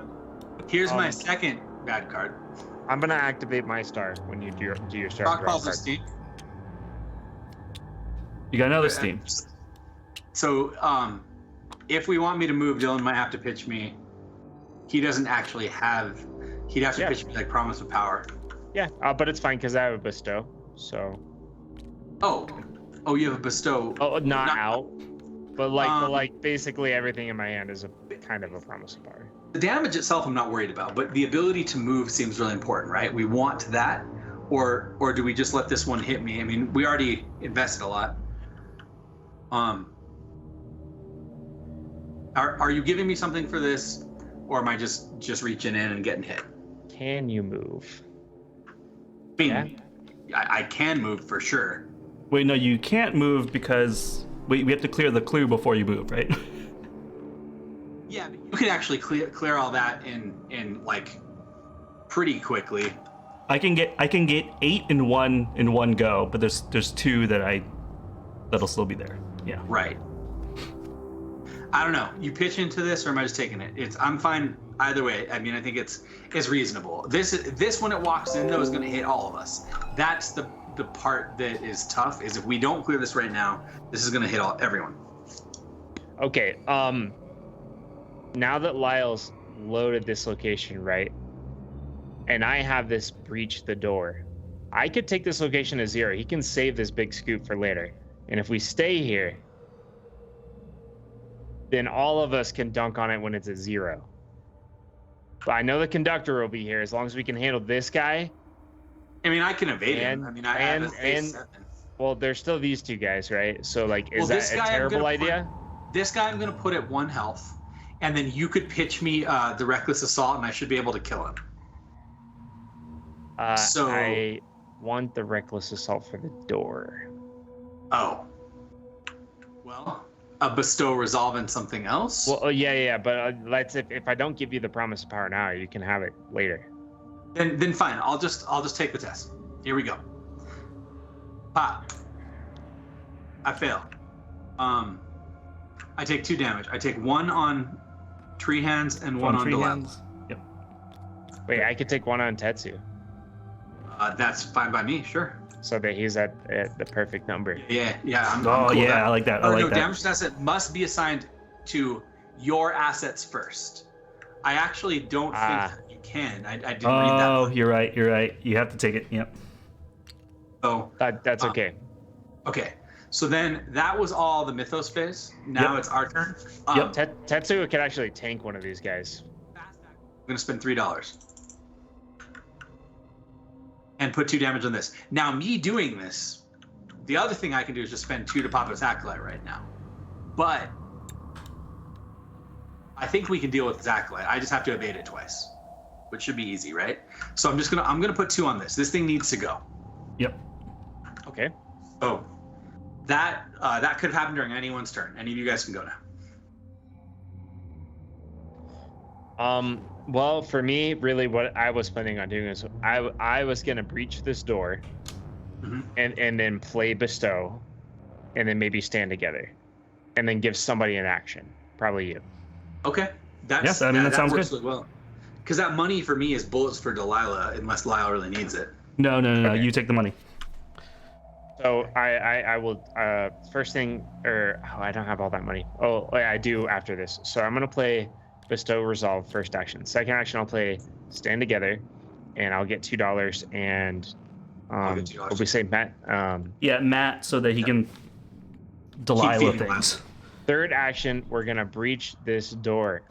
here's my second bad card. I'm gonna activate my star when you do your star. Rock draw Balls of card. Steam. You got another Steam. So, if we want me to move, Dylan might have to pitch me. He doesn't actually have. He'd have to pitch me like Promise of Power. Yeah, but it's fine because I have a bestow. So. Oh, you have a bestow. Oh, not out. But like basically everything in my hand is a kind of a promise of power. The damage itself, I'm not worried about, but the ability to move seems really important, right? We want that, or do we just let this one hit me? I mean, we already invested a lot. Are you giving me something for this, or am I just reaching in and getting hit? Can you move? I mean, I can move for sure. Wait, no, you can't move because we have to clear the clue before you move, right? Yeah, but you can actually clear all that in like pretty quickly. I can get 8 in one go, but there's 2 that'll still be there. Yeah. Right. I don't know. You pitch into this, or am I just taking it? I'm fine either way. I mean, I think it's reasonable. This when it walks in though is going to hit all of us. That's the part that is tough. Is if we don't clear this right now, this is going to hit everyone. Okay. Now that Lyle's loaded this location, right? And I have this breach the door. I could take this location to 0. He can save this big scoop for later. And if we stay here, then all of us can dunk on it when it's at 0. But I know the conductor will be here as long as we can handle this guy. I mean, I can evade him. I mean, I have a phase 7. Well, there's still these 2 guys, right? So, like, is that a terrible idea? This guy I'm going to put at 1 health, and then you could pitch me the Reckless Assault, and I should be able to kill him. So I want the Reckless Assault for the door. Oh. Well, a bestow resolve in something else? Well, yeah, but if I don't give you the promise of power now, you can have it later. Then fine. I'll just take the test. Here we go. Pop. I fail. I take 2 damage. I take 1 on Tree Hands and 1 on Dilemma. Yep. Wait, I could take 1 on Tetsu. That's fine by me, sure. So that he's at the perfect number. Yeah. I'm Oh cool with yeah, that. I like that. I like that. Damage asset must be assigned to your assets first. I actually don't think you can. I didn't read that. Oh, you're right. You have to take it. Yep. So That's okay. Okay. So then that was all the Mythos phase. Now it's our turn. Tetsu can actually tank one of these guys. I'm gonna spend $3 and put 2 damage on this. Now me doing this, the other thing I can do is just spend 2 to pop his Acolyte right now. But I think we can deal with his Acolyte. I just have to evade it twice, which should be easy, right? So I'm gonna put 2 on this. This thing needs to go. Yep. Okay. Oh, that could have happened during anyone's turn. Any of you guys can go now. Well, for me, really, what I was planning on doing is I was gonna breach this door, and then play bestow, and then maybe stand together, and then give somebody an action. Probably you. Okay. That sounds works good. really well. Because that money for me is bullets for Delilah, unless Lyle really needs it. No. Okay. You take the money. So I will first thing, or I don't have all that money. Oh, I do after this. So I'm gonna play bestow resolve first action. Second action I'll play stand together, and I'll get $2 and get $2. what we say, Matt? Yeah, Matt, so that he can Delilah feeding things. Third action, we're gonna breach this door.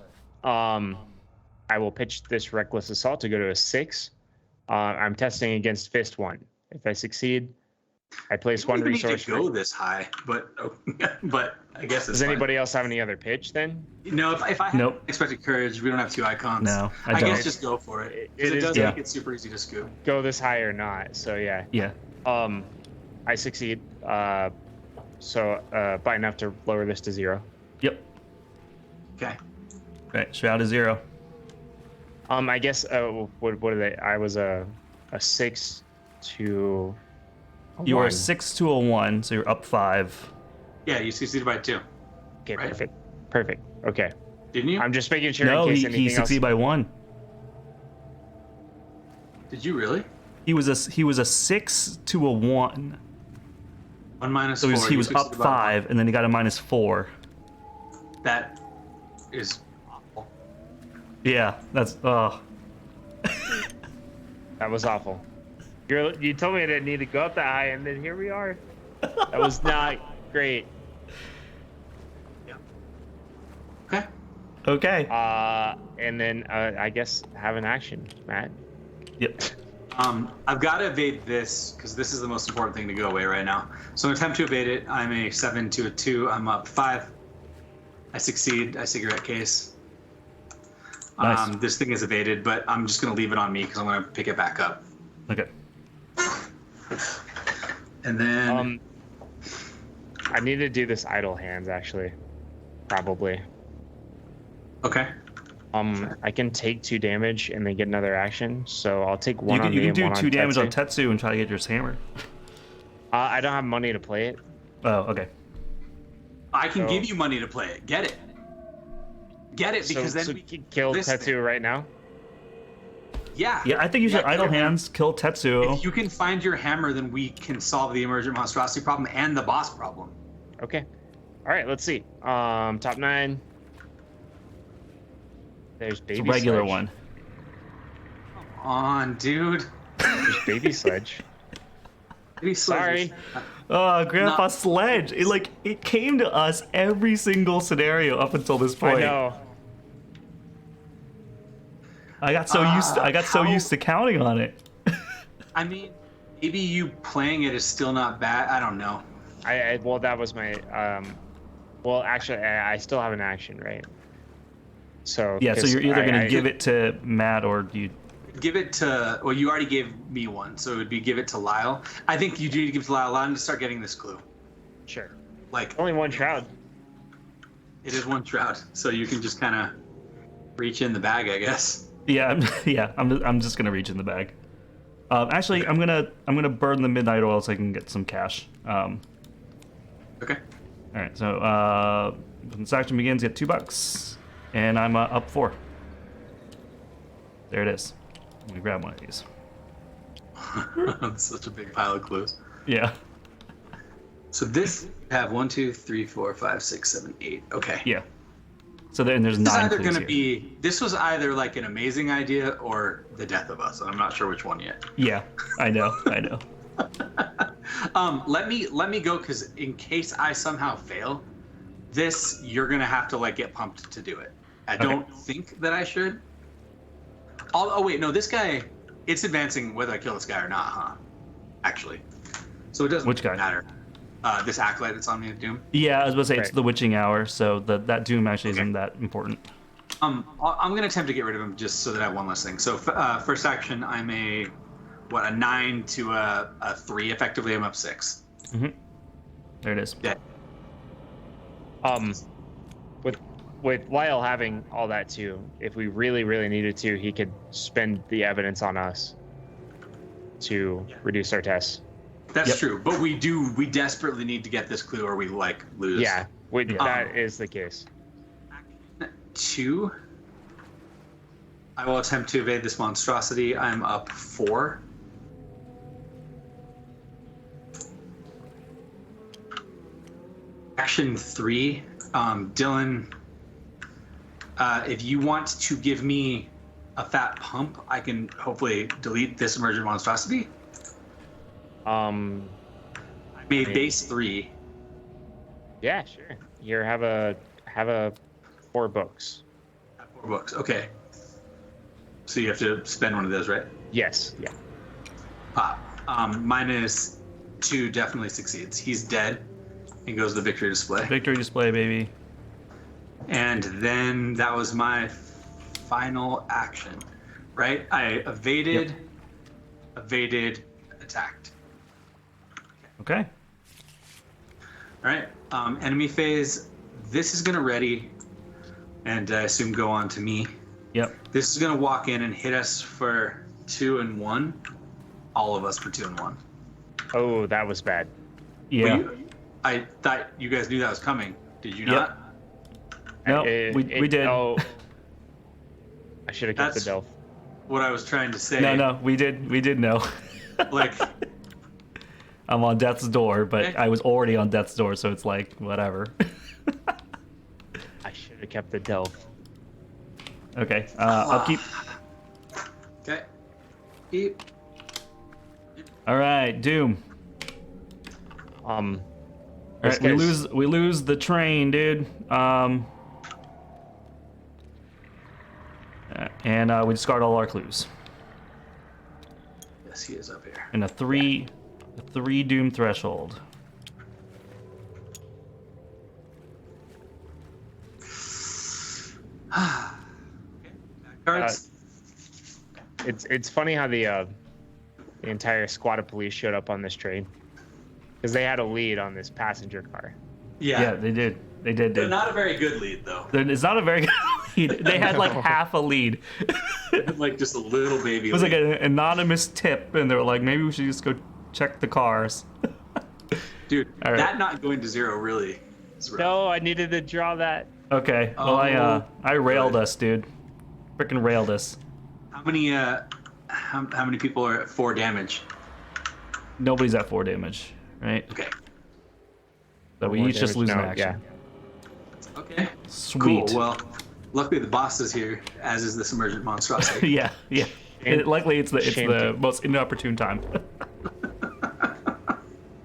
I will pitch this reckless assault to go to a 6. I'm testing against fist 1. If I succeed, I place one resource. Need to go this high, but I guess it's Does anybody else have any other pitch then? No, if I have expected courage, we don't have 2 icons. No, I don't. guess just go for it. It does make it super easy to scoop. Go this high or not. So yeah. Yeah. I succeed. So by enough to lower this to 0. Yep. Okay. Right. Shroud is 0. I guess what are they? I was a 6 to. You are a 6 to a 1, so you're up 5. Yeah, you succeeded by 2. Okay, right? perfect. Okay. Didn't you? I'm just making sure No, in case he anything succeeded else. by 1. Did you really? He was a 6 to a 1. 1 minus So 4. he was up 5, and then he got a -4. That is awful. Yeah, that's That was awful. You told me I didn't need to go up that high, and then here we are. That was not great. Yeah. Okay. okay. And then I guess have an action, Matt. Yep. I've got to evade this because this is the most important thing to go away right now. So I'm attempt to evade it. I'm a 7 to a 2. I'm up 5. I succeed. I cigarette case. Nice. This thing is evaded, but I'm just going to leave it on me because I'm going to pick it back up. Okay. And then I need to do this idle hands actually, probably. Okay. I can take 2 damage and then get another action, so I'll take 1 on You me can and 1 do on 2 damage Tetsu. on Tetsu and try to get your hammer. I don't have money to play it. Oh, okay. I can give you money to play it. Get it. Get it because then so we can kill this Tetsu thing. right now. Yeah. Yeah, I think you should idle hands, kill Tetsu. If you can find your hammer, then we can solve the emergent monstrosity problem and the boss problem. Okay. All right, let's see. Top 9. There's baby It's a regular sledge. one. Come on, dude. There's baby sledge. Maybe Sorry. Oh, Grandpa Sledge. It came to us every single scenario up until this point. I know. I got so used to counting on it. I mean, maybe you playing it is still not bad. I don't know. Well, that was my well, actually, I still have an action, right? So Yeah, so you're either gonna give it to Matt or you. Give it to. Well, you already gave me one, so it would be give it to Lyle. I think you do need to give it to Lyle. Allow him to start getting this clue. Sure. Like Only 1 shroud. it is 1 shroud, so you can just kind of reach in the bag, I guess. Yeah, I'm just gonna reach in the bag. Actually, I'm gonna burn the midnight oil so I can get some cash. Okay. All right, so when this action begins, get $2, and I'm up 4. There it is. Let me grab one of these. That's such a big pile of clues. Yeah. So this have 1, 2, 3, 4, 5, 6, 7, 8. Okay. Yeah. So then there's This is 9 either clues gonna here. be. This was either like an amazing idea or the death of us. I'm not sure which one yet. Yeah, I know. Let me go because in case I somehow fail, this you're gonna have to like get pumped to do it. I don't think that I should. Oh wait, no, this guy. It's advancing whether I kill this guy or not, huh? Actually, so it doesn't Which guy? matter. This acolyte that's on me at Doom. Yeah, I was about to say it's Right. the witching hour, so that doom actually isn't that important. I'm gonna attempt to get rid of him just so that I have one less thing. So first action, I'm a 9 to a 3. Effectively, I'm up 6. Mm-hmm. There it is. Dead. With with Lyle having all that too, if we really, really needed to, he could spend the evidence on us to reduce our tests. That's true, but we desperately need to get this clue or we lose. Yeah, that is the case. 2. I will attempt to evade this monstrosity. I'm up 4. Action 3. Dylan, if you want to give me a fat pump, I can hopefully delete this emergent monstrosity. I made base 3. Yeah, sure. Here, have a 4 books. 4 books. Okay. So you have to spend one of those, right? Yes. Yeah. Pop. -2 definitely succeeds. He's dead. And goes to the victory display. Victory display, baby. And then that was my final action, right? I evaded, attacked. Okay. All right. Enemy phase. This is gonna ready, and I assume go on to me. Yep. This is gonna walk in and hit us for 2 and 1. All of us for 2 and 1. Oh, that was bad. Yeah. I thought you guys knew that was coming. Did you not? No, we did. Oh, I should have kept the That's delf. what I was trying to say. No, we did know. Like, I'm on death's door, but Okay. I was already on death's door, so it's like whatever. I should have kept the delf. Okay, I'll keep. okay. Keep. All right, Doom. All right, we lose the train, dude. And we discard all our clues. Yes, he is up here. And a three Doom threshold. Cards. It's funny how the entire squad of police showed up on this train because they had a lead on this passenger car. Yeah, they did. They're Dude. not a very good lead, though. It's not a very good lead. They had like half a lead. Like just a little baby. It was like an anonymous tip, and they were like, maybe we should just go check the cars. Dude, All right. that not going to 0 really is rough. No, I needed to draw that. Okay, well I railed us, dude. Freaking railed us. How many how many people are at 4 damage? Nobody's at 4 damage, right? Okay. So we More each just damage lose an now, action. Okay. Sweet. Cool. Well, luckily the boss is here, as is this emergent monstrosity. Yeah. Luckily, it's the Shame. most inopportune time.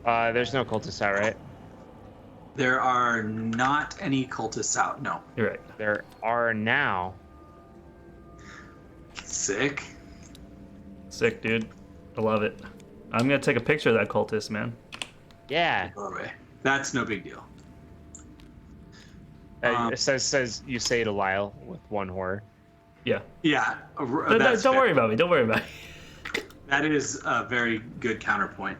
There's no cultists out, right? There are not any cultists out. No. You're right. There are now. Sick. Sick, dude. I love it. I'm gonna take a picture of that cultist, man. Yeah. Doorway. That's no big deal. It says you say to Lyle with one horror. Yeah. Yeah. Don't That's worry fair. about me. Don't worry about me. That is a very good counterpoint.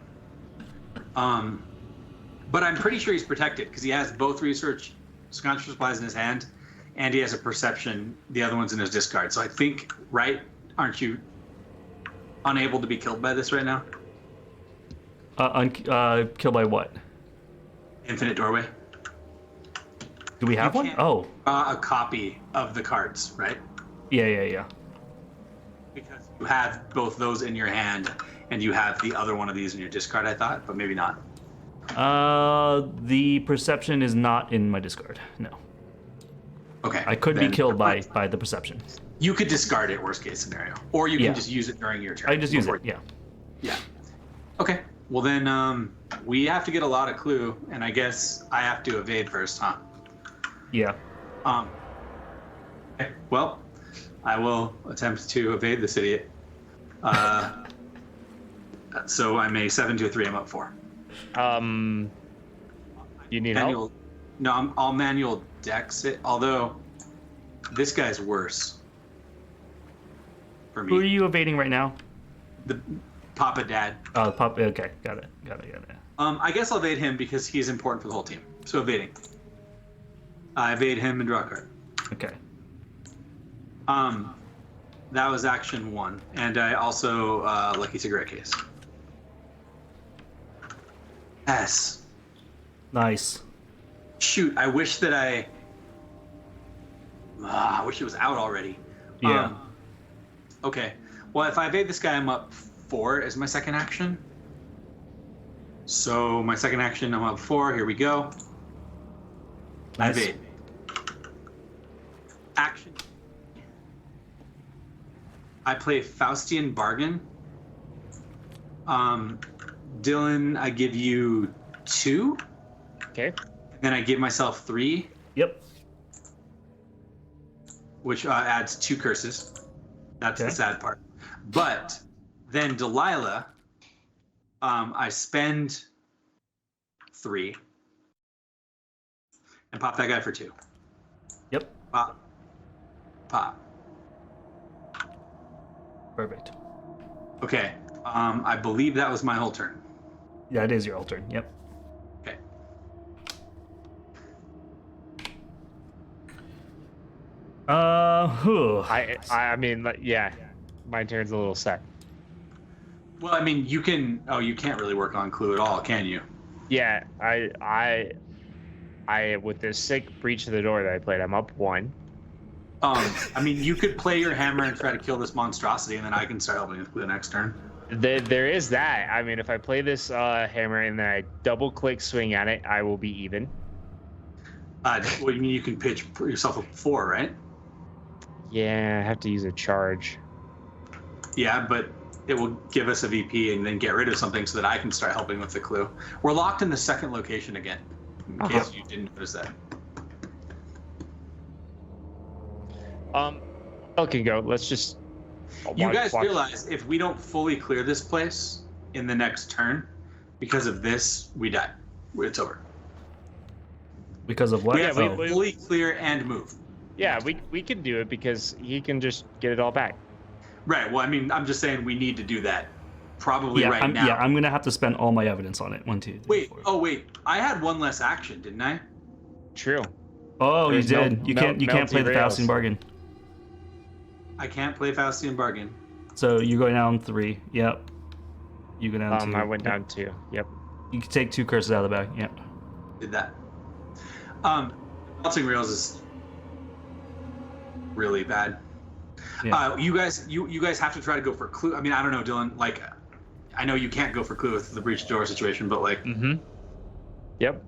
But I'm pretty sure he's protected because he has both research conscious supplies in his hand, and he has a perception. The other one's in his discard. So I think, right? Aren't you unable to be killed by this right now? Killed by what? Infinite doorway. Do we have You one? can't Oh. draw a copy of the cards, right? Yeah. Because you have both those in your hand, and you have the other one of these in your discard. I thought, but maybe not. The perception is not in my discard. No. Okay. I could be then- killed by the perception. You could discard it, worst case scenario, or you Yeah. can just use it during your turn. I just use before- it. Yeah. Yeah. Okay. Well then, we have to get a lot of clue, and I guess I have to evade first, huh? Yeah. Okay. Well, I will attempt to evade this idiot. So I'm a 7 to a 3. I'm up 4. You need help? Manual. No, I'll manual dex it. Although this guy's worse for me. Who are you evading right now? The Papa Dad. Oh, Pop. Okay, got it. I guess I'll evade him because he's important for the whole team. So evading. I evade him and draw a card. Okay. That was action 1, and I also lucky cigarette case. Yes. Nice. Shoot, I wish that I wish it was out already. Yeah. Okay. Well, if I evade this guy, I'm up 4 as my second action. So my second action, I'm up 4. Here we go. I Nice. evade. Action. I play Faustian Bargain. Dylan, I give you 2. Okay. Then I give myself 3, Yep. which adds 2 curses. That's Okay. the sad part. But then Delilah, I spend 3 and pop that guy for 2. Yep. Pop. Pop. Perfect. Okay. I believe that was my whole turn. Yeah, it is your turn. Yep. Okay. I mean, yeah, my turn's a little set. Well, I mean, you can. Oh, you can't really work on Clue at all, can you? Yeah, I with this sick breach of the door that I played, I'm up 1. I mean, you could play your hammer and try to kill this monstrosity, and then I can start helping with Clue next turn. There is that. I mean, if I play this hammer and then I double click swing at it, I will be even. Well, you mean you can pitch yourself a 4, right? Yeah, I have to use a charge. Yeah, but it will give us a VP and then get rid of something so that I can start helping with the Clue. We're locked in the second location again, in case you didn't notice that. Okay, go. Let's just. You guys realize if we don't fully clear this place in the next turn, because of this, we die. It's over. Because of what? We have to Oh. fully clear and move. Yeah, we can do it because he can just get it all back. Right. Well, I mean, I'm just saying we need to do that probably Yeah, right now. Yeah, I'm gonna have to spend all my evidence on it. 1, 2, 3, Wait. 4. Oh, wait. I had one less action, didn't I? True. Oh, you There's did. You can't melty play the rails. Faustian Bargain. I can't play Faustian Bargain. So you go down 3. Yep. You go down 2. I went down 2. Yep. You can take 2 curses out of the bag. Yep. Did that. Melting Rails is really bad. Yeah. You guys have to try to go for Clue. I mean, I don't know, Dylan. Like, I know you can't go for Clue with the breach door situation, but like, Yep.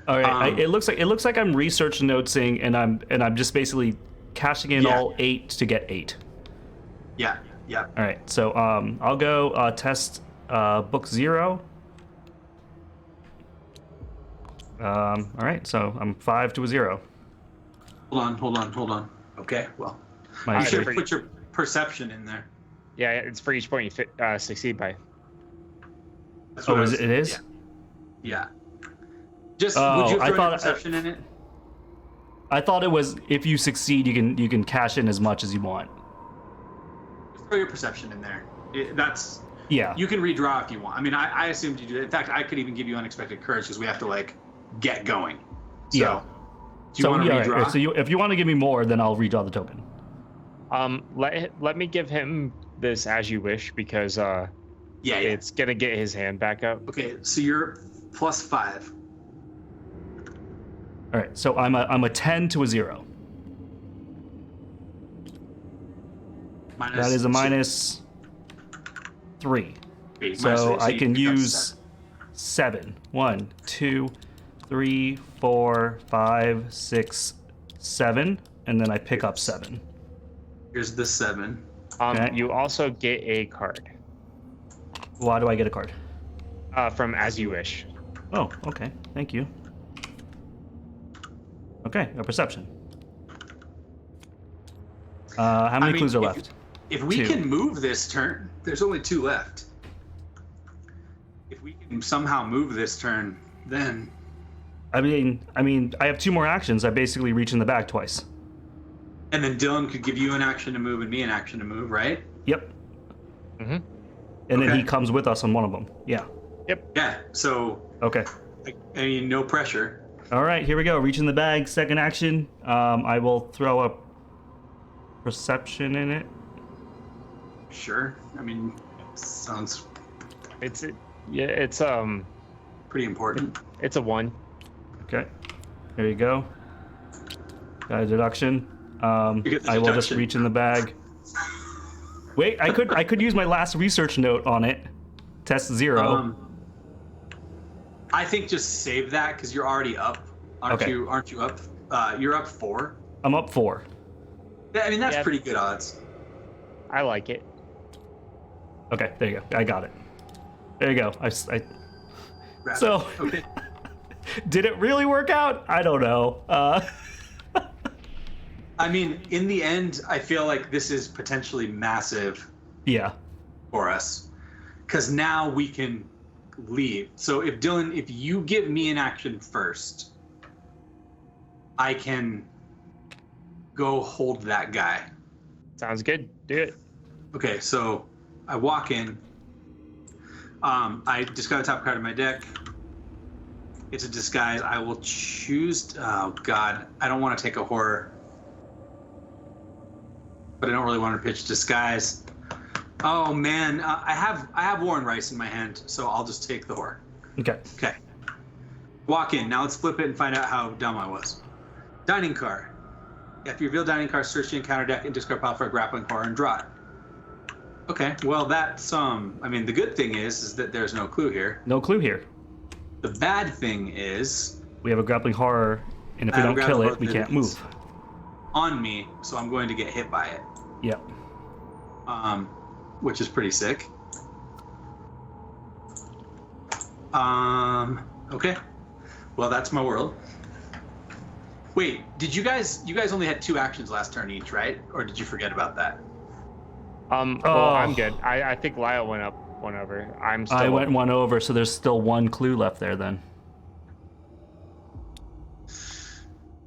All right. It looks like I'm research notesing, and I'm just basically cashing in all 8 to get 8. yeah. All right. So I'll go test book 0. All right. So I'm 5 to a 0. Hold on. Okay, well, My you should save. have put your perception in there. Yeah, it's for each point you succeed by. That's Oh, what I is was- it is? Yeah. Just Oh, would you I throw your thought- perception in it? I thought it was if you succeed, you can cash in as much as you want. Just throw your perception in there. That's Yeah. you can redraw if you want. I mean, I assumed you did. In fact, I could even give you unexpected courage because we have to like get going. So, Yeah. do you want to yeah, redraw? right. So if you want to give me more, then I'll redraw the token. Let me give him this as you wish because yeah. it's gonna get his hand back up. Okay, so you're +5. All right. So I'm a 10 to a 0. Minus That is a 2. minus 3. Minus So 3, I you can pick up use 7. 1, 2, 3, 4, 5, 6, 7, and then I pick up 7. Here's the 7. Okay. You also get a card Why do I get a card? from As You Wish. Oh, okay. Thank you. Okay, a perception. How many clues are left? If we 2. can move this turn, there's only 2 left. If we can somehow move this turn, then I mean, I have 2 more actions. I basically reach in the bag twice. and then Dylan could give you an action to move and me an action to move, right? Yep. Mm-hmm. And then Okay. he comes with us on one of them. Yeah. Yeah. So Okay. I mean, no pressure. All right, here we go. Reach in the bag, second action. I will throw a perception in it. Sure. I mean, sounds It's pretty important. it's a 1. Okay, there you go. Got a deduction. get the I will just deduction. reach in the bag. Wait, I could use my last research note on it. Test 0. I think just save that because you're already up. Aren't Okay. you up? You're up 4. I'm up 4. I mean, that's Yeah. pretty good odds. I like it. Okay, there you go. I got it. There you go. I Rapid. So- Okay. did it really work out? I don't know. I mean, in the end, I feel like this is potentially massive Yeah. for us because now we can leave. So if Dylan, if you give me an action first, I can go hold that guy. Sounds good. Do it. Okay, so I walk in. I discard the top card of my deck. It's a disguise. I will choose. Oh God, I don't want to take a horror, but I don't really want to pitch disguise. Oh man, I have Warren Rice in my hand, so I'll just take the horror. Okay. Okay. Walk in. Now let's flip it and find out how dumb I was. Dining car. After you reveal dining car, search the encounter deck and discard pile for a grappling horror and draw it. Okay, well that's I mean the good thing is that there's no clue here. No clue here. The bad thing is We have a grappling horror, and if we don't kill it, we can't move. on me, so I'm going to get hit by it. Yep. Which is pretty sick. Okay. Well, that's my world. Wait, did you guys only had 2 actions last turn each, right? Or did you forget about that? Well, I'm good. I think Lyle went up 1 over. I'm still I went 1 over, so there's still 1 clue left there then.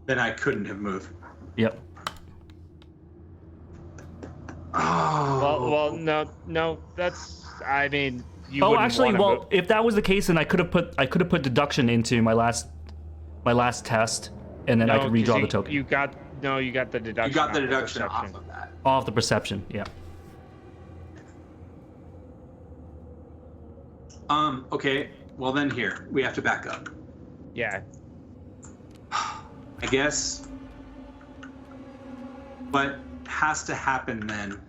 Then I couldn't have moved. Yep. Oh. Well, no. That's. I mean, you. Oh, wouldn't actually, wanna well, move. if that was the case, then I could have put deduction into my last test, and then I could 'cause redraw the token. You got the deduction. You got the off deduction perception. off of that. Off the perception, yeah. Okay. Well, then here we have to back up. Yeah. I guess. What has to happen then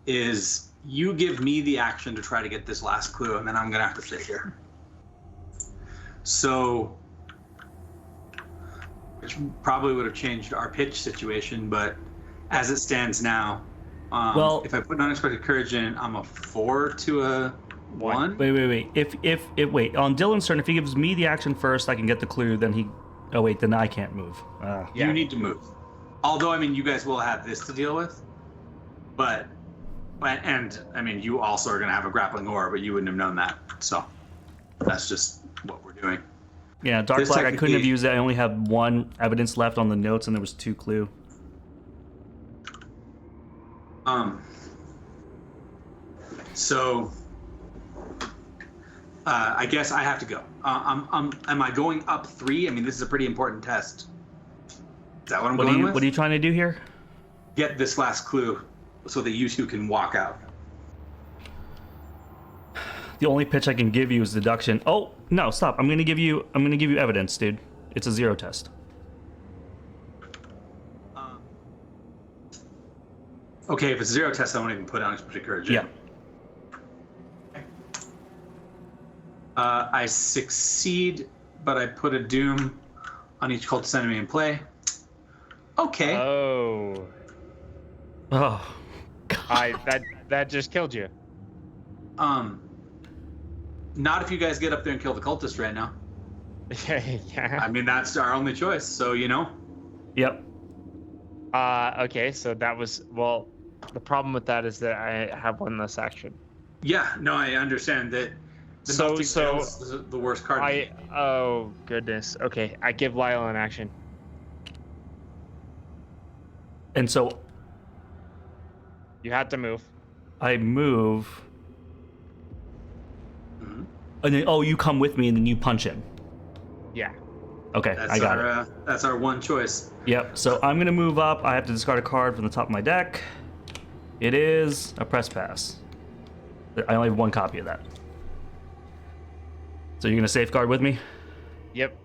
is you give me the action to try to get this last clue, and then I'm gonna have to sit here. So, which probably would have changed our pitch situation, but as it stands now, Well- if I put an unexpected courage in, I'm a 4 to a 1. Wait. If wait, on Dylan's turn, if he gives me the action first, I can get the clue, then he... Oh, wait, then I can't move. Yeah. You need to move. Although, I mean, you guys will have this to deal with, and I mean, you also are going to have a grappling horror, but you wouldn't have known that. So that's just what we're doing. Yeah, Dark This Flag, I couldn't have technically- used it. I only had 1 evidence left on the notes, and there was 2 clue. So I guess I have to go. Am I going up 3? I mean, this is a pretty important test. Is that what I'm going with? What are you trying to do here? Get this last clue so that you 2 can walk out. The only pitch I can give you is deduction. Oh, no, stop. I'm gonna give you evidence, dude. It's a 0 test. Okay, if it's 0 test, I won't even put unexpected courage in. Yeah. I succeed, but I put a doom on each cultist enemy in play. Okay. Oh. Oh. That just killed you. Not if you guys get up there and kill the cultist right now. Yeah. I mean, that's our only choice. So Yep. Okay, so that was the problem with that is that I have 1 less action. Yeah. No, I understand that. The melting tails is the worst card. Oh goodness. Okay, I give Lyle an action. And so You had to move. I move. Mhm. And then, you come with me, and then you punch him. Yeah. Okay, That's I got it. That's our one choice. Yep, so I'm going to move up. I have to discard a card from the top of my deck. It is a press pass. I only have one copy of that. So you're going to safeguard with me? Yep.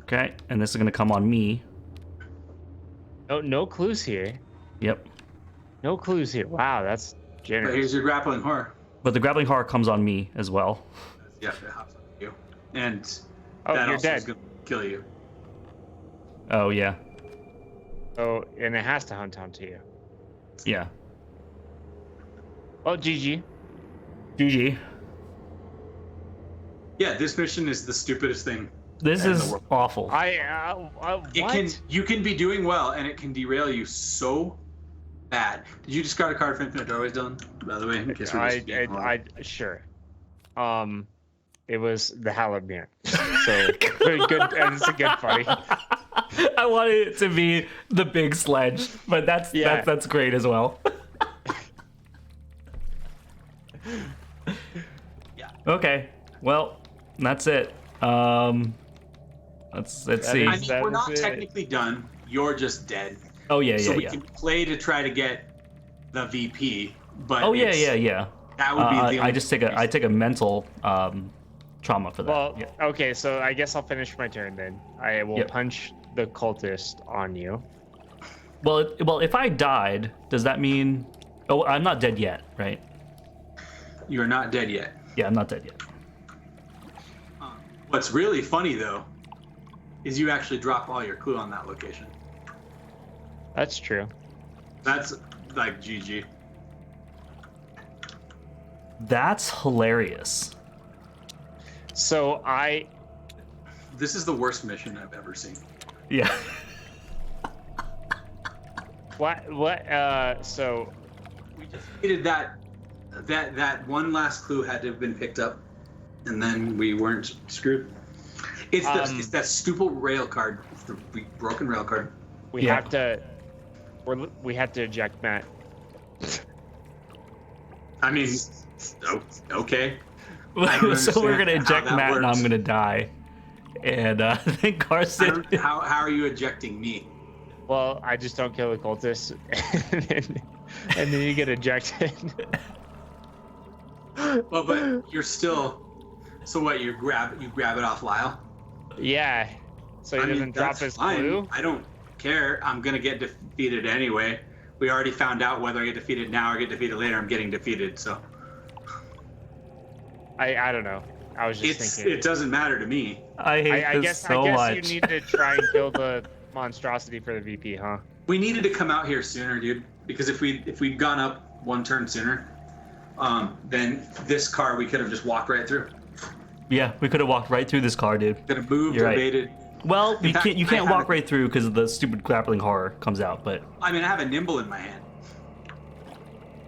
Okay, and this is going to come on me. No clues here. Yep. No clues here. Wow, that's But generous. here's your grappling horror. But the grappling horror comes on me as well. Yeah, it hops on you, and Oh, that you're also dead. is gonna kill you. Oh, yeah. Oh, and it has to hunt onto you. Yeah. Oh, GG. GG. Yeah, this mission is the stupidest thing. This in is the world. awful. What? You can be doing well, and it can derail you so bad. Did you discard a card for Infinite Doorways, Dylan? By the way, in case we're just being wrong. Sure. It was the Hallowed Man. So good, and it's a good funny. I wanted it to be the big sledge, but that's great as well. Yeah. Okay. Well, that's it. Let's see. I mean, we're not is it. technically done. You're just dead. Oh yeah, So yeah, we yeah. can play to try to get the VP, but Oh yeah, yeah. that would be the I only just take a mental trauma for that. Well, Yeah. okay, so I guess I'll finish my turn then. I will Yep. punch the cultist on you. Well, if I died, does that mean? Oh, I'm not dead yet, right? You're not dead yet. Yeah, I'm not dead yet. What's really funny though is you actually drop all your clue on that location. That's true. That's like GG. That's hilarious. So This is the worst mission I've ever seen. Yeah. so We just needed that one last clue had to have been picked up, and then we weren't screwed. It's that stupid rail card. It's the broken rail card. we Yeah. have to we have to eject Matt. I mean, okay. I don't So we're gonna understand how eject that Matt, and I'm works. gonna die. And I think Carson. How are you ejecting me? Well, I just don't kill the cultist, and then you get ejected. Well, but you're still. So what? You grab it off Lyle. Yeah. So he doesn't drop that's his fine. clue. I don't care. I'm gonna get defeated anyway. We already found out whether I get defeated now or get defeated later. I'm getting defeated, so I don't know. I was just thinking. it doesn't matter to me. I hate I this guess so much. you need to try and kill the monstrosity for the VP, huh? We needed to come out here sooner, dude. Because if we'd gone up one turn sooner, then this car we could have just walked right through. Yeah, we could have walked right through this car, dude. Could have moved, You're right. evaded. Well, In fact, you I can't have walk right through because the stupid grappling horror comes out. But I mean, I have a nimble in my hand.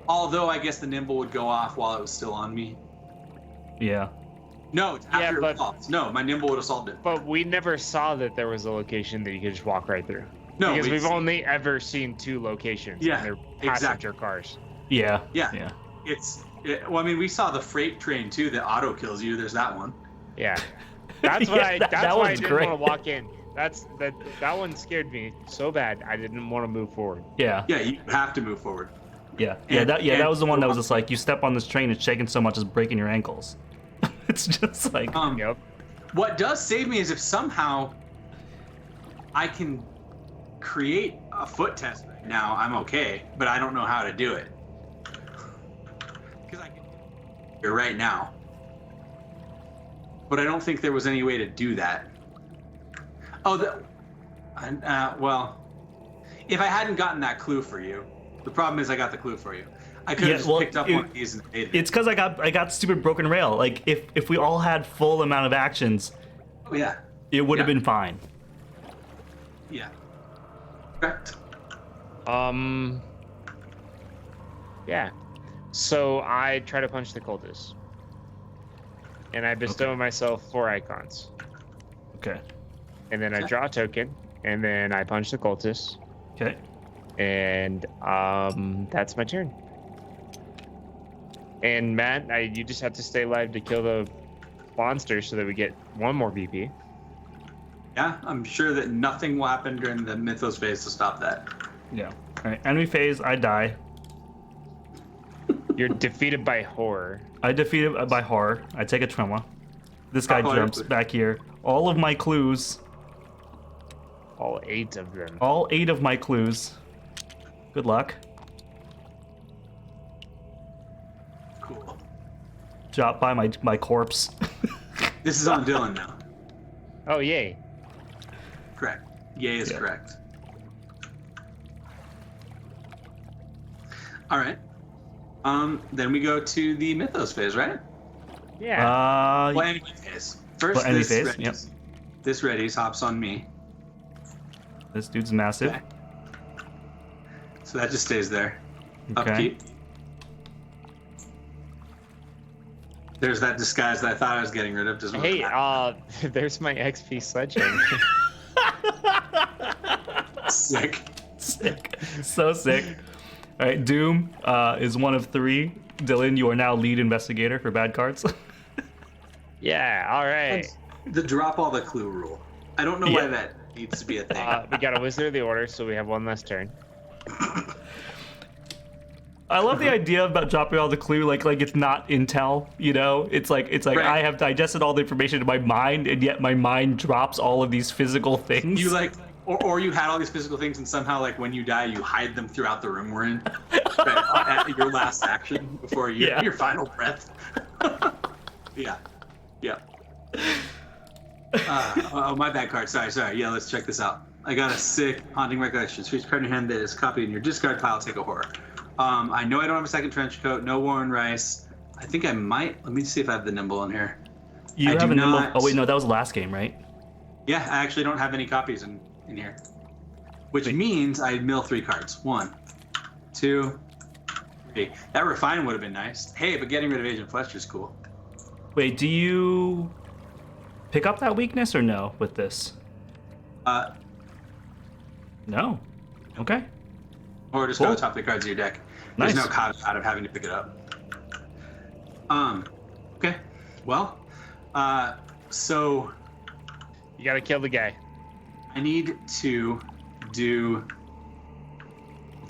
Although I guess the nimble would go off while it was still on me. yeah, No, it's after but- it falls. No, my nimble would have solved it. But we never saw that there was a location that you could just walk right through. No, because we've it's- only ever seen two locations. Yeah, and they're exactly. passenger cars. yeah, Yeah. Well, I mean, we saw the freight train too that auto kills you. There's that one. Yeah. That's what Yeah, that that's why I one's didn't great. want to walk in. That one scared me so bad I didn't want to move forward. yeah, Yeah, you have to move forward. yeah. And- That and- was the one that was just like you step on this train, it's shaking so much it's breaking your ankles. It's just like Yep. What does save me is if somehow I can create a foot test right now, I'm okay, but I don't know how to do it. Because I can do it right now. But I don't think there was any way to do that. Oh, well, if I hadn't gotten that clue for you, the problem is I got the clue for you. I could have just picked up one of these and made it. it's because I got stupid broken rail. Like if we all had full amount of actions, Oh, yeah. it would have Yeah. been fine. Yeah. Correct. Yeah. So I try to punch the cultist. And I bestow myself 4 icons. Okay. And then I draw a token. And then I punch the cultist. Okay. And that's my turn. And Matt, you just have to stay alive to kill the monster so that we get one more VP. Yeah, I'm sure that nothing will happen during the Mythos phase to stop that. Yeah. All right. Enemy phase. I die. You're defeated by horror. I defeat it by horror. I take a trauma. This guy jumps back here. All of my clues. All 8 of them. All 8 of my clues. Good luck. Cool. Drop by my corpse. This is on Dylan now. Oh, yay. Correct. Yay is correct. All right. Then we go to the Mythos phase, right? Yeah. Well, enemy phase. First, enemy this phase, Reddies. yep. This Reddies hops on me. This dude's massive. Okay. So that just stays there. Okay. Upkeep. There's that disguise that I thought I was getting rid of. Doesn't Hey, work. there's my XP sledgehammer. Sick. Sick. So sick. All right, Doom is one of 3. Dylan, you are now lead investigator for bad cards. Yeah, all right. The drop all the clue rule. I don't know why that needs to be a thing. We got a Wizard of the Order, so we have one less turn. I love the idea about dropping all the clue, like it's not intel, you know? It's like Right. I have digested all the information in my mind, and yet my mind drops all of these physical things. You like, or you had all these physical things, and somehow, like, when you die, you hide them throughout the room we're in. At your last action before your final breath. Yeah. Oh, my bad card. Sorry. Yeah, let's check this out. I got a sick Haunting Recollection. Each card in your hand that is copied in your discard pile, take a horror. I know I don't have a second trench coat. No Warren Rice. I think I might. Let me see if I have the Nimble in here. You I have do a nimble. not- Oh wait, no, that was the last game, right? Yeah, I actually don't have any copies in here. Which means I mill 3 cards. 1, 2, 3. That Refine would have been nice. Hey, but getting rid of Agent Fletcher is cool. Wait, do you pick up that weakness or no with this? No. Okay. Or just go top the cards of your deck. Nice. There's no caveat of having to pick it up. Okay. Well, so You gotta kill the guy. I need to do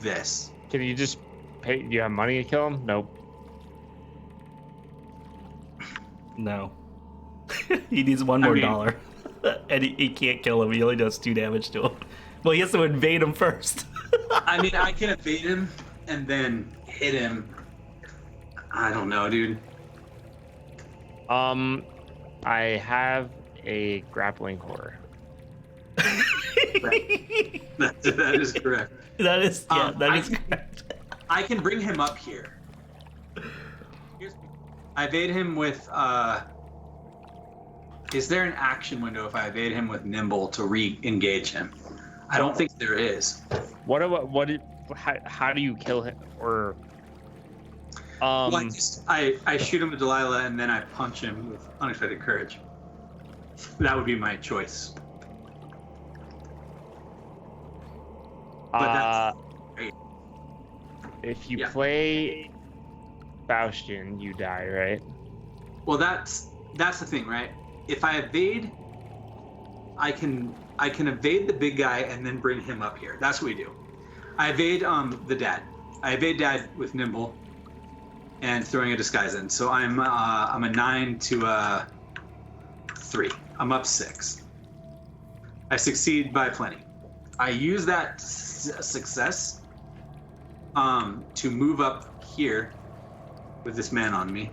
this. Can you just pay? Do you have money to kill him? Nope. No. He needs one more mean- dollar. And he can't kill him. He only does 2 damage to him. Well, he has to invade him first. I mean, I can evade him and then hit him. I don't know, dude. I have a grappling horror. That is correct. That is I can- correct. I can bring him up here. I evade him with. Is there an action window if I evade him with Nimble to re-engage him? I don't think there is. How do you kill him? Or Well, I shoot him with Delilah and then I punch him with Unexpected Courage. That would be my choice. But that's great. if you Yeah. play Faustian, you die, right? Well, that's the thing, right? If I evade, I can evade the big guy and then bring him up here. That's what we do. I evade the dad. I evade dad with Nimble and throwing a disguise in. So I'm a 9 to a 3. I'm up 6. I succeed by plenty. I use that success to move up here with this man on me.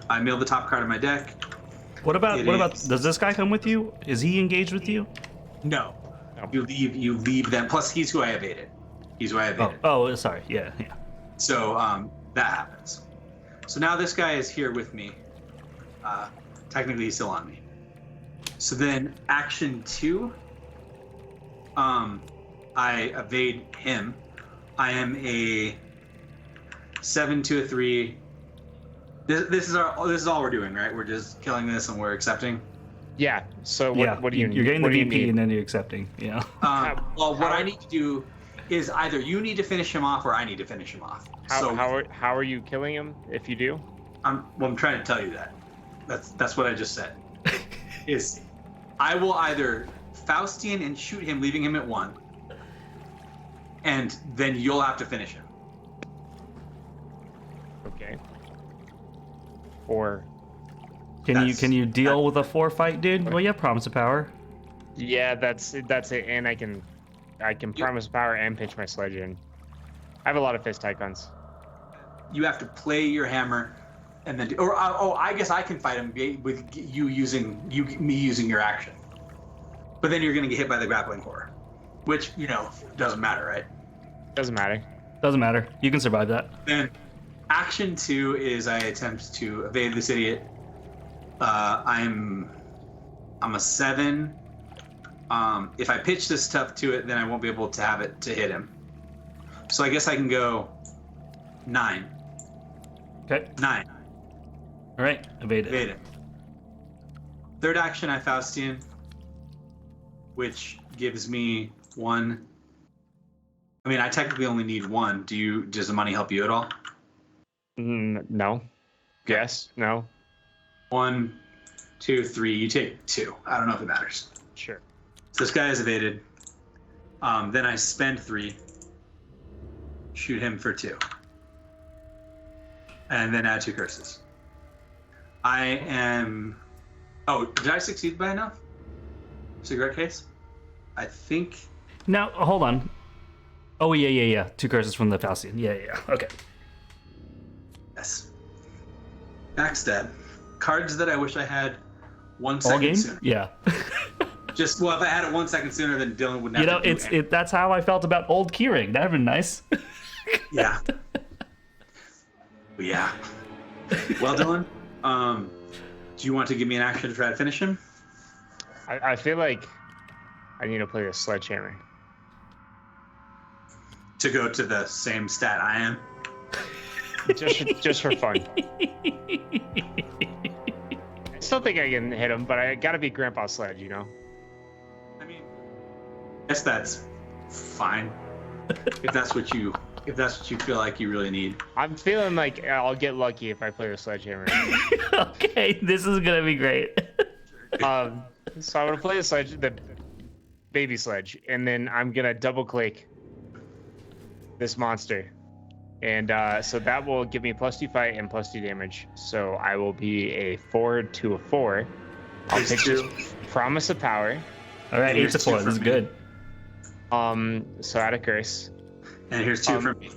I mill the top card of my deck. What about does this guy come with you? Is he engaged with you? No. You leave them. Plus, he's who I evaded. Oh, sorry. Yeah. So that happens. So now this guy is here with me. Technically, he's still on me. So then, action 2. I evade him. I am a 7 to a 3. This is all we're doing, right? We're just killing this and we're accepting. Yeah. So what do you need? You're getting the What do you VP need? and then you're accepting. Yeah. Well, what I need to do is either you need to finish him off or I need to finish him off. How are you killing him if you do? I'm trying to tell you that. That's what I just said. Is I will either Faustian and shoot him, leaving him at 1. And then you'll have to finish him. Okay. Or Can you deal with a 4 fight, dude? Well, you have Promise of Power. yeah, that's it. And I can promise power and pitch my sledge in. I have a lot of fist icons. You have to play your hammer, and then I guess I can fight him with me using your action. But then you're gonna get hit by the grappling core, which doesn't matter, right? Doesn't matter. Doesn't matter. You can survive that. Then action 2 is I attempt to evade this idiot. I'm a 7. If I pitch this stuff to it, then I won't be able to have it to hit him. So I guess I can go 9. Okay. 9. All right. Evade it. Evade it. Third action, I Faustian, which gives me 1. I mean, I technically only need 1. Does the money help you at all? No. Yes. No. 1, 2, 3. You take 2. I don't know if it matters. Sure. So this guy is evaded. Then I spend 3. Shoot him for 2. And then add 2 curses. I am... Oh, did I succeed by enough? Cigarette case? I think... Now, hold on. Oh, yeah. 2 curses from the Faustian. Yeah. Okay. Yes. Backstab. Cards that I wish I had 1 All second game? sooner. Yeah. If I had it 1 second sooner, then Dylan wouldn't have to do it. That's how I felt about old keyring. That'd been nice. Yeah. Yeah. Well, Dylan, do you want to give me an action to try to finish him? I feel like I need to play the sledgehammer. To go to the same stat I am? Just for fun. I still think I can hit him, but I gotta be Grandpa Sledge, I mean, I guess that's fine. if that's what you feel like you really need. I'm feeling like I'll get lucky if I play the sledgehammer. Okay, this is gonna be great. So I'm gonna play the baby sledge, and then I'm gonna double click this monster. And so that will give me +2 fight and +2 damage. So I will be a 4 to a 4. I'll take this Promise of Power. All right, 8 to 4. This is good. So add a curse. And here's 2 from me.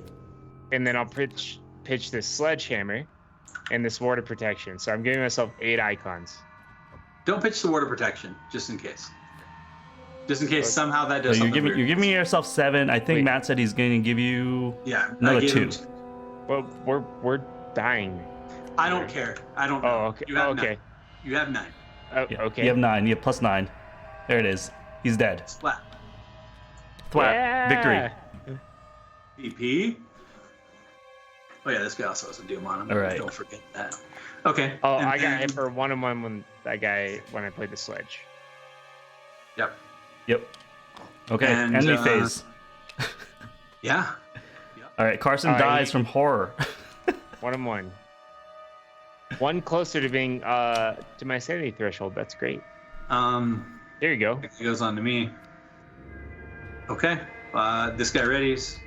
And then I'll pitch this sledgehammer and this ward of protection. So I'm giving myself 8 icons. Don't pitch the ward of protection, just in case. Just in case somehow that does So something weird. you're giving yourself 7. I think Matt said he's going to give you another 2. Well, we're dying. I don't care. I don't know. Oh, okay. You have okay. 9. You have 9. Oh, Yeah, okay. You have 9. You have +9. There it is. He's dead. Splat. Thwap. Yeah. Victory. VP. Oh yeah, this guy also has a doom on him. All right. Don't forget that. Okay. Oh, and I got then- hit for 1-on-1 when I played the sledge. Yep. Okay, And, enemy phase. Yeah. All right, Carson dies from horror. 1-on-1. 1 closer to being to my sanity threshold. That's great. There you go. It goes on to me. Okay. This guy readies.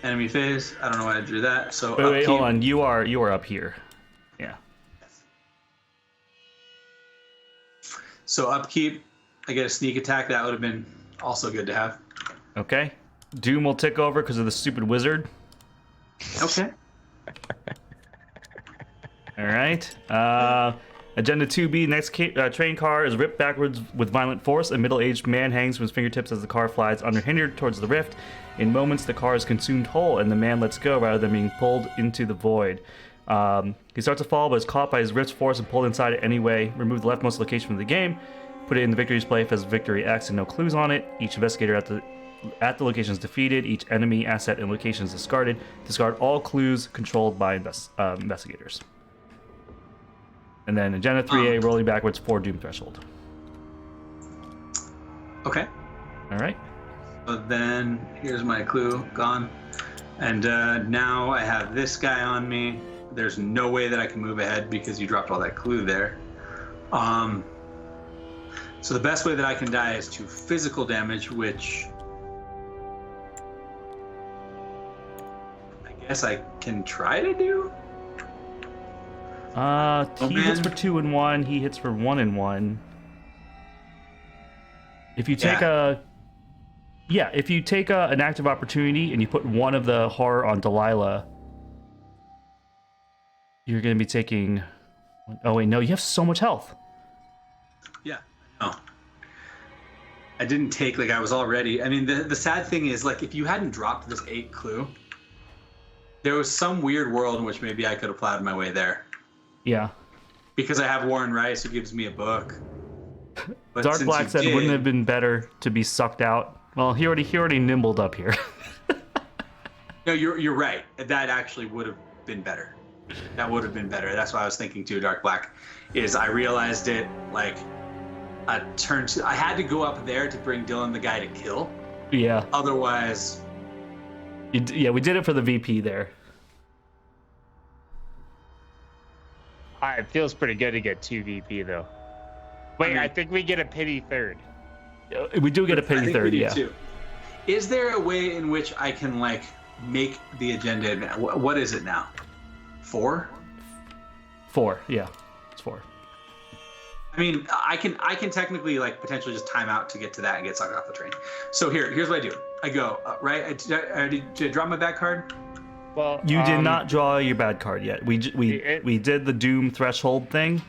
Enemy phase. I don't know why I drew that. So Wait, upkeep. hold on. You are up here. Yeah. So upkeep. I get a sneak attack. That would have been also good to have. Okay. Doom will tick over because of the stupid wizard. Okay. All right. Agenda 2B, next train car is ripped backwards with violent force. A middle-aged man hangs from his fingertips as the car flies unhindered towards the rift. In moments, the car is consumed whole, and the man lets go rather than being pulled into the void. He starts to fall, but is caught by his rift's force and pulled inside it anyway. Remove the leftmost location from the game. Put it in the victory display if it has Victory X and no clues on it. Each investigator at the location is defeated. Each enemy, asset, and location is discarded. Discard all clues controlled by investigators. And then Agenda 3A, rolling backwards, 4 Doom Threshold. Okay. All right. So then here's my clue gone. And now I have this guy on me. There's no way that I can move ahead because you dropped all that clue there. So the best way that I can die is to physical damage, which I guess I can try to do. He hits for 2 and 1. He hits for 1 and 1. If you take an active opportunity and you put one of the horror on Delilah, you're going to be taking. Oh wait, no, you have so much health. Yeah, no. I didn't take, like, I was already. I mean, the sad thing is, like, if you hadn't dropped this 8 clue, there was some weird world in which maybe I could have plowed my way there. Yeah. Because I have Warren Rice, who gives me a book. But Dark Black said, wouldn't it have been better to be sucked out? Well, he already nimbled up here. No, you're right. That actually would have been better. That would have been better. That's what I was thinking too, Dark Black. Is I realized it, like, a turn to... I had to go up there to bring Dylan the guy to kill. Yeah. Otherwise... we did it for the VP there. It feels pretty good to get 2 VP though. Wait, I think we get a pity third. We do get a pity third, yeah. Too. Is there a way in which I can, like, make the agenda? What is it now? 4? 4, yeah. It's 4. I mean, I can technically, like, potentially just time out to get to that and get sucked off the train. So here's what I do. I go, right? Did I draw my bad card? Well, you did not draw your bad card yet. We did the Doom threshold thing,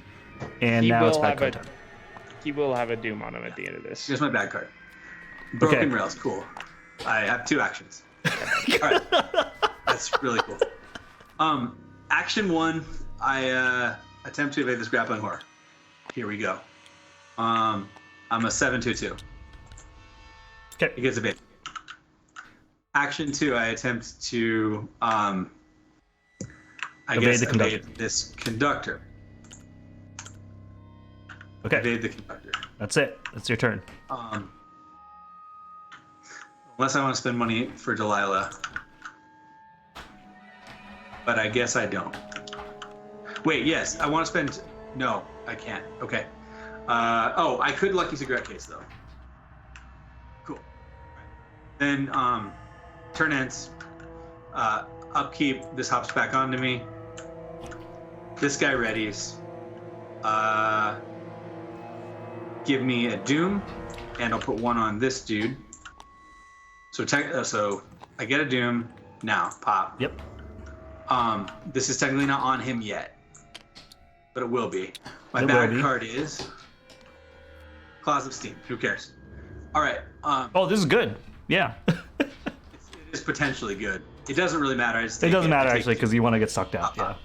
and now it's bad card time. He will have a Doom on him at the end of this. Here's my bad card. Broken Rails, cool. I have 2 actions. All right, that's really cool. Action 1, I attempt to evade this grappling horror. Here we go. I'm a 7/2/2. Okay. He gets evaded. Action 2, I attempt to evade this conductor. Okay. Evade the conductor. That's it. That's your turn. Unless I want to spend money for Delilah. But I guess I don't. Wait, yes, I want to spend... No, I can't. Okay. I could Lucky Cigarette Case, though. Cool. Then, turn ends. Upkeep. This hops back onto me. This guy readies. Give me a Doom, and I'll put 1 on this dude. So I get a Doom now. Pop. Yep. This is technically not on him yet, but it will be. My bad card is Claws of Steam. Who cares? All right. This is good. Yeah. It is potentially good. It doesn't really matter. It doesn't matter actually because you want to get sucked out. Yeah.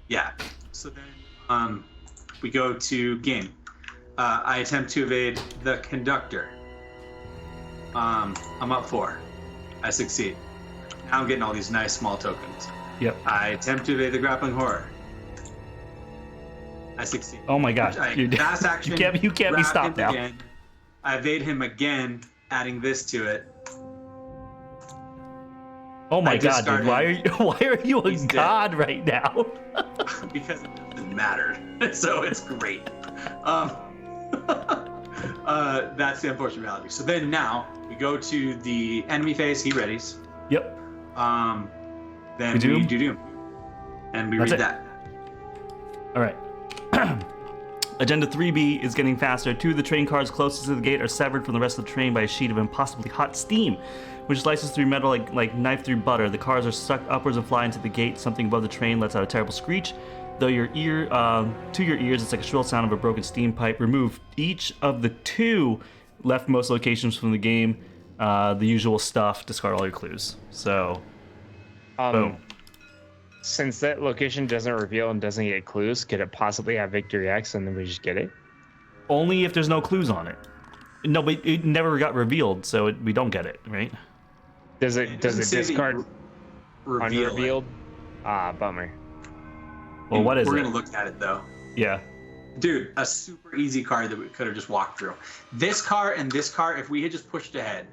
Yeah. So then we go to game. I attempt to evade the conductor. I'm up 4. I succeed. Now I'm getting all these nice small tokens. Yep. I attempt to evade the grappling horror. I succeed. Oh my god. Fast action. you can't be stopped now. Again. I evade him again, adding this to it. Oh my god, dude. Why are you a god right now? Because it doesn't matter. So it's great. That's the unfortunate reality. So then now we go to the enemy phase. He readies. Yep. Then we do Doom. And we read that. All right. Agenda 3B is getting faster. 2 of the train cars closest to the gate are severed from the rest of the train by a sheet of impossibly hot steam, which slices through metal like knife through butter. The cars are sucked upwards and fly into the gate. Something above the train lets out a terrible screech. Though to your ears, it's like a shrill sound of a broken steam pipe. Remove each of the 2 leftmost locations from the game. The usual stuff. Discard all your clues. So, boom. Since that location doesn't reveal and doesn't get clues, could it possibly have Victory X and then we just get it? Only if there's no clues on it. No, but it never got revealed, so we don't get it, right? Does it discard unrevealed? Bummer. Well, what is it? We're gonna look at it though. Yeah. Dude, a super easy card that we could have just walked through. This car and this car, if we had just pushed ahead,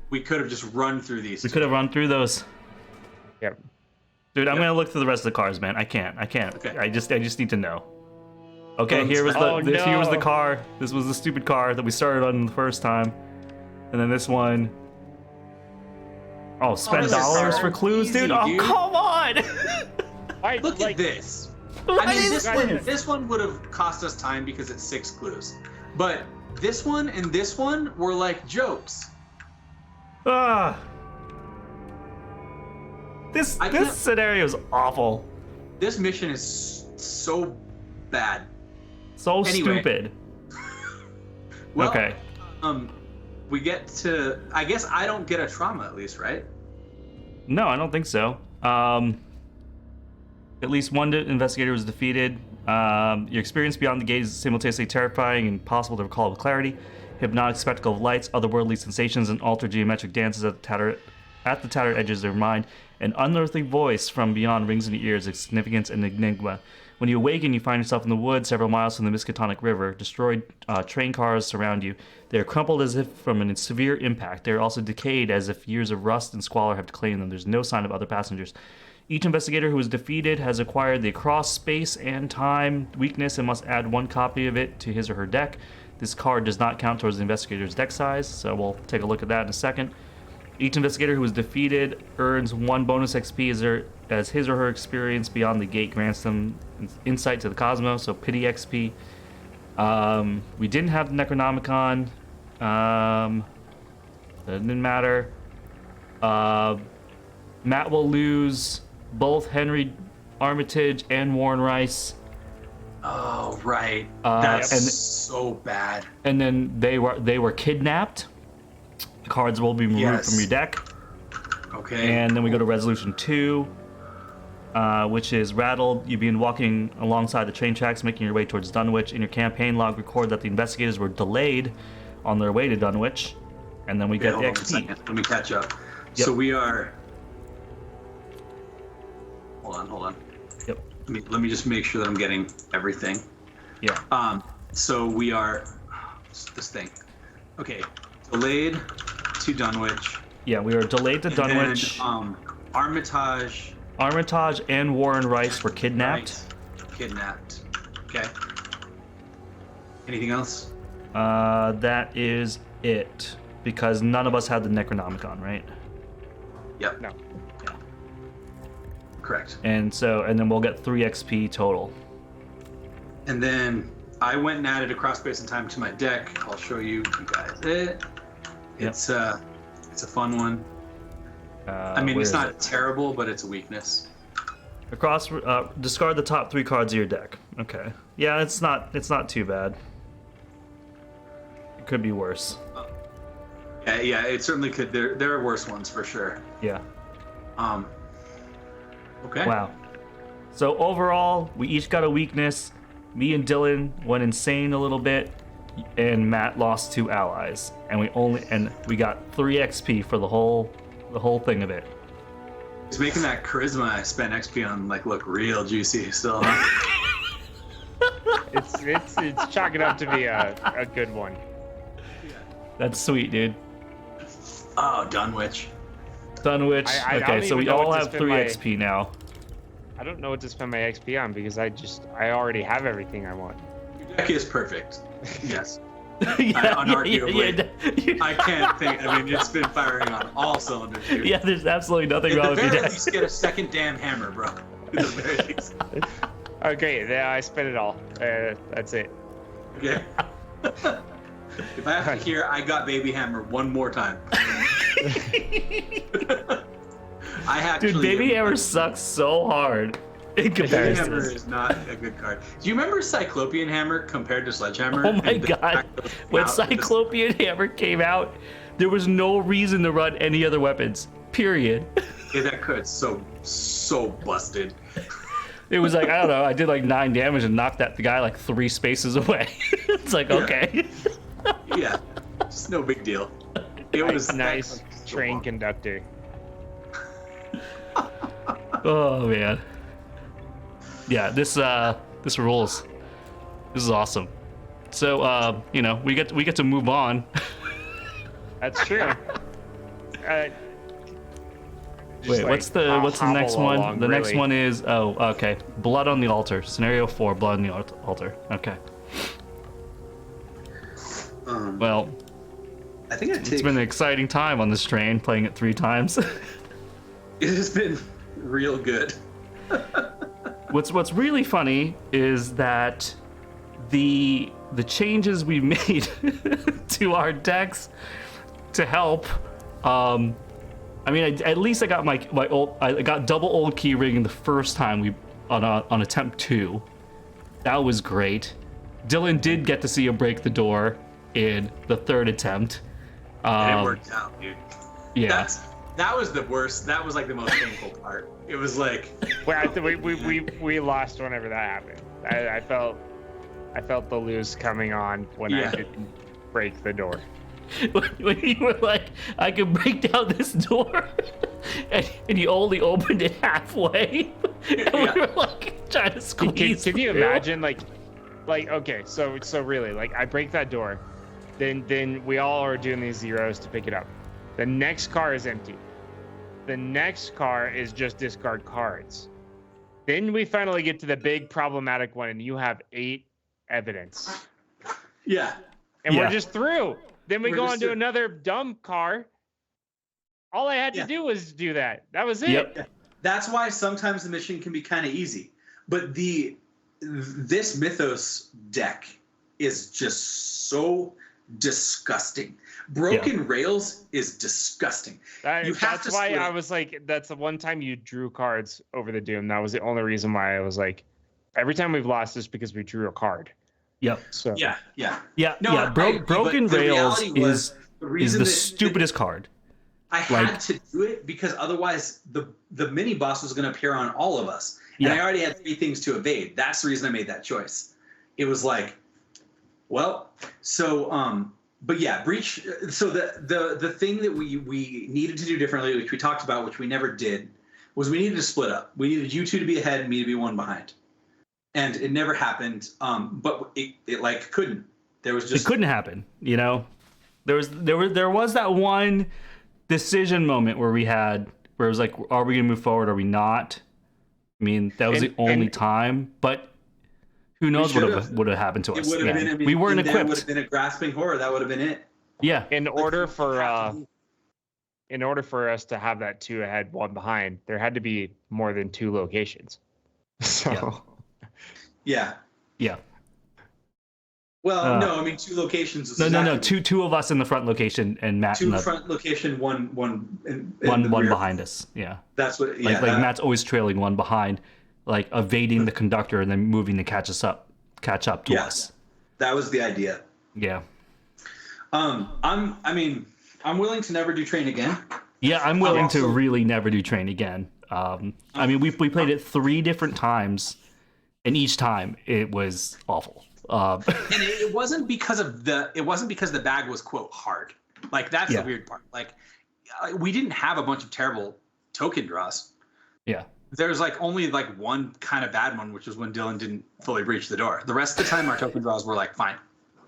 we could have just run through these. We could have run through those. Yep. Dude, I'm gonna look through the rest of the cars, man. I can't. Okay. I just need to know. Okay, here was the here was the no. car. This was the stupid car that we started on the first time, and then this one. Oh, spend this is dollars so for clues, easy, dude. Oh, dude. come on! Look at this. I mean, this one would have cost us time because it's 6 clues, but this one and this one were like jokes. Ah. This scenario is awful. This mission is so bad. So Anyway. stupid. Well, Okay. We get to. I guess I don't get a trauma at least, right? No, I don't think so. At least one investigator was defeated. Your experience beyond the gate is simultaneously terrifying and impossible to recall with clarity. Hypnotic spectacle of lights, otherworldly sensations, and altered geometric dances at the tattered edges of your mind. An unearthly voice from beyond rings in your ears, its significance and enigma. When you awaken, you find yourself in the woods several miles from the Miskatonic River. Destroyed train cars surround you. They are crumpled as if from a severe impact. They are also decayed as if years of rust and squalor have claimed them. There's no sign of other passengers. Each investigator who is defeated has acquired the cross space and time weakness and must add 1 copy of it to his or her deck. This card does not count towards the investigator's deck size, so we'll take a look at that in a second. Each investigator who is defeated earns 1 bonus XP as his or her experience beyond the gate grants them insight to the cosmos, so pity XP. We didn't have the Necronomicon. That didn't matter. Matt will lose both Henry Armitage and Warren Rice. Oh, right. That's so bad. And then they were kidnapped. Cards will be removed from your deck. Okay. And then we go to Resolution 2, which is rattled. You've been walking alongside the train tracks, making your way towards Dunwich. In your campaign log, record that the investigators were delayed on their way to Dunwich. And then we get the XP. Let me catch up. Yep. So we are... Hold on. Yep. Let me just make sure that I'm getting everything. Yeah. So we are... This thing. Okay. Delayed to Dunwich. Yeah, we were delayed to Dunwich. And, Armitage And Warren Rice were kidnapped. Right. Kidnapped. Okay. Anything else? That is it. Because none of us had the Necronomicon, right? Yep. No. Correct. And then we'll get 3 XP total. And then I went and added a cross space and time to my deck. I'll show you guys it. It's a fun one. I mean, it's not terrible, but it's a weakness. Across, discard the top 3 cards of your deck. Okay. Yeah, it's not too bad. It could be worse. Yeah, it certainly could. There are worse ones for sure. Yeah. Okay. Wow. So overall, we each got a weakness. Me and Dylan went insane a little bit, and Matt lost 2 allies, and we got 3 XP for the whole thing of it. It's making that charisma I spent XP on look real juicy still. Huh? It's chalking up to be a good one. That's sweet, dude. Oh, Dunwich. Dunwich. I Okay, don't so we even know all what to have spend 3 my- XP now. I don't know what to spend my XP on because I already have everything I want. Your deck is perfect. Yes. Unarguably. Yeah. I can't think. I mean, it's been firing on all cylinders, dude. Yeah, there's absolutely nothing At wrong the with your very deck. least, get a second damn hammer, bro. At the very least. Okay, yeah, I spent it all. That's it. Okay. If I have to hear "I got baby hammer" one more time. I actually. Dude, baby hammer sucks so hard in Baby comparison. hammer is not a good card. Do you remember Cyclopean hammer compared to sledgehammer? Oh my And the god. fact that When now- Cyclopean hammer came out, there was no reason to run any other weapons. Period. Yeah, that card's so busted. It was like, I don't know, I did like 9 damage and knocked the guy like 3 spaces away. It's like, okay. Yeah, just no big deal. It was Nice that card was so train long. conductor. Oh man. Yeah, this rules. This is awesome. So we get to move on. That's true. Wait, what's the next one? The next one is okay. Blood on the altar. Scenario 4. Blood on the altar. Okay. Well, I think it's been an exciting time on this train, playing it 3 times. It has been real good. What's really funny is that the changes we made to our decks to help. I mean, at least I got my old. I got double old key ring the first time we on attempt 2. That was great. Dylan did get to see him break the door in the 3rd attempt. And it worked out, dude. Yeah. That was the worst. That was like the most painful part. It was like. We lost whenever that happened. I felt the lose coming on when I didn't break the door. When you were like, I can break down this door, and you only opened it halfway, and we were like trying to squeeze. Can you imagine, like, okay, so really, like, I break that door, then we all are doing these zeros to pick it up. The next car is empty. The next car is just discard cards. Then we finally get to the big problematic one, and you have 8 evidence. Yeah. And we're just through. Then we go on to another dumb car. All I had to do was do that. That was it. Yep. That's why sometimes the mission can be kind of easy. But this Mythos deck is just disgusting. Broken Rails is disgusting. That's why I was like, that's the one time you drew cards over the Doom. That was the only reason why I was like, every time we've lost is because we drew a card. Yep. So Broken Rails is the stupidest card. I had to do it because otherwise the mini boss was going to appear on all of us, and I already had 3 things to evade. That's the reason I made that choice. It was like, well, so but yeah, breach. So the thing that we needed to do differently, which we talked about, which we never did, was we needed to split up. We needed you 2 to be ahead and me to be 1 behind. And it never happened, but it like couldn't. There was just it couldn't happen. You know, there was that one decision moment where it was like, are we gonna move forward? Are we not? I mean, that was the only time. But who knows what would have happened to us? It would have been. I mean, we weren't equipped. It would have been a grasping horror. That would have been it. Yeah. In order for us to have that 2 ahead, 1 behind, there had to be more than 2 locations. So. Yeah. Well, no, I mean 2 locations. No. Two of us in the front location and Matt 2 in the front location, one behind us. Yeah. That's what. Like Matt's always trailing 1 behind, like evading the conductor and then moving to catch up to us. That was the idea. Yeah. I'm willing to never do train again. Yeah, I'm willing to really never do train again. I mean, we played it 3 different times. And each time it was awful. And it wasn't because the bag was quote hard. Like that's the weird part. Like we didn't have a bunch of terrible token draws. Yeah. There's like only like 1 kind of bad one, which was when Dylan didn't fully breach the door. The rest of the time our token draws were like fine.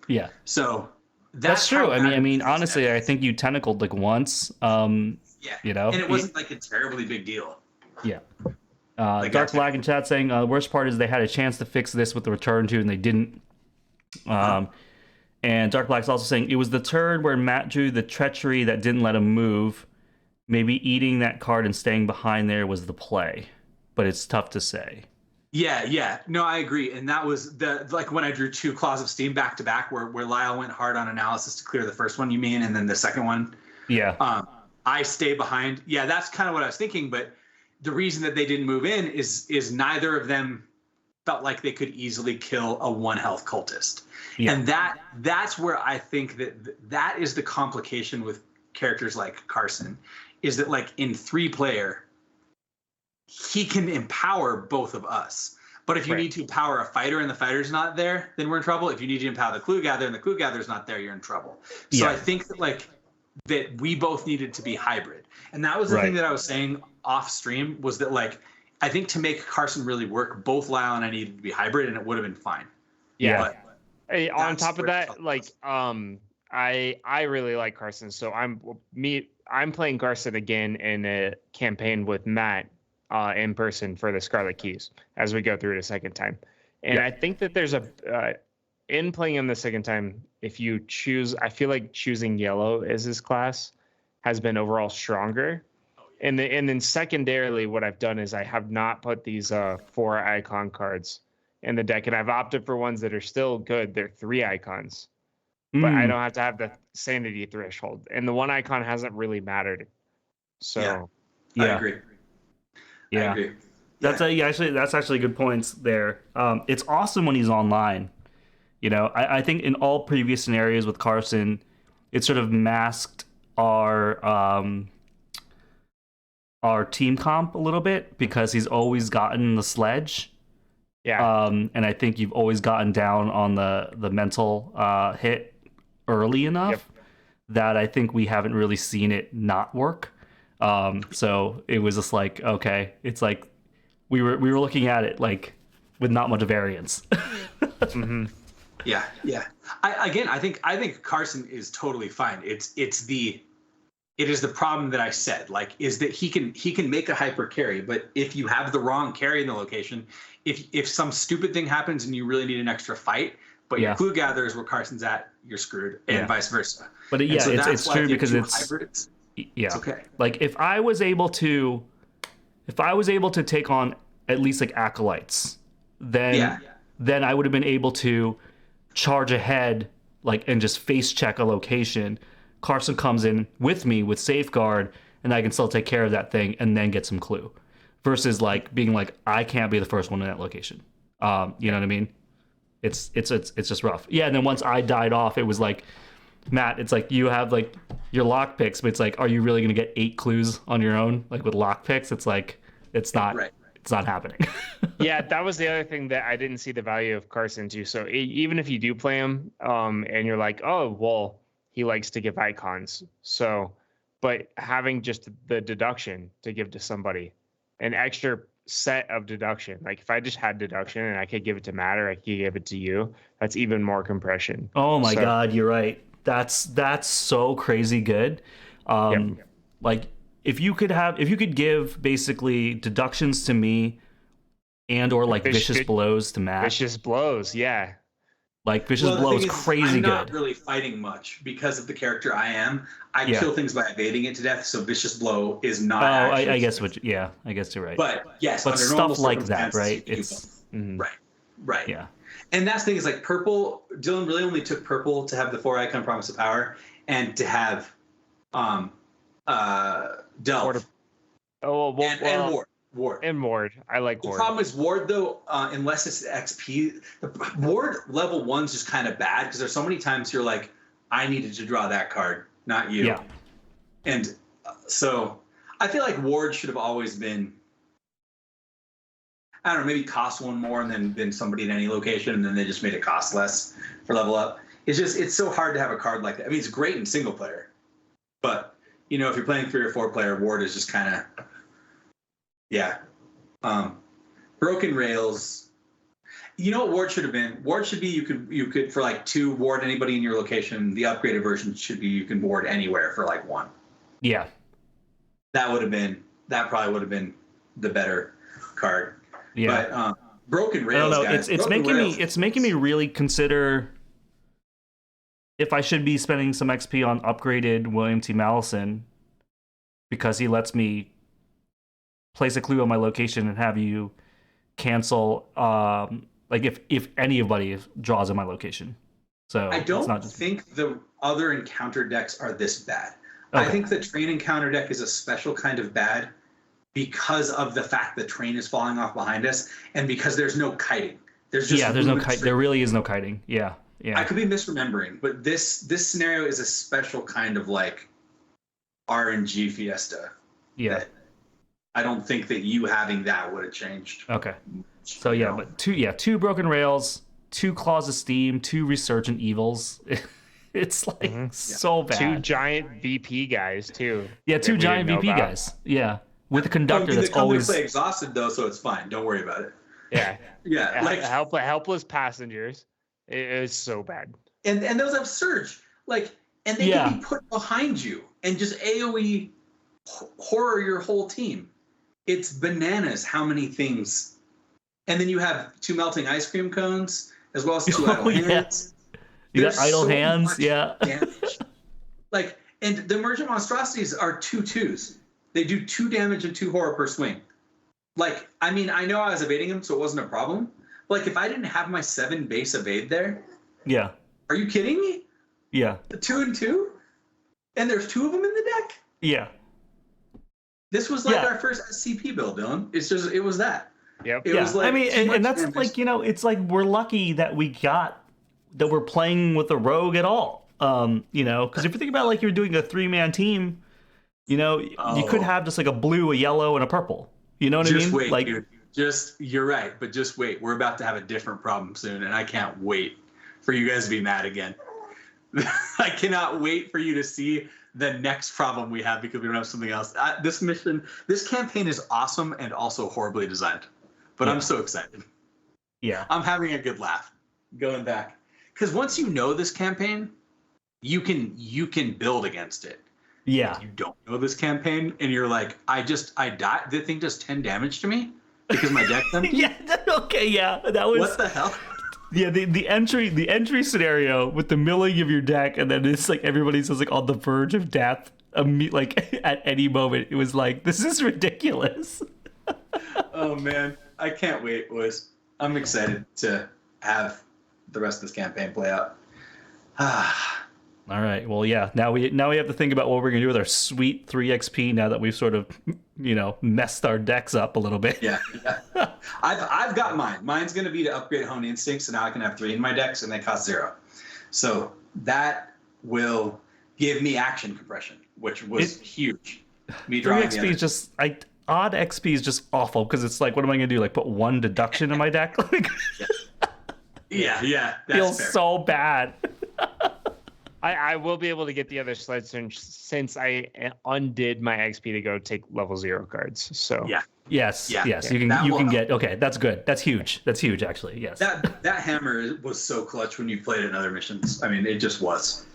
Yeah. So that's true. I mean, honestly, I think you tentacled like once. You know, and it wasn't like a terribly big deal. Yeah. Dark Lag in chat saying the worst part is they had a chance to fix this with the return to and they didn't. And Dark Black's also saying it was the turn where Matt drew the treachery that didn't let him move. Maybe eating that card and staying behind there was the play, but it's tough to say. Yeah. No, I agree. And that was like when I drew 2 Claws of Steam back to back, where Lyle went hard on analysis to clear the first one, you mean, and then the second one. Yeah. I stay behind. Yeah, that's kind of what I was thinking, but the reason that they didn't move in is neither of them felt like they could easily kill a 1 health cultist. Yeah. And that's where I think that is the complication with characters like Carson, is that like in 3-player, he can empower both of us. But if you need to empower a fighter and the fighter's not there, then we're in trouble. If you need to empower the clue gatherer and the clue gatherer's not there, you're in trouble. So I think that we both needed to be hybrid. And that was the thing that I was saying off stream, was that like, I think to make Carson really work, both Lyle and I needed to be hybrid, and it would have been fine. Yeah. But hey, on top of that, like, I really like Carson. So I I'm playing Carson again in a campaign with Matt in person for the Scarlet Keys as we go through it a second time. And I think that there's in playing him the second time, if you choose, I feel like choosing yellow as his class has been overall stronger. And then secondarily, what I've done is I have not put these 4 icon cards in the deck, and I've opted for ones that are still good. They're 3 icons, but I don't have to have the sanity threshold. And the 1 icon hasn't really mattered. So I agree. Yeah. I agree. That's actually good points there. It's awesome when he's online. You know, I think in all previous scenarios with Carson, it sort of masked our team comp a little bit because he's always gotten the sledge. Yeah. And I think you've always gotten down on the mental hit early enough that I think we haven't really seen it not work. So it was just like, okay, it's like we were looking at it like with not much variance. Mm-hmm. Yeah. I think Carson is totally fine. It is the problem that I said, like, is that he can make a hyper carry, but if you have the wrong carry in the location, if some stupid thing happens and you really need an extra fight, but your clue gatherer is where Carson's at, you're screwed, and vice versa. But it's true because it's okay. Like if I was able to take on at least like acolytes, then I would have been able to charge ahead, like, and just face check a location. Carson comes in with me with safeguard, and I can still take care of that thing and then get some clue. Versus like being like, I can't be the first one in that location. You know what I mean? It's just rough. Yeah, and then once I died off, it was like, Matt, it's like you have like your lock picks, but it's like, are you really gonna get 8 clues on your own? Like with lock picks, it's like it's not happening. Yeah, that was the other thing that I didn't see the value of Carson too. So even if you do play him, and you're like, oh well, he likes to give icons. So, but having just the deduction to give to somebody, an extra set of deduction. Like if I just had deduction and I could give it to Matt or I could give it to you, that's even more compression. Oh my God, you're right. That's so crazy good. Like if you could give basically deductions to me and or like vicious blows to Matt. Vicious blows, yeah. Like vicious blows, crazy good. I'm not really fighting much because of the character I am. I kill things by evading it to death. So vicious blow is not. Oh, I guess I guess you're right. But yes, but stuff like that, right? It's right. Yeah. And that's the thing is like purple. Dylan really only took purple to have the 4 icon promise of power and to have Delph. And Ward. And Ward. I like Ward. The problem is Ward, though, unless it's XP, the Ward level 1's just kind of bad because there's so many times you're like, I needed to draw that card, not you. Yeah. And so I feel like Ward should have always been, I don't know, maybe cost 1 more and then been somebody in any location, and then they just made it cost less for level up. It's so hard to have a card like that. I mean, it's great in single player, but, you know, if you're playing 3 or 4 player, Ward is just kind of, broken rails. You know what Ward should have been? Ward should be you could for like 2 ward anybody in your location. The upgraded version should be you can ward anywhere for like 1. Yeah. That probably would have been the better card. Yeah. But broken rails. I don't know. Guys, it's making me really consider if I should be spending some XP on upgraded William T. Mallison because he lets me place a clue on my location and have you cancel like if anybody draws in my location. So I don't think the other encounter decks are this bad. Okay. I think the train encounter deck is a special kind of bad because of the fact the train is falling off behind us and because there's no kiting. There's no kiting. There really is no kiting. Yeah. I could be misremembering, but this scenario is a special kind of like RNG fiesta. Yeah. I don't think that you having that would have changed. Okay. So but 2 broken rails, 2 claws of steam, 2 resurgent evils. It's like so bad. 2 giant VP guys too. Yeah, 2 giant VP guys. Yeah, with a conductor that's always play exhausted though, so it's fine. Don't worry about it. Yeah. Yeah, like helpless passengers. It is so bad. And those have surge, like, and they can be put behind you. and just AoE horror your whole team. It's bananas how many things. And then you have 2 melting ice cream cones, as well as 2 idle hands. You got idle so hands, much yeah. damage. Like, and the emergent monstrosities are 2/2s. They do 2 damage and 2 horror per swing. Like, I mean, I know I was evading them, so it wasn't a problem. But like, if I didn't have my 7 base evade there, yeah. Are you kidding me? Yeah. The 2 and 2, and there's 2 of them in the deck. Yeah. This was like our first SCP build, Dylan. It was that. Yep. It was like, I mean, and that's damage. Like, you know, it's like we're lucky that we're playing with a rogue at all. You know, because if you think about like you're doing a 3-man team, you know, you could have just like a blue, a yellow, and a purple. You know what I mean? Just wait, like, dude. You're right, but just wait. We're about to have a different problem soon, and I can't wait for you guys to be mad again. I cannot wait for you to see the next problem we have because we don't have something else. This campaign is awesome and also horribly designed, but I'm so excited. Yeah. I'm having a good laugh going back. Because once you know this campaign, you can build against it. Yeah. If you don't know this campaign and you're like, I died. The thing does 10 damage to me because my deck's empty. Yeah. Okay. Yeah. That was. What the hell? Yeah. The entry scenario with the milling of your deck, and then it's like everybody's just like on the verge of death. Like at any moment, it was like, this is ridiculous. Oh man, I can't wait, boys. I'm excited to have the rest of this campaign play out. All right. Well, yeah. Now we have to think about what we're gonna do with our sweet 3 XP now that we've sort of, you know, messed our decks up a little bit. Yeah. I've got mine. Mine's gonna be to upgrade Hone Instincts, so now I can have 3 in my decks, and they cost 0. So that will give me action compression, which was huge. Me 3 XP is just odd XP is just awful because it's like, what am I gonna do? Like put 1 deduction in my deck? Like, yeah. Feels fair. so bad. I will be able to get the other sleds since I undid my XP to go take level 0 cards. So yeah. Yes. You can get. Okay, that's good. That's huge. That's huge, actually. Yes. That hammer was so clutch when you played it in other missions. I mean, it just was.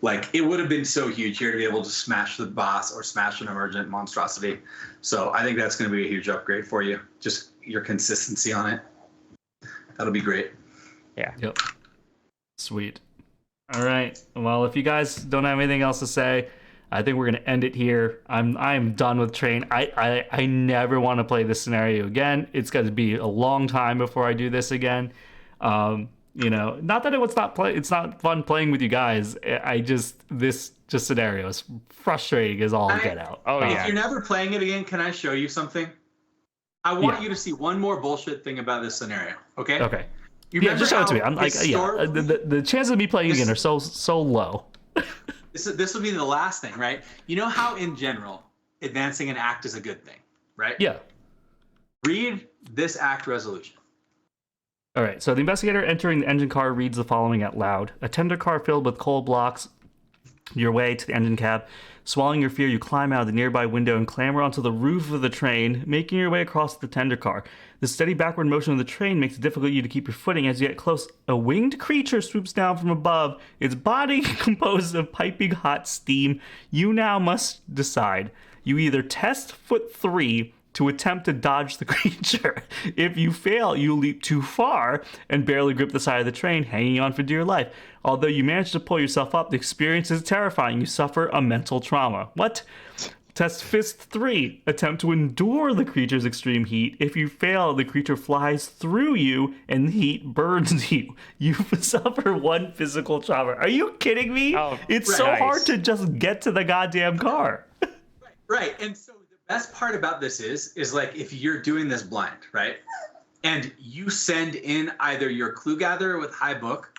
Like, it would have been so huge here to be able to smash the boss or smash an emergent monstrosity. So I think that's going to be a huge upgrade for you. Just your consistency on it. That'll be great. Yeah. Yep. Sweet. All right. Well, if you guys don't have anything else to say, I think we're gonna end it here. I'm done with Train. I never want to play this scenario again. It's got to be a long time before I do this again. You know, not that it's not fun playing with you guys. This scenario is frustrating as all get out. Oh yeah. If you're never playing it again, can I show you something? I want you to see one more bullshit thing about this scenario. Okay. Okay. Yeah, just show it to me. I'm like, the chances of me playing again are so low. This will be the last thing, right? You know how in general advancing an act is a good thing, right? Yeah. Read this act resolution. All right. So the investigator entering the engine car reads the following out loud: a tender car filled with coal blocks your way to the engine cab. Swallowing your fear, you climb out of the nearby window and clamber onto the roof of the train, making your way across the tender car. The steady backward motion of the train makes it difficult for you to keep your footing as you get close. A winged creature swoops down from above, its body composed of piping hot steam. You now must decide. You either test foot 3 to attempt to dodge the creature. If you fail, you leap too far and barely grip the side of the train, hanging on for dear life. Although you manage to pull yourself up, the experience is terrifying. You suffer a mental trauma. What? Test fist 3. Attempt to endure the creature's extreme heat. If you fail, the creature flies through you and the heat burns you. You suffer 1 physical trauma. Are you kidding me? Oh, it's so hard to just get to the goddamn car. Right. And so the best part about this is like if you're doing this blind, right? And you send in either your clue gatherer with high book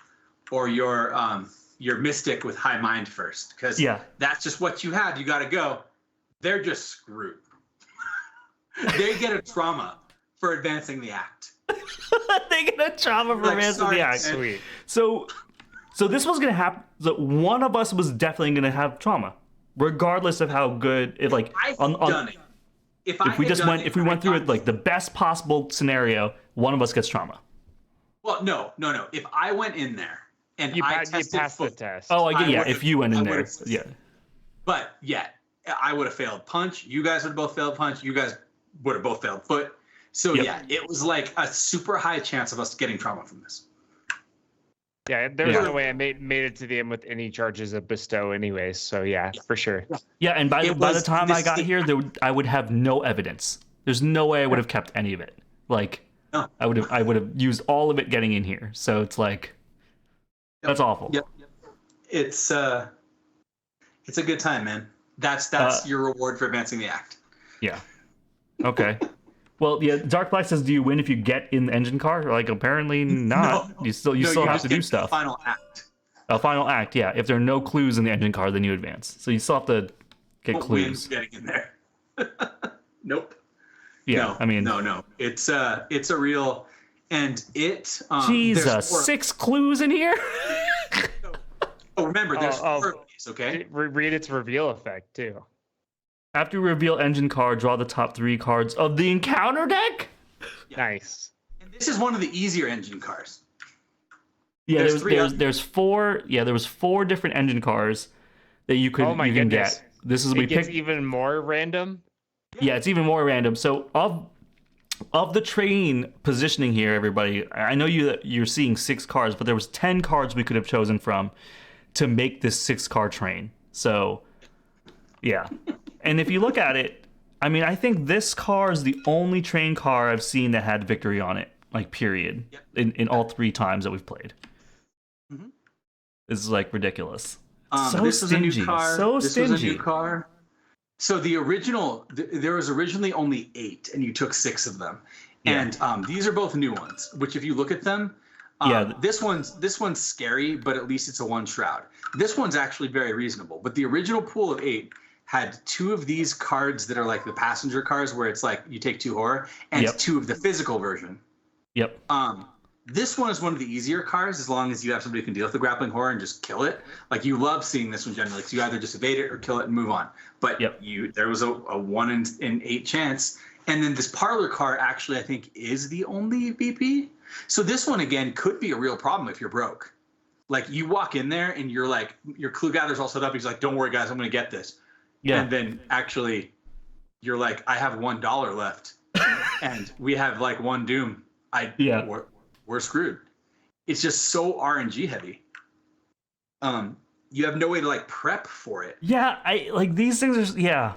or your mystic with high mind first. Because that's just what you have. You got to go. They're just screwed. They get a trauma for advancing the act. They get a trauma for advancing the act. Sweet. So this was gonna happen. So one of us was definitely gonna have trauma, regardless of how good it. Like done it. If we went through it like the best possible scenario, one of us gets trauma. Well, no. If I went in there and You I passed the test. Oh, if you went in there, yeah. But yeah, I would have failed punch. You guys would have both failed punch. You guys would have both failed foot. So yeah, it was like a super high chance of us getting trauma from this. Yeah, there was no way I made it to the end with any charges of bestow anyways. So yeah, for sure. Yeah, and by the time I got here, I would have no evidence. There's no way I would have kept any of it. Like, no. I would have used all of it getting in here. So it's like, that's awful. Yep. It's a good time, man. That's your reward for advancing the act. Yeah. Okay. Well, yeah. Dark Black says, "Do you win if you get in the engine car?" Like, apparently not. No. You still have to do stuff. Final act. A final act, yeah. If there are no clues in the engine car, then you advance. So you still have to get clues. Getting in there. Nope. Yeah, no, I mean, no. It's a real, and it. Jesus, 6 clues in here. Oh, remember, there's 4 of these. Okay. Read its reveal effect too. After you reveal engine car, draw the top 3 cards of the encounter deck. Yeah. Nice. And this is one of the easier engine cars. Yeah, there's 4. Yeah, there was 4 different engine cars that you could get. This is we picked even more random. Yeah, it's even more random. So of the train positioning here, everybody, I know you're seeing 6 cars, but there was 10 cards we could have chosen from to make this 6-car train. So, yeah. And if you look at it, I mean, I think this car is the only train car I've seen that had victory on it, like, period, in all 3 times that we've played. Mm-hmm. This is, like, ridiculous. This was a new car. So this stingy. Was a new car. So the original, there was originally only 8, and you took 6 of them. Yeah. And these are both new ones, which if you look at them, this one's scary, but at least it's a 1 shroud. This one's actually very reasonable. But the original pool of 8 had 2 of these cards that are like the passenger cars, where it's like you take 2 horror, and 2 of the physical version. Yep. This one is one of the easier cars, as long as you have somebody who can deal with the grappling horror and just kill it. Like, you love seeing this one generally, because you either just evade it or kill it and move on. But there was a 1 in 8 chance. And then this parlor car actually, I think, is the only VP. So this one, again, could be a real problem if you're broke. Like, you walk in there and you're like, your clue gather's all set up. He's like, don't worry, guys, I'm going to get this. Yeah. And then actually, you're like, I have $1 left. And we have like 1 doom. We're screwed. It's just so RNG heavy. You have no way to like prep for it. Yeah, I like these things are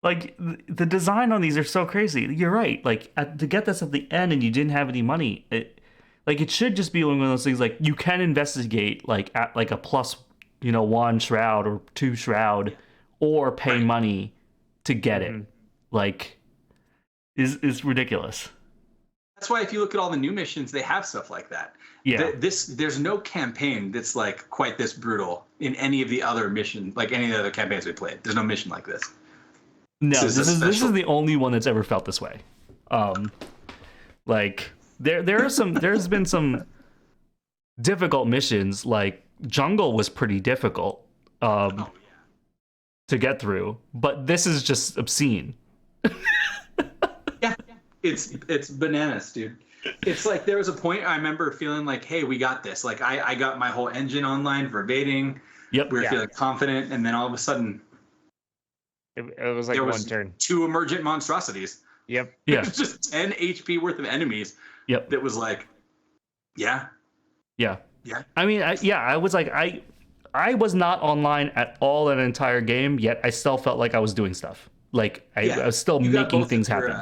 like the design on these are so crazy. You're right. Like to get this at the end and you didn't have any money, it should just be one of those things like you can investigate like at like a plus 1 shroud or 2 shroud or pay money to get it. Like is ridiculous. That's why if you look at all the new missions, they have stuff like that. Yeah. There's no campaign that's like quite this brutal in any of the other missions, like any of the other campaigns we played. There's no mission like this. No, this is the only one that's ever felt this way. Like there's been some difficult missions. Like Jungle was pretty difficult to get through, but this is just obscene. Yeah. It's bananas, dude. It's like there was a point I remember feeling like, hey, we got this. Like I got my whole engine online for evading. Yep. We were feeling confident, and then all of a sudden it was like one turn. 2 emergent monstrosities. Yep. Yeah. It was just 10 HP worth of enemies. Yep. That was like, yeah. I mean, I was like, I was not online at all that entire game, yet I still felt like I was doing stuff. Like I was still making things happen.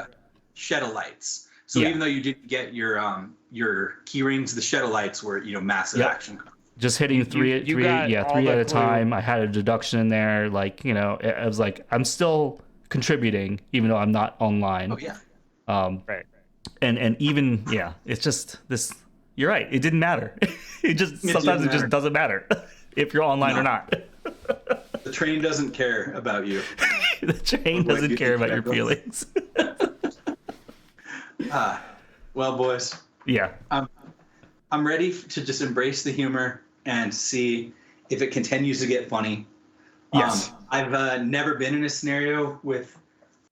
Shadow lights. So even though you didn't get your key rings, the shadow lights were massive action. Just hitting three at a time. I had a deduction in there. Like I was like, I'm still contributing even though I'm not online. Oh yeah. Right. And even it's just this. You're right. It didn't matter. It just doesn't matter if you're online or not. The train doesn't care about you. The train doesn't care about your feelings. Well, boys. Yeah. I'm ready to just embrace the humor and see if it continues to get funny. Yes. I've never been in a scenario with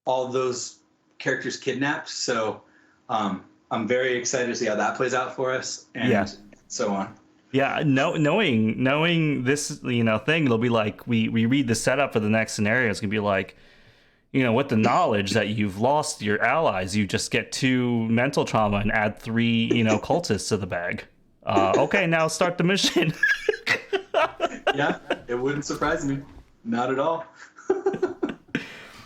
all those characters kidnapped, so I'm very excited to see how that plays out for us, and so on. Yeah, knowing this, thing, it'll be like we read the setup for the next scenario. It's gonna be like, with the knowledge that you've lost your allies, you just get 2 mental trauma and add 3, cultists to the bag. Okay, now start the mission. Yeah, it wouldn't surprise me. Not at all.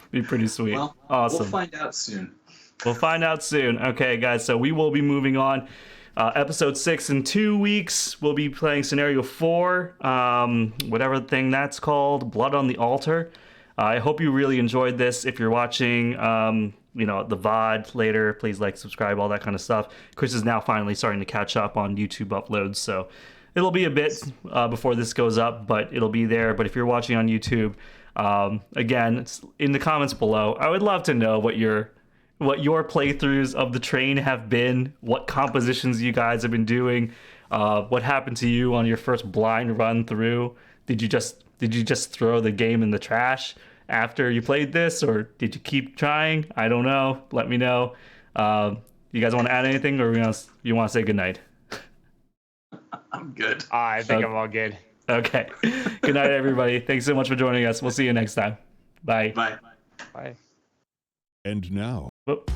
Be pretty sweet. Well, awesome. We'll find out soon. We'll find out soon. Okay, guys, so we will be moving on. Episode 6 in 2 weeks. We'll be playing scenario 4, whatever thing that's called, Blood on the Altar. I hope you really enjoyed this. If you're watching, the VOD later, please like, subscribe, all that kind of stuff. Chris is now finally starting to catch up on YouTube uploads, so it'll be a bit before this goes up, but it'll be there. But if you're watching on YouTube, again, it's in the comments below. I would love to know what your playthroughs of the train have been, what compositions you guys have been doing, what happened to you on your first blind run through. Did you just throw the game in the trash after you played this, or did you keep trying? I don't know. Let me know. You guys want to add anything, or you want to say goodnight? I'm good. I think I'm all good. Okay. Good night, everybody. Thanks so much for joining us. We'll see you next time. Bye. Bye. Bye. And now, Whoop.